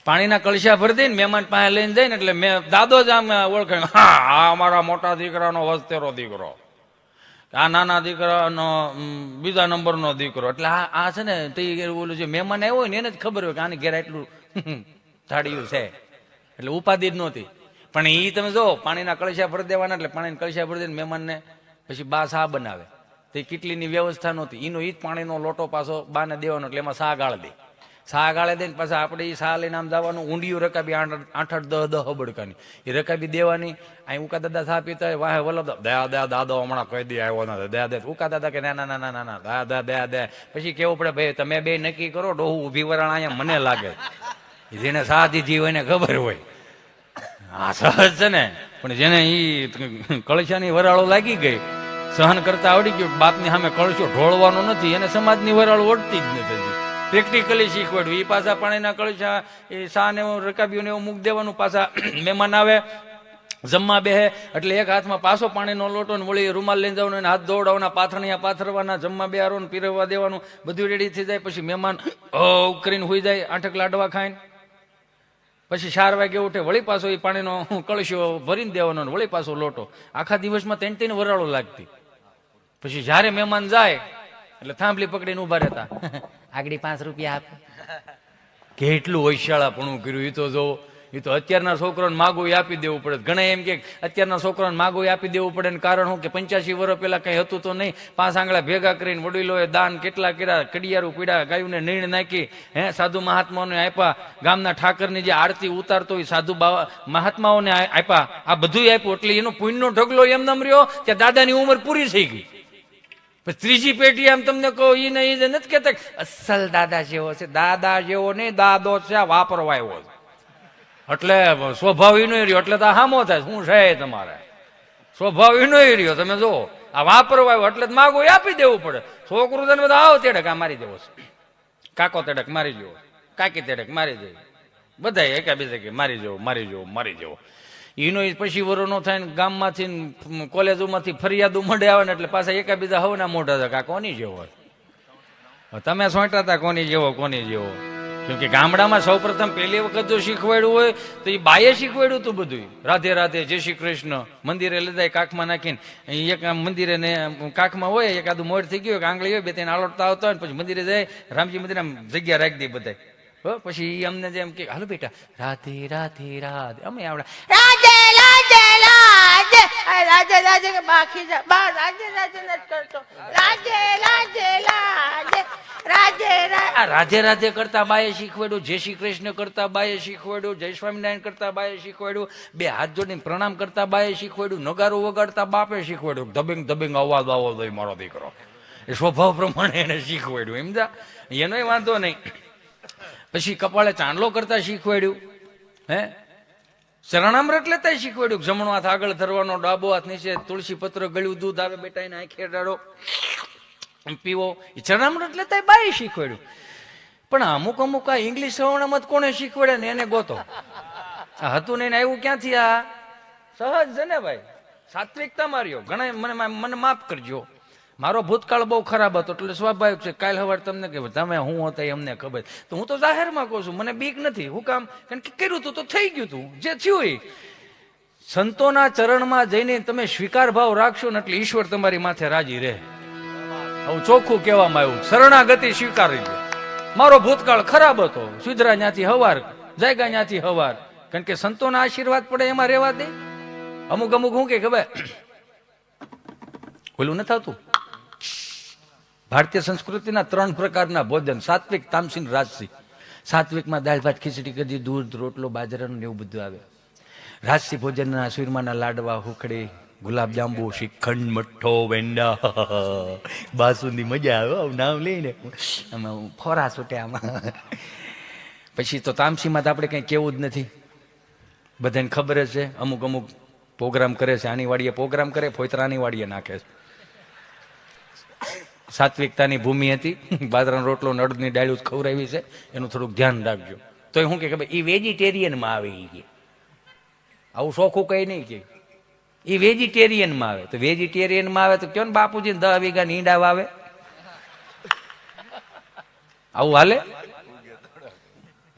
S2: પાણીના કળશા ભરી દઈને મહેમાન પાસે લઈને જાય ને એટલે મેં દાદો જ આમ ઓળખે, હા આ અમારા મોટા દીકરાનો વસ્તેરો દીકરો, આ નાના દીકરાનો બીજા નંબરનો દીકરો. એટલે આ છે ને તે ઓલું જે મહેમાન આવ્યો હોય ને એને જ ખબર હોય કે આની ઘેર એટલું થાળીયું છે, એટલે ઉપાધિ જ નહોતી. પણ એ તમે જો પાણીના કળશા ભરી દેવાના, એટલે પાણીના કળશા ભરી દઈને મહેમાનને પછી બા સા બનાવે. તે કેટલીની વ્યવસ્થા નહોતી, એનો ઈ જ પાણીનો લોટો પાછો બાને દેવાનો, એટલે એમાં સા ગાળ દે. સા ગાળે દઈને પાછા આપણે એ સા લઈને આમ જવાનું. ઊંડિયું રકાબી 8-8 10 હબડકાની એ રકાબી દેવાની. અહીં ઉકા દાદા સા પીતા હોય, વાહે વલો દયા દાદો હમણાં કહી દે આવ્યો નથી, દયા દે. ઉકા દાદા કે ના ના ના ના દાદા દયા દે. પછી કેવું પડે ભાઈ તમે બે નક્કી કરો, ડોહું ઊભી વરાણ અહીંયા મને લાગે. જેને સા દીધી હોય એને ખબર હોય આ સહજ છે ને. પણ જેને ઈ કળશાની વરાળો લાગી ગઈ, સહન કરતા આવડી ગયું, બાપની સામે કળશો ઢોળવાનો નથી, એને સમાજની વરાળો ઓળતી જ નથી. પ્રેક્ટિકલી શીખવાડ્યું. એ પાછા પાણીના કળશા એ સા ને રકાબીઓને એવું મૂક દેવાનું. પાછા મહેમાન આવે જમવા બેહે એટલે એક હાથમાં પાછો પાણીનો લોટો ને વળી રૂમાલ લઈને જવાનું, એને હાથ દોડાવવાના, પાથરણિયા પાથરવાના, જમવા બેહારવાનું, પીરવવા દેવાનું, બધું રેડી થઈ જાય. પછી મહેમાન કરીને હોઈ જાય, 8 લાડવા ખાઈને. પછી 4 વાગે ઉઠે, વળી પાછો એ પાણીનો કળશો ભરીને દેવાનો, વળી પાછો લોટો. આખા દિવસમાં 3 વરાળો લાગતી. પછી જયારે મહેમાન જાય એટલે થાંભલી પકડીને ઉભા રહેતા, આગળ 5 રૂપિયા આપે. કેટલું હોશિયાળાપણું કર્યું. એ તો જો, એ તો અત્યારના છોકરાને માગું આપી દેવું પડે. ઘણા એમ કે અત્યારના છોકરાને માગું આપી દેવું પડે, કારણ શું કે 85 વર્ષ પહેલા કઈ હતું તો નહીં. 5 આંગળા ભેગા કરીને વડીલોએ દાન કેટલા કર્યા, કડિયારું પીડા, ગાયુંને નીણ નાખી, સાધુ મહાત્માઓને આપ્યા, ગામના ઠાકરની જે આરતી ઉતારતો હોય સાધુ મહાત્માઓને આપ્યા. આ બધું આપ્યું એટલે એનો પુણ્યનો ઢગલો એમ નમ રહ્યો કે દાદાની ઉંમર પૂરી થઈ ગઈ. પછી ત્રીજી પેઢી આમ તમને કહો એ નથી કેતા અસલ દાદા જેવો છે. દાદા જેવો નહીં, દાદો છે વાપરવા આવ્યો છે. એટલે સ્વભાવ ઈ નહીં રહ્યો, એટલે તો હામો થાય. શું છે તમારે સ્વભાવ ઈ નહીં રહ્યો. તમે જો આ વાપરવા આવ્યો એટલે માગો આપી દેવું પડે. છોકરું તને બધા આવો તેડક આ મારી દેવો છે, કાકો તેડક મારી જેવો, કાકી તેડક મારી જેવો, બધા એકાબીજા કે મારી જેવો મારી જેવો મારી જેવો. એનો પછી વરો નો થાય ને ગામમાંથી કોલેજોમાંથી ફરિયાદો મળે આવે ને એટલે પાછા એકાબીજા હવના મોઢા હતા, કા કોની જેવો તમે સોંટા હતા, કોની જેવો કોની જેવો. કેમ કે ગામડામાં સૌ પ્રથમ પહેલી વખત જો શીખવાડ્યું હોય તો એ બાએ શીખવાડ્યું હતું બધું. રાધે રાધે, જય શ્રી કૃષ્ણ, મંદિરે લઈ કાખમાં નાખીને એક મંદિરે ને કાખમાં હોય એકાદું મોડ થઈ ગયું, આંગળી હોય, 2-3 આલોટતા આવતા હોય, પછી મંદિરે જાય, રામજી મંદિર આમ જગ્યા રાખી દે બધા. પછી અમને જેમ કે હાલો બેટા રાધે રાધે રાધે, અમે આવડા
S4: રાજે રાજે રાજે રાજે રાજે કે બાકી જા બા રાજે રાજે નથી કરતો, રાજે રાજે રાજે રાજે
S2: આ રાધે રાધે કરતા બાએ શીખવાડ્યું, જય શ્રી કૃષ્ણ કરતા બાએ શીખવાડ્યું, જય સ્વામિનારાયણ કરતા બાએ શીખવાડ્યું, 2 હાથ જોડીને પ્રણામ કરતા બાએ શીખવાડ્યું, નગારો વગાડતા બાપે શીખવાડ્યું, ધબિંગ ધબિંગ અવાજ આવો જોઈએ મારો દીકરો. એ સ્વભાવ પ્રમાણે એને શીખવાડ્યું. સમજા, એનોય વાંધો નહીં. પછી કપાળે ચાંદલો કરતા શીખવાડ્યું, શરણામૃત લેતા શીખવાડ્યું, જમણો હાથ આગળ ધરવાનો, ડાબો હાથ નીચે, તુલસી પત્ર ગળ્યું દૂધ આવે બેટા એને આંખે ડાળો પીવો, એ શરણામૃત લેતા બાએ શીખવાડ્યું. પણ અમુક અમુક આ ઇંગ્લિશ સવર્ણમત કોને શીખવાડે ને એને ગોતો. આ હતું ને આવ્યું ક્યાંથી? આ સહજ છે ને ભાઈ, સાત્વિકતા માર્યો. ઘણા મને માફ કરજો, મારો ભૂતકાળ બહુ ખરાબ હતો એટલે સ્વાભાવિક છે કાલ સવાર તમને કે તમે હું હતા એમને ખબર. તો હું તો જાહેરમાં કહું છું, મને બીક નથી. હું કામ? કારણ કે કર્યું તું તો થઈ ગયું તું, જે થયું એ. સંતોના ચરણમાં જઈને તમે સ્વીકાર ભાવ રાખશો ને એટલે ઈશ્વર તમારી માથે રાજી રહે. આવું ચોખ્ખું કહેવામાં આવ્યું, શરણાગતિ સ્વીકારી દો. મારો ભૂતકાળ ખરાબ હતો, સુધરા ત્યાંથી હવાર જાય ત્યાંથી હવાર, કારણ કે સંતોના આશીર્વાદ પડે એમાં રહેવા દે. અમુક અમુક શું કે ખબર ઓલું નથી આવતું, ભારતીય સંસ્કૃતિના 3 પ્રકારના ભોજન, સાત્વિક, તામસિક, રાજસી. સાત્વિકમાં દાળ ભાત ખીચડી કદી, દૂધ રોટલો બાજરાનું ને એવું બધું આવે. રાજસી ભોજનના સુરમાના લાડવા, હુખડી, ગુલાબજાંબુ, શ્રીખંડ, મઠ્ઠો, વેંડા, બાસુંદી, મજા આવે આવું નામ લઈને આમાં ફોરા છૂટે આમાં. પછી તો તામસીમાં તો આપણે કંઈ કેવું જ નથી, બધાને ખબર જ છે. અમુક અમુક પ્રોગ્રામ કરે છે, આની વાડીએ પ્રોગ્રામ કરે, ફોતરાની વાડીએ નાખે છે. સાત્વિકતાની ભૂમિ હતી, બાજરાનો રોટલો અડદની ડાળીઓ ખવડાવી છે, એનું થોડુંક ધ્યાન રાખજો. તો શું કે ખબર, એ વેજીટેરિયનમાં આવે. એ કે આવું શોખું કઈ નહીં કે એ વેજીટેરિયનમાં આવે. તો વેજીટેરિયનમાં આવે તો કયો ને બાપુજી 10 વીઘા ઈંડા વાવે, આવું હાલે?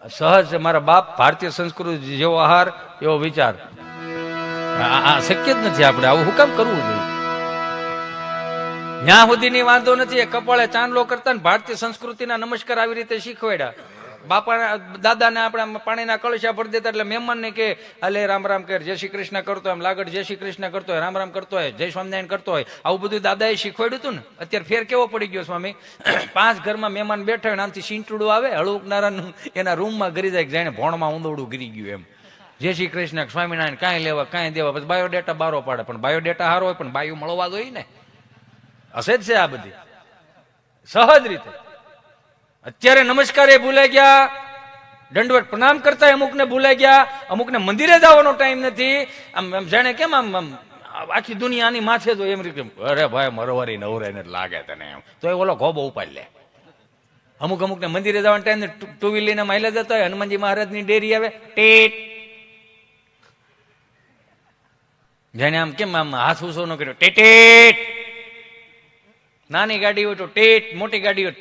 S2: સહજ છે મારા બાપ, ભારતીય સંસ્કૃતિ જેવો આહાર એવો વિચાર. આ શક્ય જ નથી. આપણે આવું હું કામ કરવું જોઈએ? ત્યાં સુધીની વાંધો નથી. એ કપાળે ચાંદલો કરતા ને ભારતીય સંસ્કૃતિના નમસ્કાર આવી રીતે શીખવાડ્યા. બાપાના દાદાને આપણે પાણીના કળશા ભરી દેતા એટલે મહેમાનને કે અલે રામ રામ કર, જય શ્રી કૃષ્ણ કરતો હોય, એમ લાગડ જય શ્રી કૃષ્ણ કરતો હોય, રામ રામ કરતો હોય, જય સ્વામિનારાયણ કરતો હોય. આવું બધું દાદાએ શીખવાડ્યું હતું ને. અત્યારે ફેર કેવો પડી ગયો સ્વામી, 5 ઘરમાં મહેમાન બેઠા હોય, આમથી સીંટડું આવે હળુકનારાનું એના રૂમમાં ગરી જાય, જાણે ભોણમાં ઊંધોડું ગીરી ગયું એમ. જય શ્રી કૃષ્ણ, સ્વામિનારાયણ, કાંઈ લેવા કાંઈ દેવા, પછી બાયોડેટા બારો પાડે. પણ બાયોડેટા સારો હોય પણ બાયું મળવા જોઈએ ને. હશે જ છે આ બધી સહજ રીતે. અત્યારે નમસ્કાર એ ભૂલાઈ ગયા, દંડવત પ્રણામ કરતા અમુકને ભૂલાઈ ગયા, અમુકને મંદિરે જવાનો ટાઈમ નથી. આમ જાણે કેમ આમ આખી દુનિયાની માથે તો એમ રીતે, અરે ભાઈ મરવારી નવરાઈને લાગે તને એમ, તો એ ઓલો ખોબો ઉપાડી લે. અમુકને મંદિરે જવાનો ટાઈમ ને 2 વ્હીલ લઈને માઇલે જતા હોય, હનુમાનજી મહારાજની ડેરી આવે, ટેટ જાણે આમ કેમ આમ હાથ ઉસો ન કર્યો, ટેટેટ. નાની ગાડી હોય તો ટેટ, મોટી ગાડી હોય.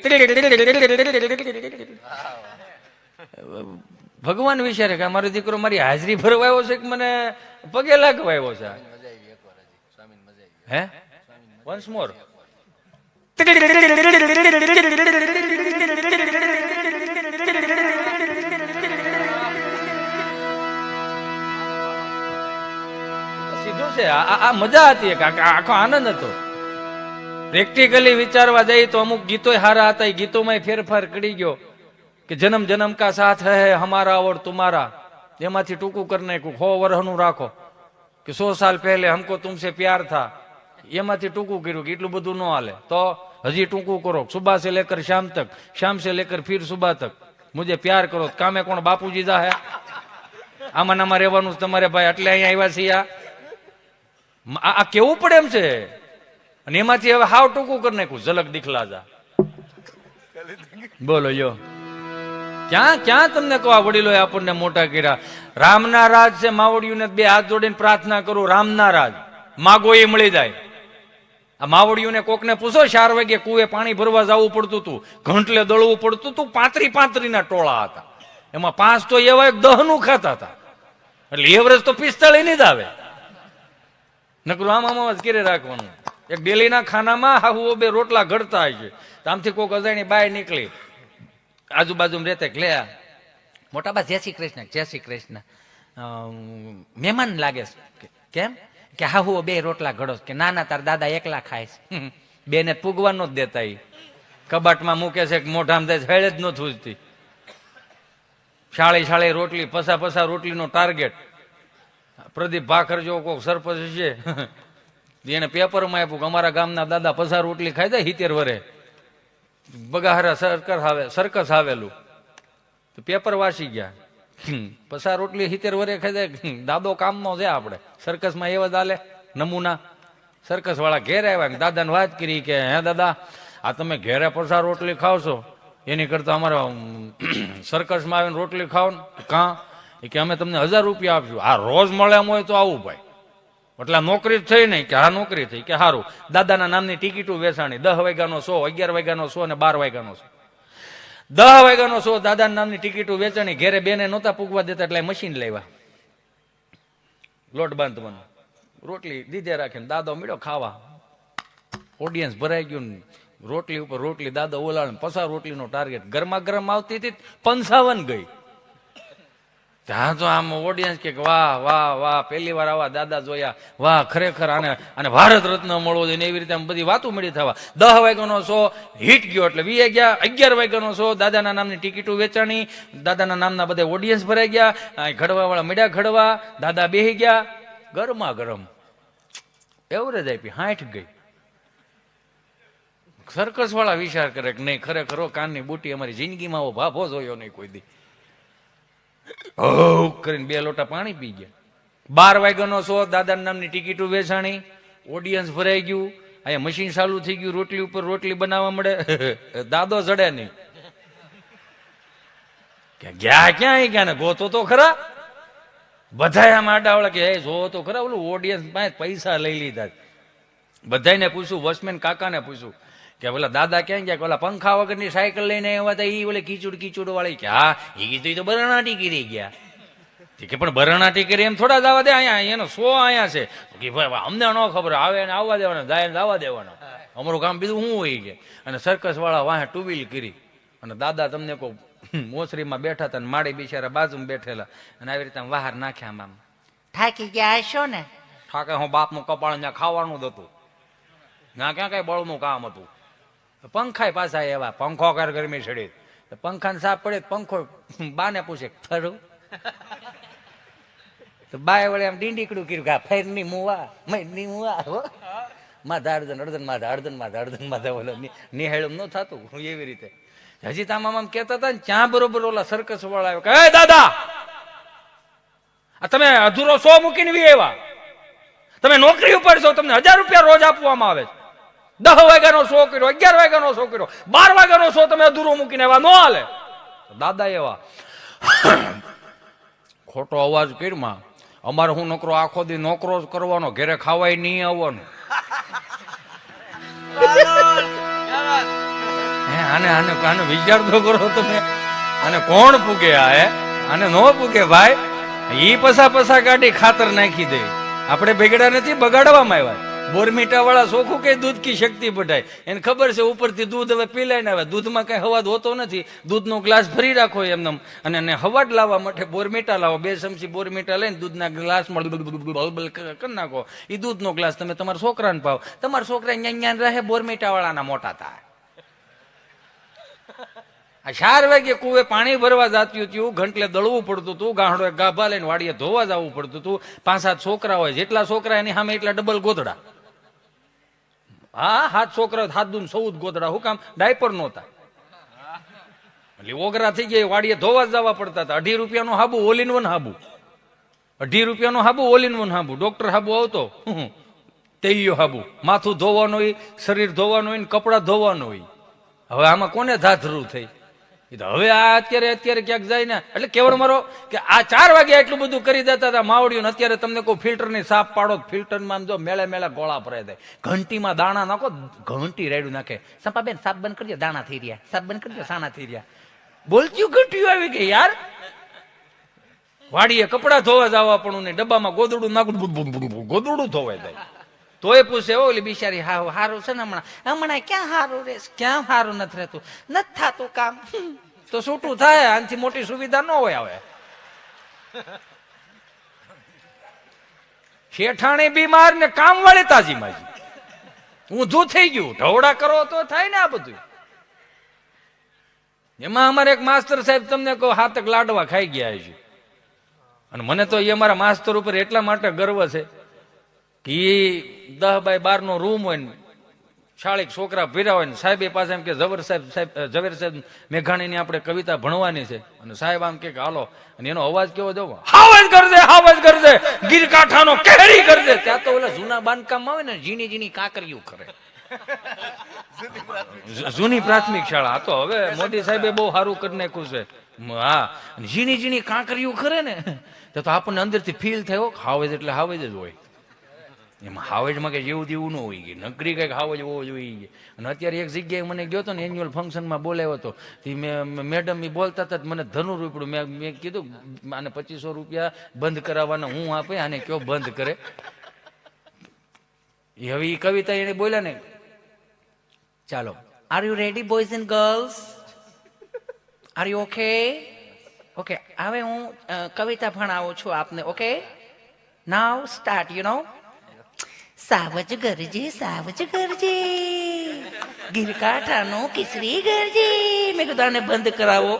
S2: ભગવાન વિચારે કે મારો દીકરો મારી હાજરી ભરવા આવ્યો છે કે મને પગે લાગવા આવ્યો છે? હે વન્સ મોર સીધું છે. આ મજા હતી, આખો આનંદ હતો. પ્રેક્ટિકલી વિચારવા જઈએ તો અમુક ગીતો હારા હતા, એ ગીતોમાં ફેરફાર કરી ગયો કે જન્મ જન્મ કા સાથ હૈ હમારા ઓર તુમારા, એમાંથી ટૂંકું કરી નાખ્યું. 100 વર્ષનું રાખો કે 100 સાલ પહેલે હમકો તુમસે પ્યાર થા, એમાંથી ટૂંકું કર્યું કે એટલું બધું ન હાલે, તો હજી ટૂંકું કરો. સુબહ સે લેકર શામ તક, શામ સે લેકર ફિર સુબહ તક મુझे પ્યાર કરો. કામે કોણ બાપુજી જા હે? આમાં નામાં રહેવાનું તમારે ભાઈ, એટલે અહીંયા આવ્યા છીએ. આ કેવું પડે એમ છે. અને એમાંથી હવે હાવ ટૂંકું કરી નાખ્યું, ઝલક દિખલા જા. બોલો યો ક્યાં ક્યાં તમને કહો, આ વડીલોએ આપણને મોટા કર્યા. રામના રાજ છે, માવડિયુંને 2 હાથ જોડીને પ્રાર્થના કરું, રામના રાજ માગો એ મળી જાય. આ માવડિયુંને કોકને પૂછો, 4 વાગે કુએ પાણી ભરવા જવું પડતું હતું, ઘંટલે દળવું પડતું હતું, 35 ના ટોળા હતા, એમાં 5 તો એવા 10 નું ખાતા હતા. એટલે એવરેજ તો 45 ની જ આવે. નકરું આમાં જ કેરે રાખવાનું. એક ડેલીના ખાનામાં હાહુઓ 2 રોટલા ઘડતા હોય છે. આમથી કોઈક અજાણી બાય નીકળી, આજુબાજુ રહેતા કે લે મોટા બા જય શ્રી કૃષ્ણ, જય શ્રી કૃષ્ણ, મહેમાન લાગે છે. કેમ કે હાહુઓ 2 રોટલા ઘડો કે ના ના તાર દાદા એકલા ખાય છે. 2 ને પૂગવાનો જ દેતા. એ કબાટમાં મૂકે છે કે મોઢામાં થાય હેળ જ ન થૂજતી. શાળી રોટલી, પસા રોટલીનો ટાર્ગેટ. પ્રદીપ ભાખર જેવો કોઈક સરપંચ છે, એને પેપરમાં આપ્યું કે અમારા ગામના દાદા 50 રોટલી ખાઈ જાય 70 વરે, બગાહરા સર્કસ આવેલું. તો પેપર વાંચી ગયા, 50 રોટલી 70 વરે ખાઈ જાય, દાદો કામનો છે. આપણે સર્કસમાં એવા જ હાલે નમૂના. સર્કસ વાળા ઘેરે આવ્યા, દાદાને વાત કરી કે હે દાદા, આ તમે ઘેરે 50 રોટલી ખાવ છો, એની કરતા અમારા સર્કસમાં આવીને રોટલી ખાવ ને. કાં કે અમે તમને 1000 રૂપિયા આપશું. આ રોજ મળે એમ હોય તો આવું ભાઈ. એટલે નોકરી જ થઈ નહીં કે હા નોકરી થઈ કે સારું. દાદાના નામની ટિકિટો વેચાણી, 10 વાગ્યાનો શો, 11 વાગ્યાનો શો અને 12 વાગ્યાનો શો. 10 વાગ્યાનો શો દાદાના નામની ટિકિટો વેચાણી. ઘેરે બેને નહોતા પૂગવા દેતા એટલે મશીન લાવ્યા લોટ બાંધવાનું. રોટલી દીધે રાખીને દાદો મળ્યો ખાવા. ઓડિયન્સ ભરાઈ ગયું, રોટલી ઉપર રોટલી દાદો ઓલાડ. 50 રોટલીનો ટાર્ગેટ. ગરમા ગરમ આવતી હતી 55 ગઈ. ત્યાં તો આમ ઓડિયન્સ કે વાહ વાહ વાહ પહેલી વાર આવા દાદા જોયા, વાહ ખરેખર આને ભારત રત્ન મળવો જોઈએ ને એવી રીતે આમ બધી વાતો મળી થવા. 10 વાગ્યાનો શો હિટ ગયો એટલે 20 ગયા. 11 વાગ્યાનો શો દાદાના નામની ટિકિટો વેચાણી, દાદાના નામના બધા ઓડિયન્સ ભરાઈ ગયા, ઘડવા વાળા મળ્યા ઘડવા, દાદા બેહી ગયા, ગરમા ગરમ એવરેજ આપી 60 ગઈ. સર્કસ વાળા વિચાર કરે કે નહીં ખરેખર કાનની બુટી અમારી જિંદગીમાં આવો ભાભો જોયો નહીં કોઈ દી. કરીને 2 લોટા પાણી પી ગયા. 12 વાગ્યાનો શો દાદાના નામની ટિકિટો વેચાણી, ઓડિયન્સ ભરાઈ ગયું, અહીંયા મશીન ચાલુ થઈ ગયું, રોટલી ઉપર રોટલી બનાવવા મળે, દાદો જડે નહીં. ગયા ક્યાં ગયા ને ગોતો તો ખરા. બધા આમ આડાવડા કે જો તો ખરા, ઓલું ઓડિયન્સ પાસે પૈસા લઈ લીધા. બધાને પૂછ્યું, વોચમેન કાકાને પૂછ્યું કે પેલા દાદા ક્યાં ગયા, ઓલા પંખા વગરની સાયકલ લઈને આવ્યા હતા ઈ ઓલે કીચુડ વાળી કે હા એ કીધું એ તો બરણાટી કરી ગયા. કે પણ બરણાટી કરી એમ થોડા જવા દે, અહીંયા એનો શો અહીંયા છે કે ભાઈ અમને ન ખબર આવે ને આવવા દેવાના, જાય ને આવવા દેવાના, અમારું કામ બીજું શું હોય કે. અને સર્કસ વાળા વાહે 2 વ્હીલ કરી અને દાદા તમને કહું મોસરીમાં બેઠા હતા, માળી બિચારા બાજુમાં બેઠેલા અને આવી રીતે બહાર નાખ્યા. આમ
S4: થાકી ગયા હશો ને?
S2: ઠાકે હું બાપનું કપાળ ત્યાં ખાવાનું જ હતું, ત્યાં ક્યાં કઈ બળનું કામ હતું. પંખા પાછા એવા, પંખો કર ગરમી ચડી, પંખાને સાફ પડે, પંખો બાને પૂછે ખરું, તો બાય વળે આમ ડીંડીકડું કર્યું કે ફેરની મુવા મૈની મુવા હો માધા અડધન અડધન માધા અડધન માધા અડધન માધા ઓલો નિહાળું ન થતું એવી રીતે. હજી તામ આમ કહેતા હતા ને ત્યાં બરોબર ઓલા સર્કસ વાળા આવ્યો કે દાદા આ તમે અધૂરો શો મૂકીને આવ્યા, તમે નોકરી ઉપર છો, તમને 1000 રૂપિયા રોજ આપવામાં આવે છે. 10 વાગ્યાનો શો કર્યો, 11 વાગ્યાનો શો કર્યો, 12 વાગ્યાનો શો તમે અધૂરો મૂકીને આવ્યા, ન હાલે. દાદા એવા ખોટો અવાજ કર્યો, અમારે હું નોકરો આખો દી નોકરો જ કરવાનો, ઘરે ખાવાય નહીં આવવાનું. આને આને આને વિચાર તો કરો તમે, આને કોણ પૂગે? આને નો પૂગે ભાઈ. ઈ પસા ગાડી ખાતર નાખી દે. આપણે ભેગડા નથી, બગાડવામાં આવ્યા. બોરમીટા વાળા સોખું કે દૂધ કી શક્તિ બઢાય, એને ખબર છે ઉપરથી દૂધ હવે પીલાઈને આવે, દૂધમાં કઈ હવાદ હોતો નથી, દૂધનો ગ્લાસ ભરી રાખો એમને અને હવાડ લાવવા માટે બોરમીટા લાવો, 2 ચમચી બોરમીટા લઈને દૂધના ગ્લાસમાં બલબલ કરી નાખો, એ દૂધનો ગ્લાસ તમે તમારા છોકરાને પાવ, તમારા છોકરા ન્યા રહે, બોરમીટા વાળાના મોટા થાય. આ 4 વાગે કુવે પાણી ભરવા જતું હતું, ઘંટલે દળવું પડતું હતું, ગાંહડો ગાભા લઈને વાડીએ ધોવા જવું પડતું હતું. 5-7 છોકરા હોય, જેટલા છોકરા એની સામે એટલા ડબલ ગોદડા. હા 7 છોકરા 7 દૂન 14 ગોદડા. હું કામ? ડાયપર નહોતા એટલે ઓગરા થઈ ગયા, વાડીએ ધોવા જવા પડતા હતા. 2.5 રૂપિયાનો હાબુ, ઓલ ઇન વન હાબુ, 2.5 રૂપિયાનો હાબુ, ઓલ ઇન વન હાબુ. ડોક્ટર હાબુ આવતો, તેયો હાબુ, માથું ધોવાનું હોય, શરીર ધોવાનું હોય, કપડા ધોવાનું હોય. હવે આમાં કોને ધાધરું થઈ? હવે આ અત્યારે ક્યાંક જાય ને એટલે કેવળ મારો કે આ 4 વાગે એટલું બધું કરી દેતા હતા માવડીઓ. અત્યારે તમને કોઈ ફિલ્ટર ની સાફ પાડો, ફિલ્ટરમાં જો મેળે ગોળા ભરાઈ જાય. ઘંટીમાં દાણા નાખો, ઘંટી રેડું નાખે, સંપાબેન સાફ બંધ કરજો, દાણા થઈ રહ્યા, સાફ બંધ કરજો, સાણા થઈ રહ્યા. બોલચ્યું ઘંટીઓ આવી ગઈ યાર. વાડીએ કપડા ધોવા જવા પણ ને ડબ્બામાં ગોદડું નાખું, ગોદડું ધોવાઈ જાય. તોય પૂછે ઓલી બિચારી હારું છે ને હમણાં ક્યાં હારું રે, ક્યાં હારું નથી રહેતું, નથી થતું કામ. તો છૂટું થાય, આનાથી મોટી સુવિધા ન હોય. હવે શેઠાણી બીમાર ને કામ વાળી તાજી માજી ઊંધું થઈ ગયું. ઢવડા કરો તો થાય ને આ બધું. એમાં અમારે એક માસ્ટર સાહેબ તમને કહો 7 લાડવા ખાઈ ગયા છે. અને મને તો એ અમારા માસ્ટર ઉપર એટલા માટે ગર્વ છે કે 10 બાય 12 નો રૂમ હોય ને 40 છોકરા ભેરા હોય ને સાહેબ પાસે એમ કે ઝવેર સાહેબ મેઘાણીની આપણે કવિતા ભણવાની છે. અને સાહેબ આમ કે હાલો, અને એનો અવાજ કેવો જવો, હાવજ કરજે ગીર કાંઠાનો કેરી કરજે. ત્યાં તો ઓલા જૂના બાંધકામમાં હોય ને ઝીણી કાંકરીઓ કરે, જૂની પ્રાથમિક શાળા. તો હવે મોદી સાહેબે બહુ સારું કરી નાખ્યું છે. હા, ઝીણી કાંકરીઓ કરે ને તો આપણને અંદરથી ફીલ થયો હાવજ એટલે હાવજ જ હોય. એમાં હાવજમાં કઈ જેવું તેવું ન હોય, નકરી કઈક હાવજ હોવો જોઈએ. અને અત્યારે એક જગ્યાએ મને ગયો હતો ને, એન્યુઅલ ફંક્શનમાં બોલાવ્યો હતો, મેડમ એ બોલતા હતા, મને ધનુર રૂપડું. મેં કીધું આને 2500 રૂપિયા બંધ કરાવવાના હું આપે, આને કયો બંધ કરે. હવે એ કવિતા એને બોલ્યા ને, ચાલો, are you ready boys and girls, are you okay,
S3: okay હવે હું કવિતા ભણાવું છું આપને. Okay now start. You know સાવજ ગરજે ગીરકાંઠાનો કિસરી ગરજે. મેં કીધું આને બંધ કરાવો.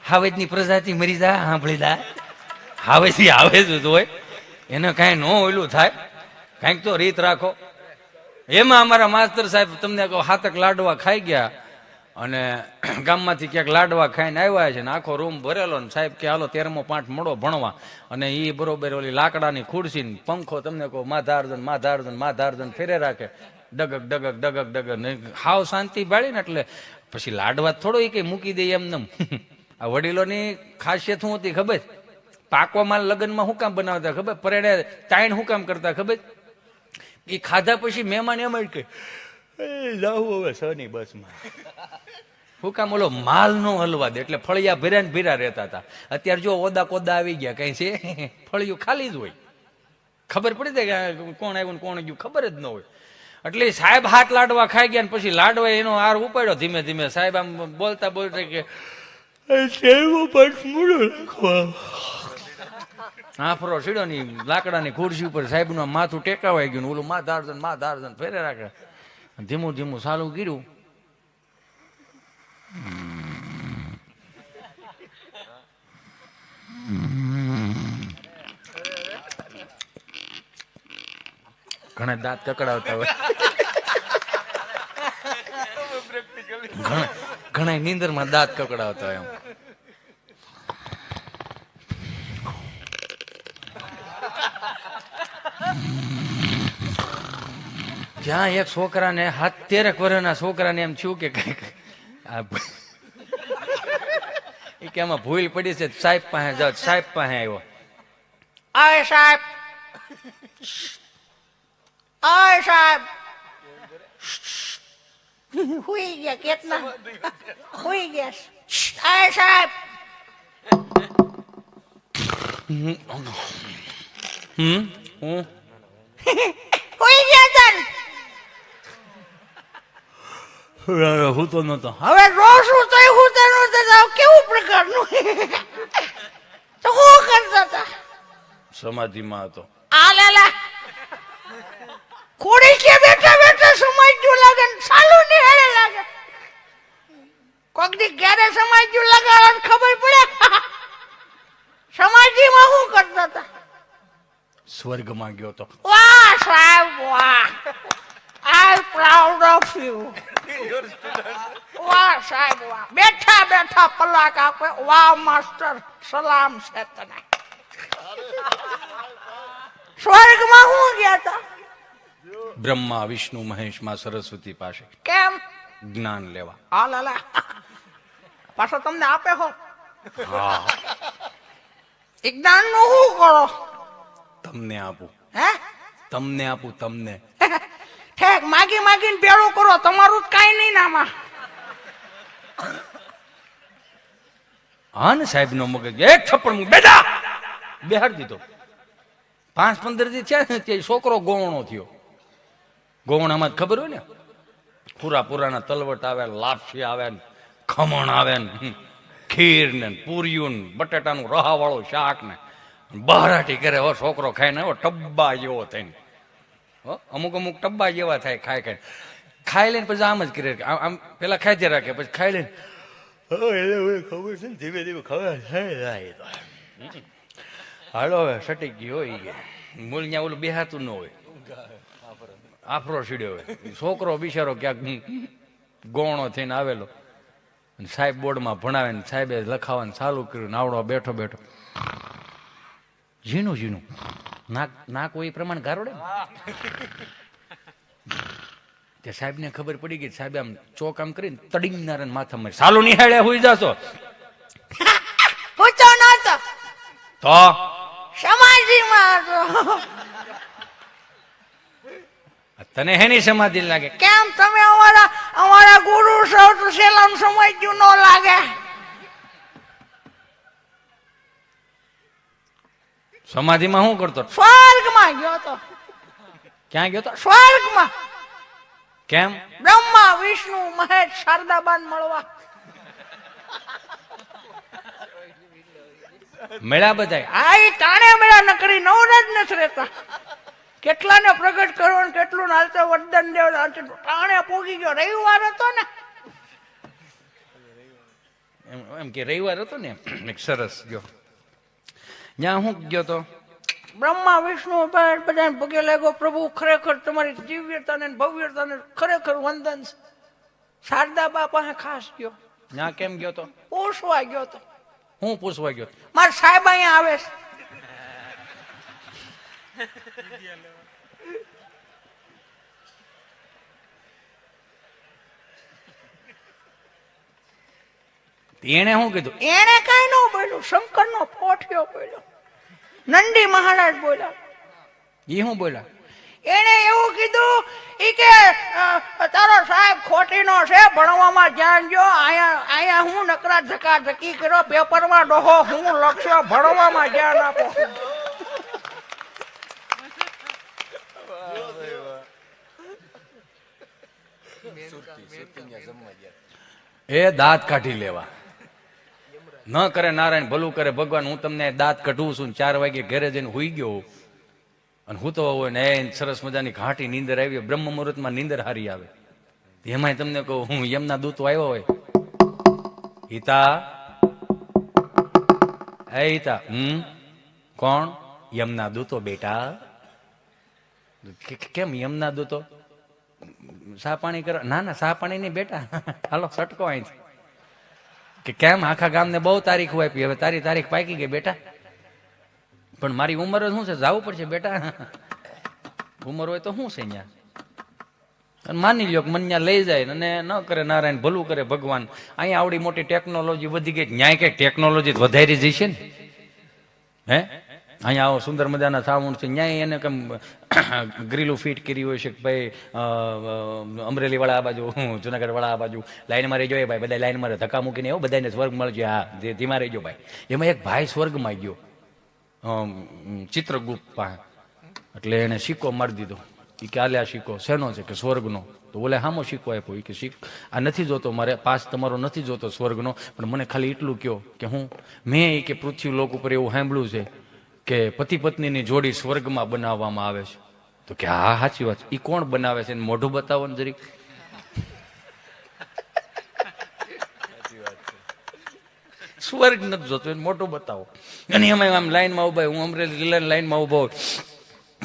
S3: હાવેજની પ્રજાતિ મરી જા સાંભળી જા. હાવેજી હાવેજ જ હોય, એને કાંઈ ન ઓયલું થાય, કાંઈક તો રીત રાખો. એમાં અમારા માસ્તર સાહેબ તમને કહો 7 લાડવા ખાઈ ગયા અને ગામમાંથી ક્યાંક લાડવા ખાઈને આવ્યા છે ને આખો રૂમ ભરેલો ને સાહેબ કે હાલો 13મો પાઠ મળો ભણવા. અને એ બરોબર ઓલી લાકડાની ખુરશી ને પંખો તમને કહો માધાર્જન ફેરે રાખે, ડગક ને હાવ શાંતિ બાળી ને. એટલે પછી લાડવા થોડો એ કઈ મૂકી દે એમને. આ વડીલોની ખાસિયત શું હતી ખબર? પાકવામાં લગ્નમાં શું કામ બનાવતા ખબર? પરેડે તાઈણ શું કામ કરતા ખબર? એ ખાધા પછી મહેમાન એમ જ કે જાવું હવે સની બસમાં. શું કામ? ઓલો માલ નો હલવા દે. એટલે ફળિયા ભર્યા ને ભીરા રહેતા હતા. અત્યારે જો ઓદા કોદા આવી ગયા, કઈ છે ફળિયું ખાલી જ હોય. ખબર પડી જાય કે કોણ આવ્યું ને કોણ ગયું ખબર જ ન હોય. એટલે સાહેબ 7 લાડવા ખાઈ ગયા ને પછી લાડવા એનો હાર ઉપાડ્યો ધીમે ધીમે. સાહેબ આમ બોલતા કે આફરો સીડો ની લાકડાની ખુરશી ઉપર સાહેબ નું માથું ટેકાવાઈ ગયું. ઓલું માધાર્જન ફેરે રાખે. ધીમું ધીમું ચાલુ કર્યું. ઘણા દાંત કકડાવતા હોય, ઘણા નીંદર માં દાંત કકડાવતા હોય. જ્યાં એક છોકરાને 13 વર્ષના છોકરાને એમ થયું કે કઈક કે આમાં ભૂલ પડી છે, સાહેબ પાસે જાઓ. સાહેબ પાસે આવ્યો.
S4: અય સાહેબ, અય સાહેબ, હુઈ ગયા કેટલા હુઈ ગયા. અય સાહેબ,
S3: હું
S4: હુઈ ગયા તન.
S3: હું તો નતો.
S4: હવે રોશું તો હું તેનું કેવું પ્રકારનું તો હું કરતા હતા?
S3: સમાધિમાં હતો.
S4: આ લાલા ખોડી કે બેઠા બેઠા સમજ્યું લાગે ને ચાલુ ની હેડે લાગે. કોક દી ક્યારે સમજ્યું લાગે ખબર પડે. સમાધિમાં શું કરતા હતા?
S3: સ્વર્ગમાં ગયો તો.
S4: વાહ સાહેબ વાહ, આઈ પ્રાઉડ ઓફ યુ. વાહ સાહેબ વાહ, બેઠા બેઠા પલાક આપે. વાહ માસ્ટર, સલામ છે તને. સ્વર્ગમાં હું ગયા હતા?
S3: બ્રહ્મા વિષ્ણુ મહેશ માં સરસ્વતી પાસે.
S4: કેમ?
S3: જ્ઞાન લેવા.
S4: આ લાલા પાછો તમને આપે હો. જ્ઞાન નું શું કરો?
S3: તમને આપું.
S4: હે?
S3: તમને આપું તમને.
S4: ઠેક માગી માગીને ભેળું કરો, તમારું કઈ નહીં નામાં.
S3: હા ને સાહેબ નો મગજ એક થપ્પડ બેટા બેહાડ દીધો. 5-15 દી થયા ને તે છોકરો ગોવણો થયો. ગોવણામાં ખબર હોય ને, પુરાના તલવટ આવે, લાપસી આવે, ખમણ આવે, ખીર ને પૂરિયું ને બટેટાનું રહા વાળું શાક ને બહારાટી કરે. હો છોકરો ખાય ને ટબ્બા જેવો થઈને. અમુક ટબ્બા જેવા થાય ખાઈ લઈને પછી આમ જ કરે. આમ પેલા ખાઈ રાખે પછી ખાઈ લઈને ખબર છે ને ધીમે ધીમે ખબર હાલો હવે સટી ગઈ હોય કે મૂળ ત્યાં ઓલું બેહાતું ન હોય, આફરો સીડ્યો હોય. છોકરો બિચારો ક્યાંક ગોણો થઈને આવેલો. સાહેબ બોર્ડમાં ભણાવે ને સાહેબે લખાવાનું ચાલુ કર્યું. નાવડો બેઠો ઝીણું નાક હોય એ પ્રમાણે ગારોડે. તે સાહેબ ને ખબર પડી ગઈ. સાહેબ આમ ચોક આમ કરીને તડીંગનાર માથા મારી સાલું નિહાળે હુઈ જાશો.
S4: હું તો નતો
S3: તો
S4: સમાધિમાં હતો.
S3: તને હેની સમાધિ લાગે?
S4: કેમ તમે અમારા ગુરુ છો તો સેલામ સમજ્યું ન લાગે?
S3: સમાધિમાં શું કરતો?
S4: સ્વર્ગમાં ગયો તો.
S3: ક્યાં ગયો તો?
S4: સ્વર્ગમાં.
S3: કેમ?
S4: બ્રહ્મા વિષ્ણુ મહેશ શારદાબાન મળવા.
S2: મેળા બધાય
S4: આ ઈ ટાણે મેળા નકરી નવરા જ નથી રહેતા. કેટલાને પ્રગટ કરો ને કેટલું નાલતા વરદાન દેવ ટાણે પોગી ગયો. રવિવાર હતો ને,
S2: એમ કે રવિવાર હતો ને એક સરસ ગયો ત્યાં હું ગયો તો
S4: બ્રહ્મા વિષ્ણુ બધાને પગે લાગ્યો. પ્રભુ ખરેખર તમારી દિવ્યતાને ને ભવ્યતાને ખરેખર વંદન છે. શારદા બા પાસે ખાસ ગયો,
S2: ત્યાં કેમ ગયો તો
S4: પૂછવા ગયો તો.
S2: હું પૂછવા ગયો
S4: મારા સાહેબ અહીંયા આવે છે.
S2: એને શું કીધું
S4: એને કઈ ન બોલ્યું. શંકર નો પોઠિયો બોલ્યો, નંદી મહારાજ બોલ્યા.
S2: એ શું બોલ્યા
S4: એને એવું કીધું ઈ કે તારો સાહેબ ખોટીનો છે, ભણવામાં ધ્યાન જો. અહીંયા હું નકરા ધકાધકી કર્યો, પેપરમાં ડોહો હું લખ્યો, ભણવામાં ધ્યાન આપો.
S2: એ દાંત કાઢી લેવા ન કરે નારાયણ ભલું કરે ભગવાન. હું તમને દાંત કઢું છું 4 વાગે ઘરે જઈને હુઈ ગયો અને હું તો હોય ને સરસ મજાની ઘાટી નીંદર આવી. બ્રહ્મ મુહૂર્તમાં નીંદર હારી આવે. એમાંય તમને કહું હું યમના દૂતો આવ્યો હોય. હિતા એ હિતા કોણ? યમના દૂતો બેટા. કેમ યમના દૂતો? સા પાણી કરો? ના ના સા પાણી નહીં બેટા, હાલો સટકો અહીંથી. કે કેમ આખા ગામને બહુ તારીખ આપી, હવે તારી તારીખ પાકી ગઈ બેટા. પણ મારી ઉંમર શું છે, જવું પડશે બેટા. ઉંમર હોય તો શું છે અહીંયા? અને માની લ્યો કે મને ત્યાં લઈ જાય અને ન કરે નારાયણ ભલું કરે ભગવાન. અહીંયા આવડી મોટી ટેકનોલોજી વધી ગઈ, ન્યાય કઈ ટેકનોલોજી વધારી જશે ને? હે અહીંયા આવો સુંદર મજાના સાઉન્ડ છે, ન્યાય એને કેમ ગ્રીલું ફિટ કરી હોય છે કે ભાઈ અમરેલી વાળા આ બાજુ, જુનાગઢ વાળા આ બાજુ લાઈનમાં રહેજો. એ ભાઈ બધા લાઈનમાં ધક્કા મૂકીને એવું બધાને સ્વર્ગ મળશે. હા ધીમા રહેજો ભાઈ. એમાં એક ભાઈ સ્વર્ગમાં ગયો ચિત્રગુપ્ત પાસે, એટલે એને સિક્કો મારી દીધો. એ કે આલે આ સિક્કો શેનો છે? કે સ્વર્ગનો. તો ઓલે હામો સિક્કો આપ્યો. એ કે આ નથી જોતો મારે, પાસ તમારો નથી જોતો સ્વર્ગનો, પણ મને ખાલી એટલું કહો કે હું મેં એ કે પૃથ્વી લોક ઉપર એવું સાંભળ્યું છે કે પતિ પત્નીની જોડી સ્વર્ગમાં બનાવવામાં આવે છે. તો કે હા સાચી વાત. એ કોણ બનાવે છે? મોઢું બતાવો ને જરીક. સ્વર્ગ નથી જોતો, મોટું બતાવો. અને એમાં આમ લાઈનમાં ઉભા, હું અમરેલી લાઈનમાં ઉભો,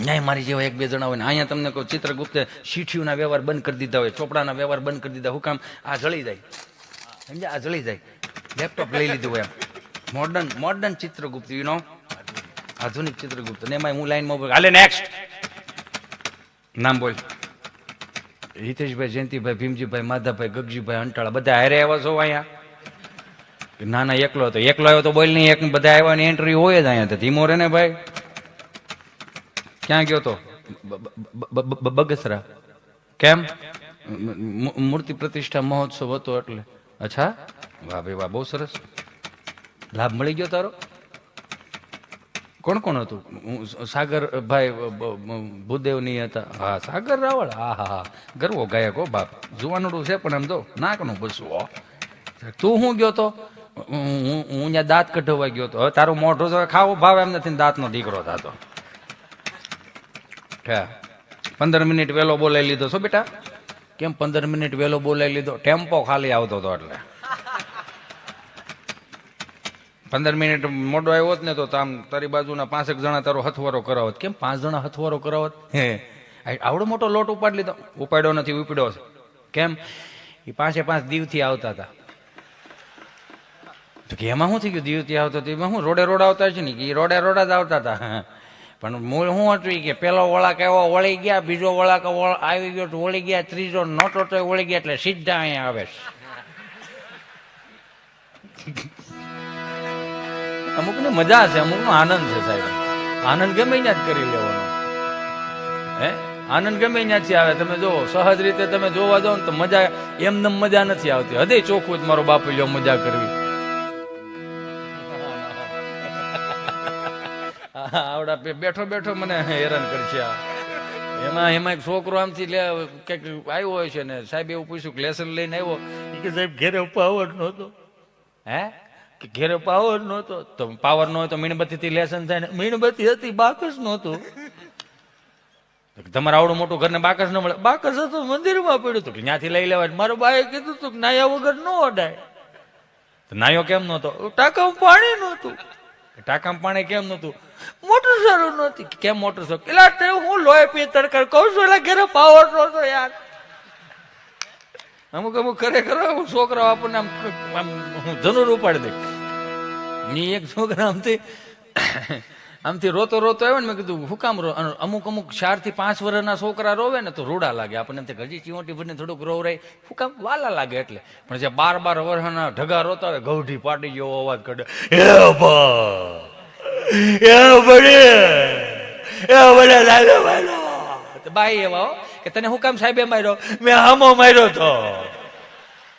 S2: ન્યાય મારી જેવા 1-2 જણા હોય ને. અહીંયા તમને કહું ચિત્રગુપ્તે શીઠીઓના વ્યવહાર બંધ કરી દીધા હોય, ચોપડાના વ્યવહાર બંધ કરી દીધા. હું કામ? આ જળી જાય, સમજ્યા? આ જળી જાય. લેપટોપ લઈ લીધું હોય એમ. મોડર્ન ચિત્રગુપ્ત, યુ નો, આધુનિક ચિત્રગુપ્ત. ને એમાં હું લાઈનમાં ઉભો. હાલે નેક્સ્ટ નામ બોલ. હિતેશભાઈ, જયંતિભાઈ, ભીમજીભાઈ, માધાભાઈ, ગગજીભાઈ, અંટાળા બધા હારે આવ્યા છો અહીંયા? ના ના એકલો હતો. એકલો આવ્યો તો બોલ નહીં. એક બધા આવ્યા ને એન્ટ્રી હોય જ અહીંયા. તો ધીમો રે ને ભાઈ. ક્યાં ગયો તો? બગસરા. કેમ? મૂર્તિ પ્રતિષ્ઠા મહોત્સવ હતો એટલે. અચ્છા, વાહ ભાઈ વાહ, બહુ સરસ. લાભ મળી ગયો તારો? કોણ કોણ હતું? સાગરભાઈ ભૂદેવ ની હતા. હા સાગર રાવળ. હા હા હા, ગરવો ગાયક હો બાપ. જુવાનડું છે પણ એમ તો નાકનું બસું. તું શું ગયો તો? હું ત્યાં દાંત કઢાવવા ગયો તો. હવે તારું મોઢું તો ખાવો ભાવ એમ નથી, દાંતનો દીકરો થતો. 15 મિનિટ વેલો બોલાવી લીધો છો બેટા. કેમ 15 મિનિટ વેલો બોલાવી લીધો? ટેમ્પો ખાલી આવતો હતો એટલે. 15 મિનિટ મોડો આવ્યો હોત ને તો આમ તારી બાજુના 5 જણા તારો હથવારો કરાવત. કેમ 5 જણા હથવારો કરાવત? હે આવડો મોટો લોટ ઉપાડી લીધો? ઉપાડ્યો નથી, ઉપડ્યો છે. કેમ? એ 5 દીવથી આવતા હતા. તો કે એમાં શું થઈ ગયું? દીવથી આવતો હતો એમાં શું રોડે રોડ આવતા છે ને? એ રોડે રોડ જ આવતા હતા. પણ મૂળ શું હતું કે પેલો વળાક આવ્યો વળી ગયા, બીજો વળાક આવી ગયો તો વળી ગયા, ત્રીજો નહોતો તો વળી ગયા, એટલે સીધા અહીંયા આવે છે. અમુક ને મજા છે, અમુક નો આનંદ છે સાહેબ. આનંદ ગમે ત્યાં જ કરી લેવાનો. હે આનંદ ગમે ત્યાંથી આવે. તમે જો સહજ રીતે તમે જોવા જાઓ ને તો મજા એમને મજા નથી આવતી. હૃદય ચોખ્ખું જ મારો બાપુ લ્યો મજા કરવી. આવડા બેઠો બેઠો મને હેરાન કરશે. એમાં એક છોકરો આમથી કઈક આવ્યો હોય છે ને સાહેબ એવું પૂછ્યું કે લેસન લઈને આવ્યો? કે સાહેબ ઘેરે પાવર નહોતો. હે કે ઘેરે પાવર નહોતો. તો પાવર ન હોય તો મીણબત્તી થી લેસન થાય ને. મીણબત્તી હતી, બાકસ નહોતું. તમારે આવડું મોટું ઘરને બાકસ ન મળે. બાકસ હતું, મંદિરમાં પડ્યું હતું, ત્યાંથી લઈ લેવાય. મારો બાએ કીધું હતું કે નાયા વગર ન અડાય. નાયો કેમ નહોતો? ટાંકામાં પાણી નહોતું. ટાંકામાં પાણી કેમ નહોતું? મોટર સારું નહોતી. કેમ મોટર સારું? એટલે હું લોહી પી તડકર કહું છું, એટલે ઘરે પાવર નહોતો યાર. અમુક ખરેખર છોકરાઓ આપણને આમ ધનુર ઉપાડી દે. ની એક છોકરા આમથી રોતો આવ્યો ને. મેં કીધું હું કામ રો? અમુક 4 થી 5 વર્ષના છોકરા રોવે ને તો રૂડા લાગે આપણને. એમ હજી ચીવટી ભરીને થોડુંક રોવરાય, હું કામ વાલા લાગે એટલે. પણ જે 12 વર્ષના ઢગા રોતા હોય, ગૌઢી પાટી જેવો અવાજ કાઢે, બાઈ એવા કે તને હું કામ સાહેબે માર્યો? મેં હામો માર્યો તો.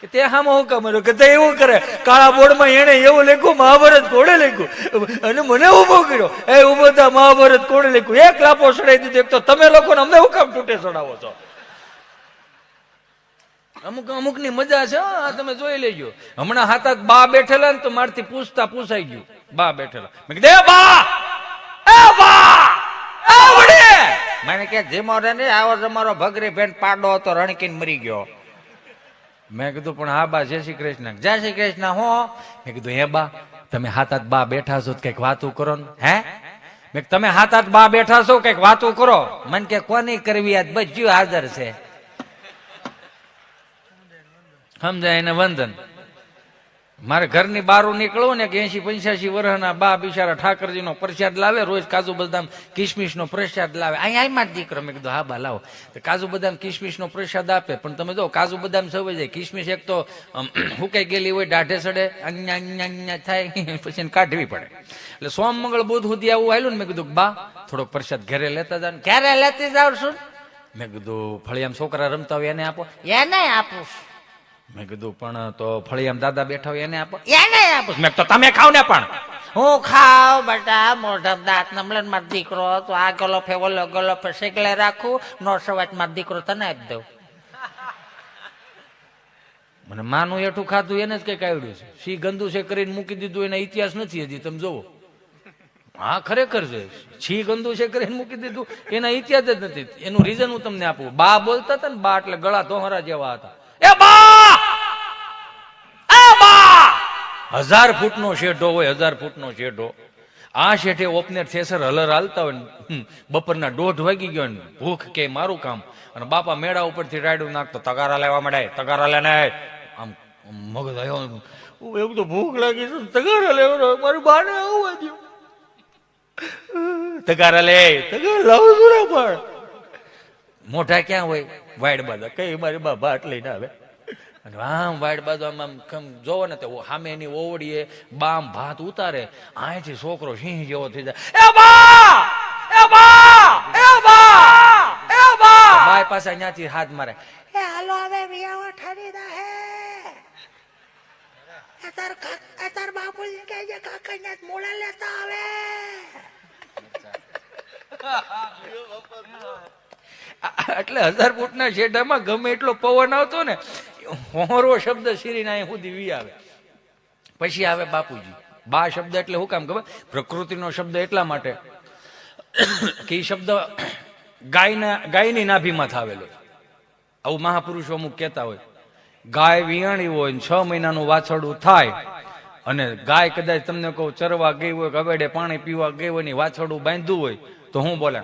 S2: કે તે હામો હું કામ માર્યો? કે તે એવું કરે, કાળા બોર્ડમાં એને એવું લખ્યું, મહાભારત કોડે લખ્યું અને મને ઉભો કર્યો. એ ઉભો થા, મહાભારત કોડે લખ્યું. એક લાપો ચડાવી દીધો. એક તો તમે લોકોને અમને હું કામ તૂટે ચડાવો છો? અમુક ની મજા છે. હા, તમે જોઈ લેજો. હમણાં હાથ બા બેઠેલા ને તો મારથી પૂછાઈ ગયું. બા બેઠેલા, મેં કીધું એ બા, એ બા, એ વડે.
S3: મને કે ધીમો રે ને, આવો તમારો ભગરી બેન પાડો હતો, રણકીને મરી ગયો.
S2: મેં કીધું પણ હા બા, જય શ્રી કૃષ્ણ. જય શ્રી કૃષ્ણ. હું મેં કીધું હે બા, તમે હાથ બા બેઠા છો, કઈક વાતું કરો ને. હે મેં તમે હાથ બા બેઠા છો, કઈક વાતું કરો.
S3: મને કે કોની કરવી? આજ બધું હાજર છે.
S2: સમજાય એને વંદન. મારે ઘરની બહાર નીકળવું ને કે 80-85 વર્ષના બા બિચારા ઠાકરજીનો પ્રસાદ લાવે. રોજ કાજુ બદામ કિશમિશ નો પ્રસાદ લાવે.
S3: અહીંયા હાલમાં જ દીકરો. મેં કીધું હા બા લાવો.
S2: કાજુ બદામ કિશમિશ નો પ્રસાદ આપે. પણ તમે જો કાજુ બદામ સવાઈ જાય, કિશમિશ એક તો હુકાઈ ગયેલી હોય, દાઢે સડે, અન્ય થાય, પછી એને કાઢવી પડે. એટલે સોમ મંગળ બુધ સુધી આવું આવેલું ને. મેં કીધું બા થોડોક પ્રસાદ ઘરે લેતા જાવ.
S3: ક્યારે લેતી જાવ છું?
S2: મેં કીધું ફળિયામ છોકરા રમતા હોય એને આપો.
S3: એને આપું.
S2: મેં કીધું પણ તો ફળિયામ દાદા બેઠા હોય એને આપો.
S3: એને આપું.
S2: મેં તો તમે ખાવ ને. પણ
S3: હું ખાવ બેટા, મોઢા દાંત નમલન માર દીકરો. તો આ ગલોફે ઓલો ગલોફે શેકલે રાખું. નો સવાજ માર દીકરો તને આપી દઉં.
S2: મને માનું એઠું ખાધું એને જ કઈક આવડ્યું છે. સી ગંદુ છે કરીને મૂકી દીધું, એના ઇતિહાસ નથી હજી. તમે જોવો. હા ખરેખર છે. છી ગંદુ છે કરીને મૂકી દીધું, એના ઇતિહાસ જ નથી. એનું રીઝન હું તમને આપું. બા બોલતા હતા ને, બા એટલે ગળા ધોહરા જેવા હતા. એ બા, એ બા 1000 ફૂટનો શેઢો હોય, 1000 ફૂટનો શેઢો. આ શેઠે ઓપનેર થેસર હલર હાલતા હોય ને, બપોરના 1:30 વાગી ગયો ને, ભૂખ કે મારું કામ. અને બાપા મેળા ઉપરથી રાયડું નાખતો, તગારા લેવા માંડે, તગારા લેને. આમ મગજ આવ્યો, એવું તો ભૂખ લાગી છે, તગારા લેવા. મારી બાને આવવા દો, તગારા લે, તગારા લાવું છું ને. પણ મોઢા ક્યાં હોય? વાઈડ બાજુ કઈ મારી બા ભાટ લઈને આવે. અને આમ વાઈડ બાજુ આમ જોવો ને તો સામે એની ઓવડીએ બામ ભાત ઉતારે. અહીંથી છોકરો સિંહ જેવો થઈ જાય. એ બા, એ બા, એ બા, એ બા. બાય પાસે અહીંયાથી હાથ મારે.
S3: એ હાલો હવે વિયાવા ઠરી દા હે. તાર બાપુજી કહે છે કાકા ને મોડા લેતા આવે.
S2: એટલે 1000 ફૂટના શેઢામાં ગમે એટલો પવન આવતો ને, હોરો શબ્દ શીરીને અહીં સુધી વી આવે. પછી આવે બાપુજી. બા શબ્દ એટલે શું કામ ખબર? પ્રકૃતિનો શબ્દ એટલા માટે કે એ શબ્દ ગાયની નાભીમાં થાવેલો. આવું મહાપુરુષો અમુક કહેતા હોય. ગાય વિયાણી હોય ને 6 મહિનાનું વાછરડું થાય, અને ગાય કદાચ તમને કહું ચરવા ગઈ હોય, કવેડે પાણી પીવા ગઈ હોય ને વાછરડું બાંધ્યું હોય તો હું બોલે?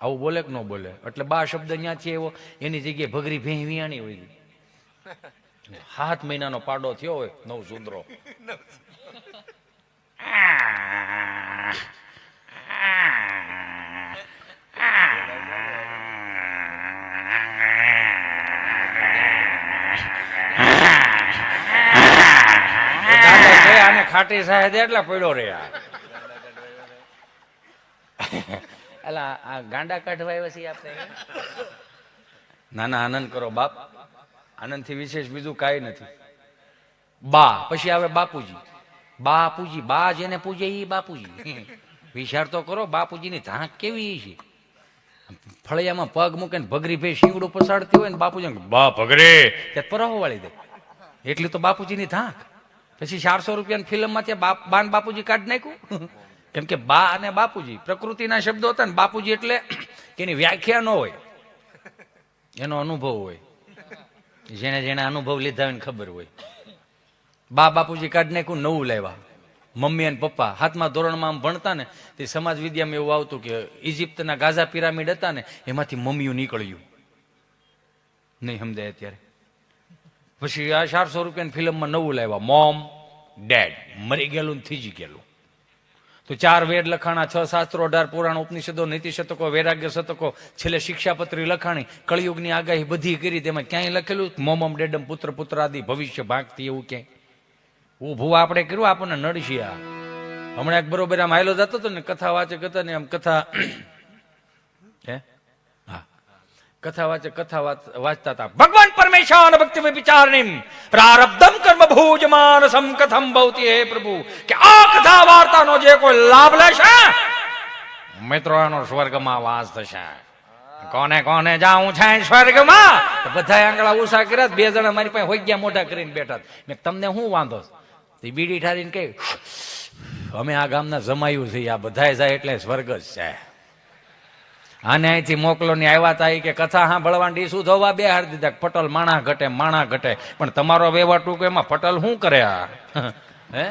S2: આવું બોલે કે ન બોલે? એટલે બા શબ્દ ત્યાંથી આવ્યો. એની જગ્યાએ ભગરી ભેં વિયાણી હોય. 7 મહિનાનો પાડો થયો હોય, 9 સુંદરો. આને ખાટી સાહેબ એટલા પડ્યો રે. એલા આ ગાંડા કાઢવા આવ્યા છીએ આપણે. ના ના, આનંદ કરો બાપ. આનંદ થી વિશેષ બીજું કઈ નથી. બા પછી આવે બાપુજી. બાપુજી, બા જેને પૂજે ઈ બાપુજી. વિચાર તો કરો બાપુજીની ધાક કેવી છે. ફળિયામાં પગ મૂકે ને ભગરી ભાઈ શીવડું પસાડતી હોય ને બાપુજી બા ભગરે ત્યાં પરાહો વાળી દે. એટલી તો બાપુજીની ધાક. પછી 400 રૂપિયાની ફિલ્મમાં ત્યાં બાન બાપુજી કાઢી નાખ્યું. કેમ કે બા અને બાપુજી પ્રકૃતિના શબ્દો હતા ને બાપુજી એટલે એની વ્યાખ્યા ન હોય, એનો અનુભવ હોય. જેને જેને અનુભવ લીધા હોય ને ખબર હોય. બા બાપુજી કાઢી નાખ્યું, નવું લાવ્યા. મમ્મી અને પપ્પા 7મા ધોરણમાં આમ ભણતા ને તે સમાજ વિદ્યામાં એવું આવતું કે ઇજિપ્તના ગાઝા પિરામિડ હતા ને એમાંથી મમ્મીઓ નીકળ્યું નહીં સમજાય અત્યારે. પછી આ 400 રૂપિયાની ફિલ્મમાં નવું લાવ્યા, મોમ ડેડ, મરી ગયેલું ને થીજી ગયેલું. તો 4 વેદ લખાણા, 6 શાસ્ત્રો, 18 પુરાણ, ઉપનિષદો, નીતિ શતકો, વૈરાગ્ય શતકો, છેલ્લે શિક્ષાપત્રી લખાણી, કળિયુગની આગાહી બધી કરી. તેમાં ક્યાંય લખેલું મોમમ ડેડમ પુત્ર પુત્રાદિ ભવિષ્ય ભાગતી એવું ક્યાંય ઉભું આપણે કર્યું? આપણને નડશી. આ હમણાં એક બરોબર આમ હાયલો જતો હતો ને, કથા વાંચે કરતા ને આમ કથા હે હા કથા વાંચે કથા વાંચતા હતા. ભગવાન પરમેશ્વર ભક્તિ વિચારણીમ પ્રારબ્ધમ કર્મ ભોજમાન સમકથમ ભવતી. હે પ્રભુ, કે આ કથા વાર્તાનો જે કોઈ લાભ લેશે મિત્રો એનો સ્વર્ગમાં વાસ થશે. કોને કોને જાવું છે સ્વર્ગમાં? બધા આંગળા ઉષા કર્યા. 2 જણા મારી પાસે હોઈ ગયા, મોઢા કરીને બેઠા. મેં તમને શું વાંધો? બીડી ઠારીને કે અમે આ ગામના જમાયું છે, આ બધા જાય એટલે સ્વર્ગ જ છે. આને અહીંથી મોકલો ને આવ્યા તા કે કથા સાંભળવાની ડીશું ધોવા બે હાર દીધા. પટલ માણા ઘટે માણા ઘટે, પણ તમારો વ્યવહાર ટૂંકો એમાં પટલ શું કરે? આ હે